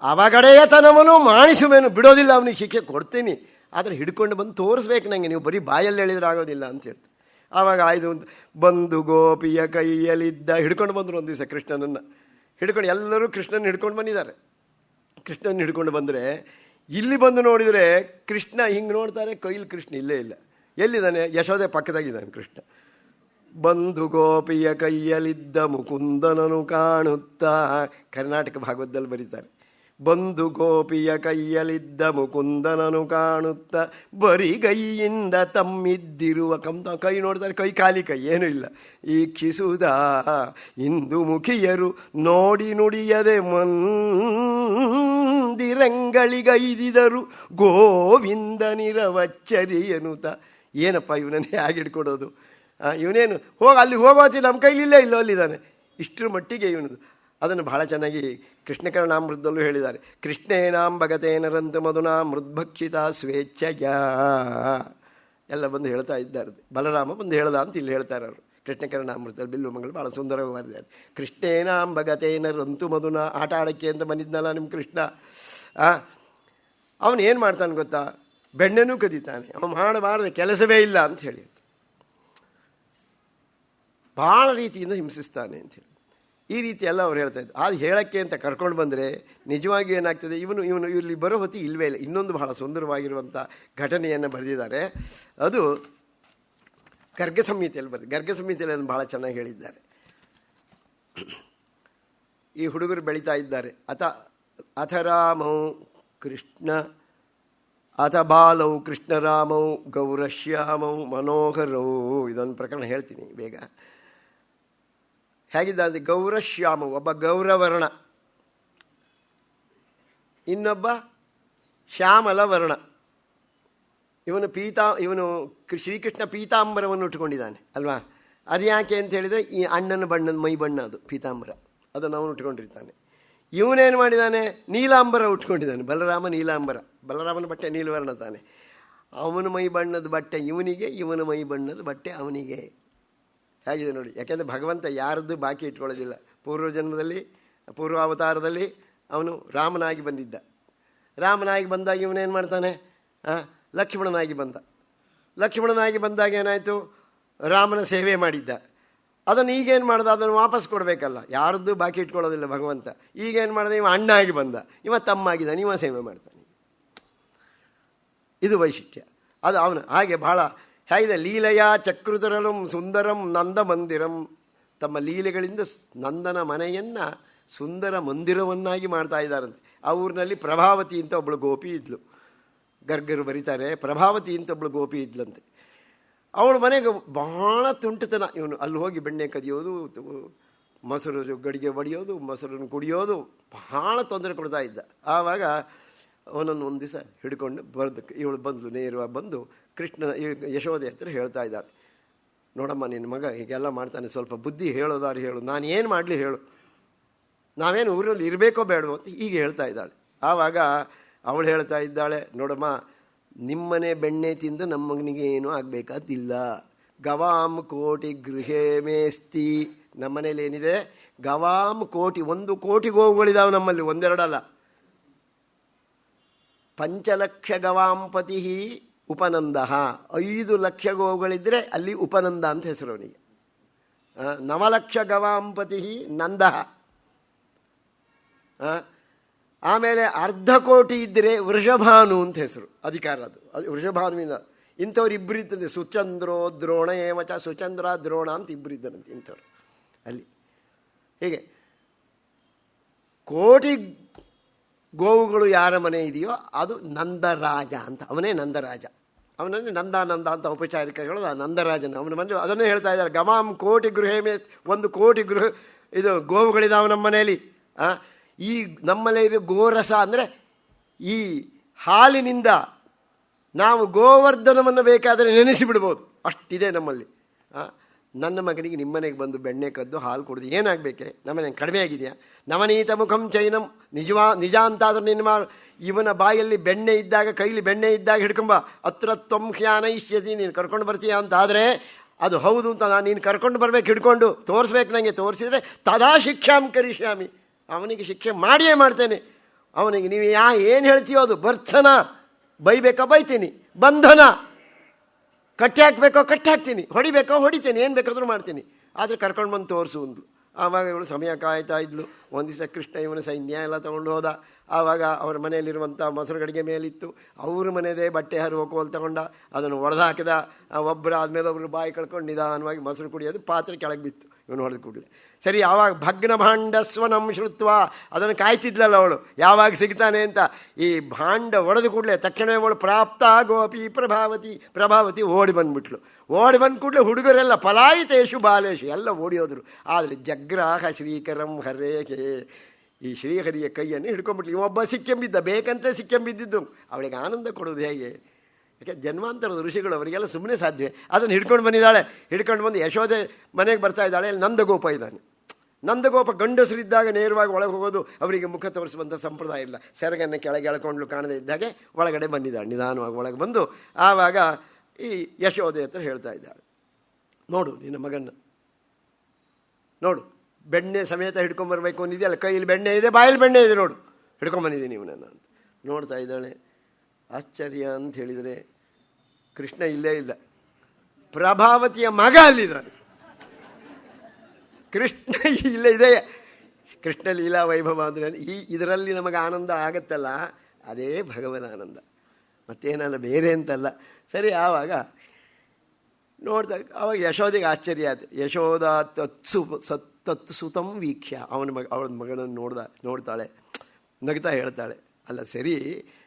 ಅವಗಡೆಯತನವನು ಮಾಣಿಸುವೆನು, ಬಿಡೋದಿಲ್ಲ, ಅವನಿಗೆ ಶಿಕ್ಷೆ ಕೊಡ್ತೀನಿ, ಆದರೆ ಹಿಡ್ಕೊಂಡು ಬಂದು ತೋರಿಸ್ಬೇಕು ನನಗೆ, ನೀವು ಬರೀ ಬಾಯಲ್ಲಿ ಹೇಳಿದ್ರೆ ಆಗೋದಿಲ್ಲ ಅಂತ ಹೇಳ್ತು. ಆವಾಗ ಆಯ್ತು ಬಂದು ಗೋಪಿಯ ಕೈಯಲ್ಲಿದ್ದ ಹಿಡ್ಕೊಂಡು ಬಂದರು. ಒಂದು ದಿವಸ ಕೃಷ್ಣನನ್ನು ಹಿಡ್ಕೊಂಡು, ಎಲ್ಲರೂ ಕೃಷ್ಣನ ಹಿಡ್ಕೊಂಡು ಬಂದಿದ್ದಾರೆ. ಕೃಷ್ಣನ ಹಿಡ್ಕೊಂಡು ಬಂದರೆ ಇಲ್ಲಿ ಬಂದು ನೋಡಿದರೆ ಕೃಷ್ಣ ಹಿಂಗೆ ನೋಡ್ತಾರೆ, ಕೈಲಿ ಕೃಷ್ಣ ಇಲ್ಲೇ ಇಲ್ಲ. ಎಲ್ಲಿದ್ದಾನೆ? ಯಶೋದೆ ಪಕ್ಕದಾಗಿದ್ದಾನೆ ಕೃಷ್ಣ. ಬಂಧು ಗೋಪಿಯ ಕೈಯಲ್ಲಿದ್ದ ಮುಕುಂದನನು ಕಾಣುತ್ತಾ, ಕರ್ನಾಟಕ ಭಾಗವತದಲ್ಲಿ ಬರೀತಾರೆ. ಬಂಧು ಗೋಪಿಯ ಕೈಯಲ್ಲಿದ್ದ ಮುಕುಂದನನು ಕಾಣುತ್ತ ಬರಿಗೈಯಿಂದ ತಮ್ಮಿದ್ದಿರುವ ಕೈ ನೋಡ್ತಾರೆ, ಕೈ ಖಾಲಿ ಕೈ, ಏನೂ ಇಲ್ಲ. ಈಕ್ಷಿಸುವುದ ಇಂದು ಮುಖಿಯರು ನೋಡಿ ನುಡಿಯದೆ ಮಂದಿರಂಗಳಿಗೈದಿದರು ಗೋವಿಂದನಿರವಚ್ಚರಿ ಎನ್ನುತ್ತ. ಏನಪ್ಪ ಇವನನ್ನೇ ಹೇಗೆ ಹಿಡ್ಕೊಡೋದು? ಇವನೇನು ಅಲ್ಲಿ ಹೋಗೋತಿ ನಮ್ಮ ಕೈಲಿಲ್ಲೇ ಇಲ್ಲೋ ಅಲ್ಲಿದ್ದಾನೆ. ಇಷ್ಟರ ಮಟ್ಟಿಗೆ ಇವನದು. ಅದನ್ನು ಬಹಳ ಚೆನ್ನಾಗಿ ಕೃಷ್ಣಕರ್ಣಾಮೃತದಲ್ಲೂ ಹೇಳಿದ್ದಾರೆ. ಕೃಷ್ಣೇನಾಂ ಭಗತೇನರಂತ ಮಧುನಾ ಮೃದ್ಭಕ್ಷಿತ ಸ್ವೇಚ್ಛಯ ಎಲ್ಲ ಬಂದು ಹೇಳ್ತಾ ಇದ್ದಾರೆ. ಬಲರಾಮ ಬಂದು ಹೇಳ್ದ ಅಂತ ಇಲ್ಲಿ ಹೇಳ್ತಾರೆ ಅವರು ಕೃಷ್ಣಕರ್ಣಾಮೃತದಲ್ಲಿ. ಬಿಲ್ಲು ಮಂಗಳು ಭಾಳ ಸುಂದರವಾಗಿ ಬರೆದಿದ್ದಾರೆ. ಕೃಷ್ಣೇನಾಂ ಭಗತೇನರಂತು ಮಧುನಾ, ಆಟ ಆಡೋಕ್ಕೆ ಅಂತ ಬಂದಿದ್ನಲ್ಲ ನಿಮ್ಮ ಕೃಷ್ಣ, ಅವನು ಏನು ಮಾಡ್ತಾನೆ ಗೊತ್ತಾ? ಬೆಣ್ಣೆನೂ ಕದೀತಾನೆ, ಅವನು ಮಾಡಬಾರದು ಕೆಲಸವೇ ಇಲ್ಲ ಅಂತ ಹೇಳಿ ಭಾಳ ರೀತಿಯಿಂದ ಹಿಂಸಿಸ್ತಾನೆ ಅಂಥೇಳಿ. ಈ ರೀತಿ ಎಲ್ಲ ಅವ್ರು ಹೇಳ್ತಾ ಇದ್ರು. ಅದು ಹೇಳೋಕ್ಕೆ ಅಂತ ಕರ್ಕೊಂಡು ಬಂದರೆ ನಿಜವಾಗಿ ಏನಾಗ್ತದೆ, ಇಲ್ಲಿ ಬರೋ ಹೊತ್ತಿಗೆ ಇಲ್ಲವೇ ಇಲ್ಲ. ಇನ್ನೊಂದು ಬಹಳ ಸುಂದರವಾಗಿರುವಂಥ ಘಟನೆಯನ್ನು ಬರೆದಿದ್ದಾರೆ. ಅದು ಗರ್ಗ ಸಂಹಿತೆಯಲ್ಲಿ ಬರೆದು, ಗರ್ಗ ಸಂಹಿತೆಯಲ್ಲಿ ಅದನ್ನು ಭಾಳ ಚೆನ್ನಾಗಿ ಹೇಳಿದ್ದಾರೆ. ಈ ಹುಡುಗರು ಬೆಳೀತಾ ಇದ್ದಾರೆ. ಅಥ ರಾಮೌ ಕೃಷ್ಣ ಅಥ ಬಾಲೌ ಕೃಷ್ಣರಾಮೌ ಗೌರಶ್ಯಾಮೌ ಮನೋಹರೌ. ಇದೊಂದು ಪ್ರಕರಣ ಹೇಳ್ತೀನಿ ಬೇಗ. ಹೇಗಿದ್ದ ಗೌರಶ್ಯಾಮ, ಒಬ್ಬ ಗೌರವರ್ಣ, ಇನ್ನೊಬ್ಬ ಶ್ಯಾಮಲ ವರ್ಣ. ಇವನು ಶ್ರೀಕೃಷ್ಣ ಪೀತಾಂಬರವನ್ನು ಉಟ್ಕೊಂಡಿದ್ದಾನೆ ಅಲ್ವಾ? ಅದು ಯಾಕೆ ಅಂತ ಹೇಳಿದರೆ ಈ ಅಣ್ಣನ ಬಣ್ಣದ ಮೈ ಬಣ್ಣ, ಅದು ಪೀತಾಂಬರ, ಅದನ್ನು ಅವನು ಉಟ್ಕೊಂಡಿರ್ತಾನೆ. ಇವನೇನು ಮಾಡಿದ್ದಾನೆ? ನೀಲಾಂಬರ ಉಟ್ಕೊಂಡಿದ್ದಾನೆ. ಬಲರಾಮ ನೀಲಾಂಬರ, ಬಲರಾಮನ ಬಟ್ಟೆ ನೀಲವರ್ಣ ತಾನೆ. ಅವನ ಮೈ ಬಣ್ಣದ ಬಟ್ಟೆ ಇವನಿಗೆ, ಇವನ ಮೈ ಬಣ್ಣದ ಬಟ್ಟೆ ಅವನಿಗೆ. ಹೇಗಿದೆ ನೋಡಿ. ಯಾಕೆಂದರೆ ಭಗವಂತ ಯಾರದ್ದು ಬಾಕಿ ಇಟ್ಕೊಳ್ಳೋದಿಲ್ಲ. ಪೂರ್ವಜನ್ಮದಲ್ಲಿ, ಪೂರ್ವಾವತಾರದಲ್ಲಿ ಅವನು ರಾಮನಾಗಿ ಬಂದಿದ್ದ. ರಾಮನಾಗಿ ಬಂದಾಗ ಇವನೇನು ಮಾಡ್ತಾನೆ? ಲಕ್ಷ್ಮಣನಾಗಿ ಬಂದ. ಲಕ್ಷ್ಮಣನಾಗಿ ಬಂದಾಗ ಏನಾಯಿತು? ರಾಮನ ಸೇವೆ ಮಾಡಿದ್ದ. ಅದನ್ನು ಈಗೇನು ಮಾಡ್ದ? ಅದನ್ನು ವಾಪಸ್ ಕೊಡಬೇಕಲ್ಲ, ಯಾರದ್ದು ಬಾಕಿ ಇಟ್ಕೊಳ್ಳೋದಿಲ್ಲ ಭಗವಂತ. ಈಗೇನು ಮಾಡಿದ? ಇವ ಅಣ್ಣಾಗಿ ಬಂದ, ಇವ ತಮ್ಮಾಗಿದ್ದಾನೆ, ಇವ ಸೇವೆ ಮಾಡ್ತಾನೆ. ಇದು ವೈಶಿಷ್ಟ್ಯ. ಅದು ಅವನು ಹಾಗೆ ಭಾಳ ಹೇಗಿದೆ. ಲೀಲೆಯ ಚಕ್ರುತರಲು ಸುಂದರಂ ನಂದ ಮಂದಿರಂ. ತಮ್ಮ ಲೀಲೆಗಳಿಂದ ನಂದನ ಮನೆಯನ್ನು ಸುಂದರ ಮಂದಿರವನ್ನಾಗಿ ಮಾಡ್ತಾ ಇದ್ದಾರಂತೆ. ಆ ಊರಿನಲ್ಲಿ ಪ್ರಭಾವತಿ ಅಂತ ಒಬ್ಬಳು ಗೋಪಿ ಇದ್ಲು. ಗರ್ಗರು ಬರೀತಾರೆ, ಪ್ರಭಾವತಿ ಅಂತ ಒಬ್ಬಳು ಗೋಪಿ ಇದ್ಲಂತೆ. ಅವಳ ಮನೆಗೆ ಬಹಳ ತುಂಟತನ. ಇವನು ಅಲ್ಲಿ ಹೋಗಿ ಬೆಣ್ಣೆ ಕದಿಯೋದು, ಮೊಸರು ಗಡಿಗೆ ಬಡಿಯೋದು, ಮೊಸರನ್ನು ಕುಡಿಯೋದು, ಬಹಳ ತೊಂದರೆ ಕೊಡ್ತಾ ಇದ್ದ. ಆವಾಗ ಅವನನ್ನು ಒಂದು ದಿವಸ ಹಿಡ್ಕೊಂಡು ಇವಳು ಬಂದು ನೇರವಾಗಿ ಬಂದು ಕೃಷ್ಣನ ಯಶೋದೆ ಹತ್ರ ಹೇಳ್ತಾ ಇದ್ದಾಳೆ, ನೋಡಮ್ಮ ನಿನ್ನ ಮಗ ಹೀಗೆಲ್ಲ ಮಾಡ್ತಾನೆ, ಸ್ವಲ್ಪ ಬುದ್ಧಿ ಹೇಳೋದಾರು ಹೇಳು, ನಾನು ಏನು ಮಾಡಲಿ ಹೇಳು, ನಾವೇನು ಊರಲ್ಲಿ ಇರಬೇಕೋ ಬೇಡವೋ ಅಂತ ಹೀಗೆ ಹೇಳ್ತಾ ಇದ್ದಾಳೆ. ಆವಾಗ ಅವಳು ಹೇಳ್ತಾ ಇದ್ದಾಳೆ, ನೋಡಮ್ಮ ನಿಮ್ಮನೆ ಬೆಣ್ಣೆ ತಿಂದು ನಮ್ಮ ಮಗನಿಗೆ ಏನೂ ಆಗಬೇಕಾದಿಲ್ಲ. ಗವಾಂ ಕೋಟಿ ಗೃಹೇ ಮೇಸ್ತಿ. ನಮ್ಮನೇಲಿ ಏನಿದೆ? ಗವಾಂ ಕೋಟಿ, 1 ಕೋಟಿ ಗೋವುಗಳಿದಾವೆ ನಮ್ಮಲ್ಲಿ, ಒಂದೆರಡಲ್ಲ. 5 ಲಕ್ಷ ಗವಾಂಪತಿ ಉಪನಂದ. 5 ಲಕ್ಷ ಗೋವುಗಳಿದ್ದರೆ ಅಲ್ಲಿ ಉಪನಂದ ಅಂತ ಹೆಸರು ಅವನಿಗೆ. 9 ಲಕ್ಷ ಗವಾಂಪತಿ ನಂದ. ಆಮೇಲೆ 1/2 ಕೋಟಿ ಇದ್ದರೆ ವೃಷಭಾನು ಅಂತ ಹೆಸರು, ಅಧಿಕಾರ. ಅದು ವೃಷಭಾನುವಿನ ಇಂಥವ್ರು ಇಬ್ಬರು ಇರ್ತದೆ, ಸುಚಂದ್ರೋ ದ್ರೋಣ ಏಮಚ, ಸುಚಂದ್ರ ದ್ರೋಣ ಅಂತ ಇಬ್ಬರು ಇದ್ದರಂತೆ ಇಂಥವ್ರು ಅಲ್ಲಿ. ಹೀಗೆ ಕೋಟಿ ಗೋವುಗಳು ಯಾರ ಮನೆ ಇದೆಯೋ ಅದು ನಂದರಾಜ ಅಂತ, ಅವನೇ ನಂದರಾಜ. ಅವನಂದರೆ ನಂದಾನಂದ ಅಂತ ಔಪಚಾರಿಕಗಳು ನಂದರಾಜನ ಅವನ ಮನೆ. ಅದನ್ನೇ ಹೇಳ್ತಾ ಇದ್ದಾರೆ, ಗಮಾಂ ಕೋಟಿ ಗೃಹೇಮೇ, 1 ಕೋಟಿ ಇದು ಗೋವುಗಳಿದಾವೆ ನಮ್ಮ ಮನೆಯಲ್ಲಿ. ಈ ನಮ್ಮಲ್ಲಿ ಇರೋ ಗೋರಸ ಅಂದರೆ ಈ ಹಾಲಿನಿಂದ ನಾವು ಗೋವರ್ಧನವನ್ನು ಬೇಕಾದರೆ ನೆನೆಸಿಬಿಡ್ಬೋದು, ಅಷ್ಟಿದೆ ನಮ್ಮಲ್ಲಿ. ನನ್ನ ಮಗನಿಗೆ ನಿಮ್ಮನೆಗೆ ಬಂದು ಬೆಣ್ಣೆ ಕದ್ದು ಹಾಲು ಕುಡಿದು ಏನಾಗಬೇಕೆ? ನಮ್ಮನೆ ಕಡಿಮೆ ಆಗಿದೆಯಾ? ನವನೀತ ಮುಖಂ ಚೈನಂ, ನಿಜ ಅಂತಾದ್ರೂ ನಿನ್ನ ಇವನ ಬಾಯಲ್ಲಿ ಬೆಣ್ಣೆ ಇದ್ದಾಗ, ಕೈಲಿ ಬೆಣ್ಣೆ ಇದ್ದಾಗ ಹಿಡ್ಕೊಂಬ, ಅತ್ರ ತ್ವಂ ಹ್ಯಾನೈಷ್ಯತಿ, ನೀನು ಕರ್ಕೊಂಡು ಬರ್ತೀಯ ಅಂತ ಆದರೆ ಅದು ಹೌದು ಅಂತ ನೀನು ಕರ್ಕೊಂಡು ಬರಬೇಕು, ಹಿಡ್ಕೊಂಡು ತೋರಿಸ್ಬೇಕು ನನಗೆ. ತೋರಿಸಿದರೆ ತದಾ ಶಿಕ್ಷಾಂ ಕರಿಷ್ಯಾಮಿ, ಅವನಿಗೆ ಶಿಕ್ಷೆ ಮಾಡಿಯೇ ಮಾಡ್ತೇನೆ. ಅವನಿಗೆ ನೀವು ಏನು ಹೇಳ್ತೀಯೋ ಅದು ಭರ್ತನ, ಬೈಬೇಕಾ ಬೈತೀನಿ, ಬಂಧನ, ಕಟ್ಟಿ ಹಾಕಬೇಕೋ ಕಟ್ಟಿ ಹಾಕ್ತೀನಿ, ಹೊಡಿಬೇಕೋ ಹೊಡಿತೇನೆ, ಏನು ಬೇಕಾದರೂ ಮಾಡ್ತೀನಿ, ಆದರೆ ಕರ್ಕೊಂಡು ಬಂದು ತೋರಿಸು ಅಂದು. ಆವಾಗ ಇವಳು ಸಮಯ ಕಾಯ್ತಾ ಇದ್ಲು. ಒಂದು ದಿವಸ ಕೃಷ್ಣ ಇವನ ಸೈನ್ಯ ಎಲ್ಲ ತೊಗೊಂಡು ಹೋದ. ಆವಾಗ ಅವ್ರ ಮನೆಯಲ್ಲಿರುವಂಥ ಮೊಸರು ಗಡಿಗೆ ಮೇಲಿತ್ತು, ಅವ್ರ ಮನೆಯದೇ ಬಟ್ಟೆ ಹರಿವು ಕೋಲ್ ತಗೊಂಡ, ಅದನ್ನು ಒಡೆದು ಹಾಕಿದ. ಒಬ್ಬರು ಆದಮೇಲೆ ಒಬ್ಬರು ಬಾಯಿ ಕಳ್ಕೊಂಡು ನಿಧಾನವಾಗಿ ಮೊಸರು ಕುಡಿಯೋದು, ಪಾತ್ರೆ ಕೆಳಗೆ ಬಿತ್ತು ಇವನು ಹೊಡೆದು ಕೂಡಲೇ. ಸರಿ, ಆವಾಗ ಭಗ್ನ ಭಾಂಡ ಸ್ವನಂ ಶ್ರುತ್ವ, ಅದನ್ನು ಕಾಯ್ತಿದ್ಲಲ್ಲ ಅವಳು ಯಾವಾಗ ಸಿಗ್ತಾನೆ ಅಂತ. ಈ ಭಾಂಡ ಒಡೆದು ಕೂಡಲೇ ತಕ್ಷಣ ಅವಳು ಪ್ರಾಪ್ತ ಗೋಪಿ ಪ್ರಭಾವತಿ ಓಡಿ ಬಂದ್ಬಿಟ್ಲು. ಓಡಿ ಬಂದ ಕೂಡಲೇ ಹುಡುಗರೆಲ್ಲ ಪಲಾಯಿತೇಶು ಬಾಲೇಶು ಎಲ್ಲ ಓಡಿ ಹೋದರು. ಆದರೆ ಜಗ್ರಾಹ ಶ್ರೀಕರಂ ಹರೇಕೆ, ಈ ಶ್ರೀಹರಿಯ ಕೈಯನ್ನು ಹಿಡ್ಕೊಂಡ್ಬಿಟ್ಲು. ಒಬ್ಬ ಸಿಕ್ಕೆಂಬಿದ್ದ, ಬೇಕಂತ ಸಿಕ್ಕೆಂಬಿದ್ದಿದ್ದು. ಅವಳಿಗೆ ಆನಂದ ಕೊಡೋದು ಹೇಗೆ? ಯಾಕೆ ಜನ್ಮಾಂತರದ ಋಷಿಗಳು ಅವರಿಗೆಲ್ಲ ಸುಮ್ಮನೆ ಸಾಧ್ಯವೇ? ಅದನ್ನು ಹಿಡ್ಕೊಂಡು ಬಂದಿದ್ದಾಳೆ. ಹಿಡ್ಕೊಂಡು ಬಂದು ಯಶೋದೆ ಮನೆಗೆ ಬರ್ತಾ ಇದ್ದಾಳೆ. ಅಲ್ಲಿ ನಂದಗೋಪ ಇದ್ದಾನೆ. ನಂದಗೋಪ ಗಂಡಸರಿದ್ದಾಗ ನೇರವಾಗಿ ಒಳಗೆ ಹೋಗೋದು, ಅವರಿಗೆ ಮುಖ ತೋರಿಸುವಂಥ ಸಂಪ್ರದಾಯ ಇಲ್ಲ. ಸೆರಗನ್ನು ಕೆಳಗೆ ಎಳ್ಕೊಂಡು ಕಾಣದೇ ಇದ್ದಾಗೆ ಒಳಗಡೆ ಬಂದಿದ್ದಾಳೆ. ನಿಧಾನವಾಗಿ ಒಳಗೆ ಬಂದು ಆವಾಗ ಈ ಯಶೋದೆ ಹತ್ರ ಹೇಳ್ತಾ ಇದ್ದಾಳೆ, ನೋಡು ನಿನ್ನ ಮಗನ್ನ ನೋಡು, ಬೆಣ್ಣೆ ಸಮೇತ ಹಿಡ್ಕೊಂಬರ್ಬೇಕು ಅಂದಿದೆಯಲ್ಲ, ಕೈಯಲ್ಲಿ ಬೆಣ್ಣೆ ಇದೆ, ಬಾಯಲ್ಲಿ ಬೆಣ್ಣೆ ಇದೆ, ನೋಡು ಹಿಡ್ಕೊಂಬಂದಿದ್ದೀನಿ ಇವನನ್ನು ಅಂತ. ನೋಡ್ತಾ ಇದ್ದಾಳೆ. ಆಶ್ಚರ್ಯ ಅಂತ ಹೇಳಿದರೆ ಕೃಷ್ಣ ಇಲ್ಲೇ ಇಲ್ಲ, ಪ್ರಭಾವತಿಯ ಮಗ ಅಲ್ಲಿದ್ದಾನೆ. ಕೃಷ್ಣ ಇಲ್ಲೇ ಇದೆ. ಕೃಷ್ಣ ಲೀಲಾ ವೈಭವ ಅಂದರೆ ಇದರಲ್ಲಿ ನಮಗೆ ಆನಂದ ಆಗತ್ತಲ್ಲ, ಅದೇ ಭಗವನ ಆನಂದ, ಮತ್ತೇನಲ್ಲ, ಬೇರೆ ಅಂತಲ್ಲ. ಸರಿ, ಆವಾಗ ನೋಡ್ತಾ ಆವಾಗ ಯಶೋದೆಗೆ ಆಶ್ಚರ್ಯ ಆಯ್ತು. ಯಶೋದ ತತ್ಸು ಸುತಂ ವೀಕ್ಷ್ಯ, ಅವಳ ಮಗನನ್ನು ನೋಡ್ತಾಳೆ, ನಗ್ತಾ ಹೇಳ್ತಾಳೆ, ಅಲ್ಲ ಸರಿ,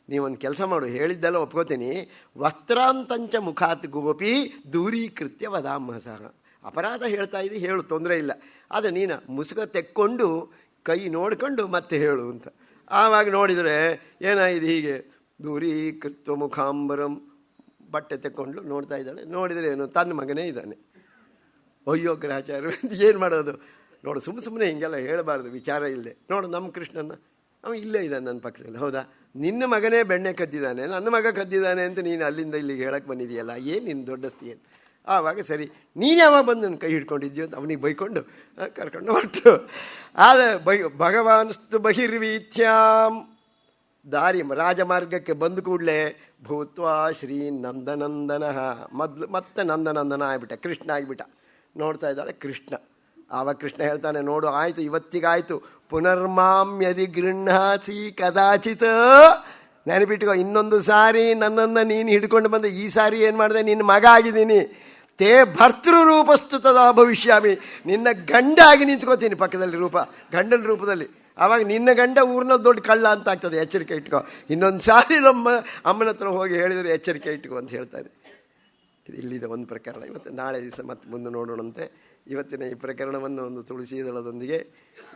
ನೀವೊಂದು ಕೆಲಸ ಮಾಡು, ಹೇಳಿದ್ದೆಲ್ಲ ಒಪ್ಕೋತೀನಿ, ವಸ್ತ್ರಾಂತಂಚ ಮುಖಾತ್ ಗೋಪಿ ದೂರೀಕೃತ್ಯ ವದಾಮಹಸಃ. ಅಪರಾಧ ಹೇಳ್ತಾ ಇದ್ದಿ, ಹೇಳು, ತೊಂದರೆ ಇಲ್ಲ, ಆದರೆ ನೀನು ಮುಸುಕ ತೆಕ್ಕೊಂಡು ಕೈ ನೋಡ್ಕೊಂಡು ಮತ್ತೆ ಹೇಳು ಅಂತ. ಆವಾಗ ನೋಡಿದರೆ ಏನಾಗಿದೆ, ಹೀಗೆ ದೂರೀಕೃತ್ವ ಮುಖಾಂಬರಂ, ಬಟ್ಟೆ ತೆಕ್ಕೊಂಡು ನೋಡ್ತಾ ಇದ್ದಾಳೆ. ನೋಡಿದರೆ ಏನು, ತನ್ನ ಮಗನೇ ಇದ್ದಾನೆ. ಅಯ್ಯೋ ಗ್ರಹಚಾರ್ಯ, ಏನು ಮಾಡೋದು? ನೋಡು, ಸುಮ್ಮನೆ ಹಿಂಗೆಲ್ಲ ಹೇಳಬಾರ್ದು ವಿಚಾರ ಇಲ್ಲದೆ. ನೋಡು ನಮ್ಮ ಕೃಷ್ಣನ, ಅವ ಇಲ್ಲೇ ಇದ್ದಾನೆ ನನ್ನ ಪಕ್ಕದಲ್ಲಿ. ಹೌದಾ, ನಿನ್ನ ಮಗನೇ ಬೆಣ್ಣೆ ಕದ್ದಿದ್ದಾನೆ, ನನ್ನ ಮಗ ಕದ್ದಿದ್ದಾನೆ ಅಂತ ನೀನು ಅಲ್ಲಿಂದ ಇಲ್ಲಿಗೆ ಹೇಳಕ್ಕೆ ಬಂದಿದೆಯಲ್ಲ, ಏನು ನಿನ್ನ ದೊಡ್ಡಸ್ತಿ ಏನು? ಆವಾಗ ಸರಿ, ನೀನು ಯಾವಾಗ ಬಂದು ನನ್ನ ಕೈ ಹಿಡ್ಕೊಂಡಿದ್ಯೋ ಅಂತ ಅವನಿಗೆ ಬೈಕೊಂಡು ಕರ್ಕೊಂಡು ಹೊರಟು. ಆದರೆ ಭಗವಾನ್ಸ್ತು ಬಹಿರ್ವೀಥ್ಯಾಂ, ದಾರಿ ರಾಜಮಾರ್ಗಕ್ಕೆ ಬಂದ ಕೂಡಲೇ ಭೂತ್ವಾ ಶ್ರೀ ನಂದನಂದನ, ಮತ್ತೆ ನಂದನಂದನ ಆಗಿಬಿಟ್ಟ, ಕೃಷ್ಣ ಆಗಿಬಿಟ್ಟ. ನೋಡ್ತಾ ಇದ್ದಾಳೆ ಕೃಷ್ಣ. ಆವಾಗ ಕೃಷ್ಣ ಹೇಳ್ತಾನೆ, ನೋಡು ಆಯಿತು, ಇವತ್ತಿಗಾಯಿತು, ಪುನರ್ಮಾಮ್ಯದಿ ಗೃಹಾಸಿ ಕದಾಚಿತ್, ನೆನಪಿಟ್ಕೋ, ಇನ್ನೊಂದು ಸಾರಿ ನನ್ನನ್ನು ನೀನು ಹಿಡ್ಕೊಂಡು ಬಂದು, ಈ ಸಾರಿ ಏನು ಮಾಡಿದೆ, ನಿನ್ನ ಮಗ ಆಗಿದ್ದೀನಿ, ತೇ ಭರ್ತೃರೂಪಸ್ತು ತದಾ ಭವಿಷ್ಯಾಮಿ, ನಿನ್ನ ಗಂಡ ಆಗಿ ನಿಂತ್ಕೋತೀನಿ ಪಕ್ಕದಲ್ಲಿ, ಗಂಡನ ರೂಪದಲ್ಲಿ. ಆವಾಗ ನಿನ್ನ ಗಂಡ ಊರಿನ ದೊಡ್ಡ ಕಳ್ಳ ಅಂತ ಆಗ್ತದೆ, ಎಚ್ಚರಿಕೆ ಇಟ್ಕೋ. ಇನ್ನೊಂದು ಸಾರಿ ನಮ್ಮ ಅಮ್ಮನ ಹತ್ರ ಹೋಗಿ ಹೇಳಿದರೆ ಎಚ್ಚರಿಕೆ ಇಟ್ಕೋ ಅಂತ ಹೇಳ್ತಾರೆ. ಇಲ್ಲಿದೆ ಒಂದು ಪ್ರಕರಣ. ಇವತ್ತು ನಾಳೆ ದಿವಸ ಮತ್ತೆ ಮುಂದೆ ನೋಡೋಣಂತೆ. ಇವತ್ತಿನ ಈ ಪ್ರಕರಣವನ್ನು ಒಂದು ತುಳಸಿ ದಳದೊಂದಿಗೆ,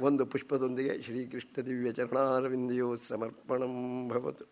ಒಂದು ಪುಷ್ಪದೊಂದಿಗೆ ಶ್ರೀಕೃಷ್ಣ ದಿವ್ಯ ಚರಣಾರವಿಂದಯೋ ಸಮರ್ಪಣಂ ಭವತು.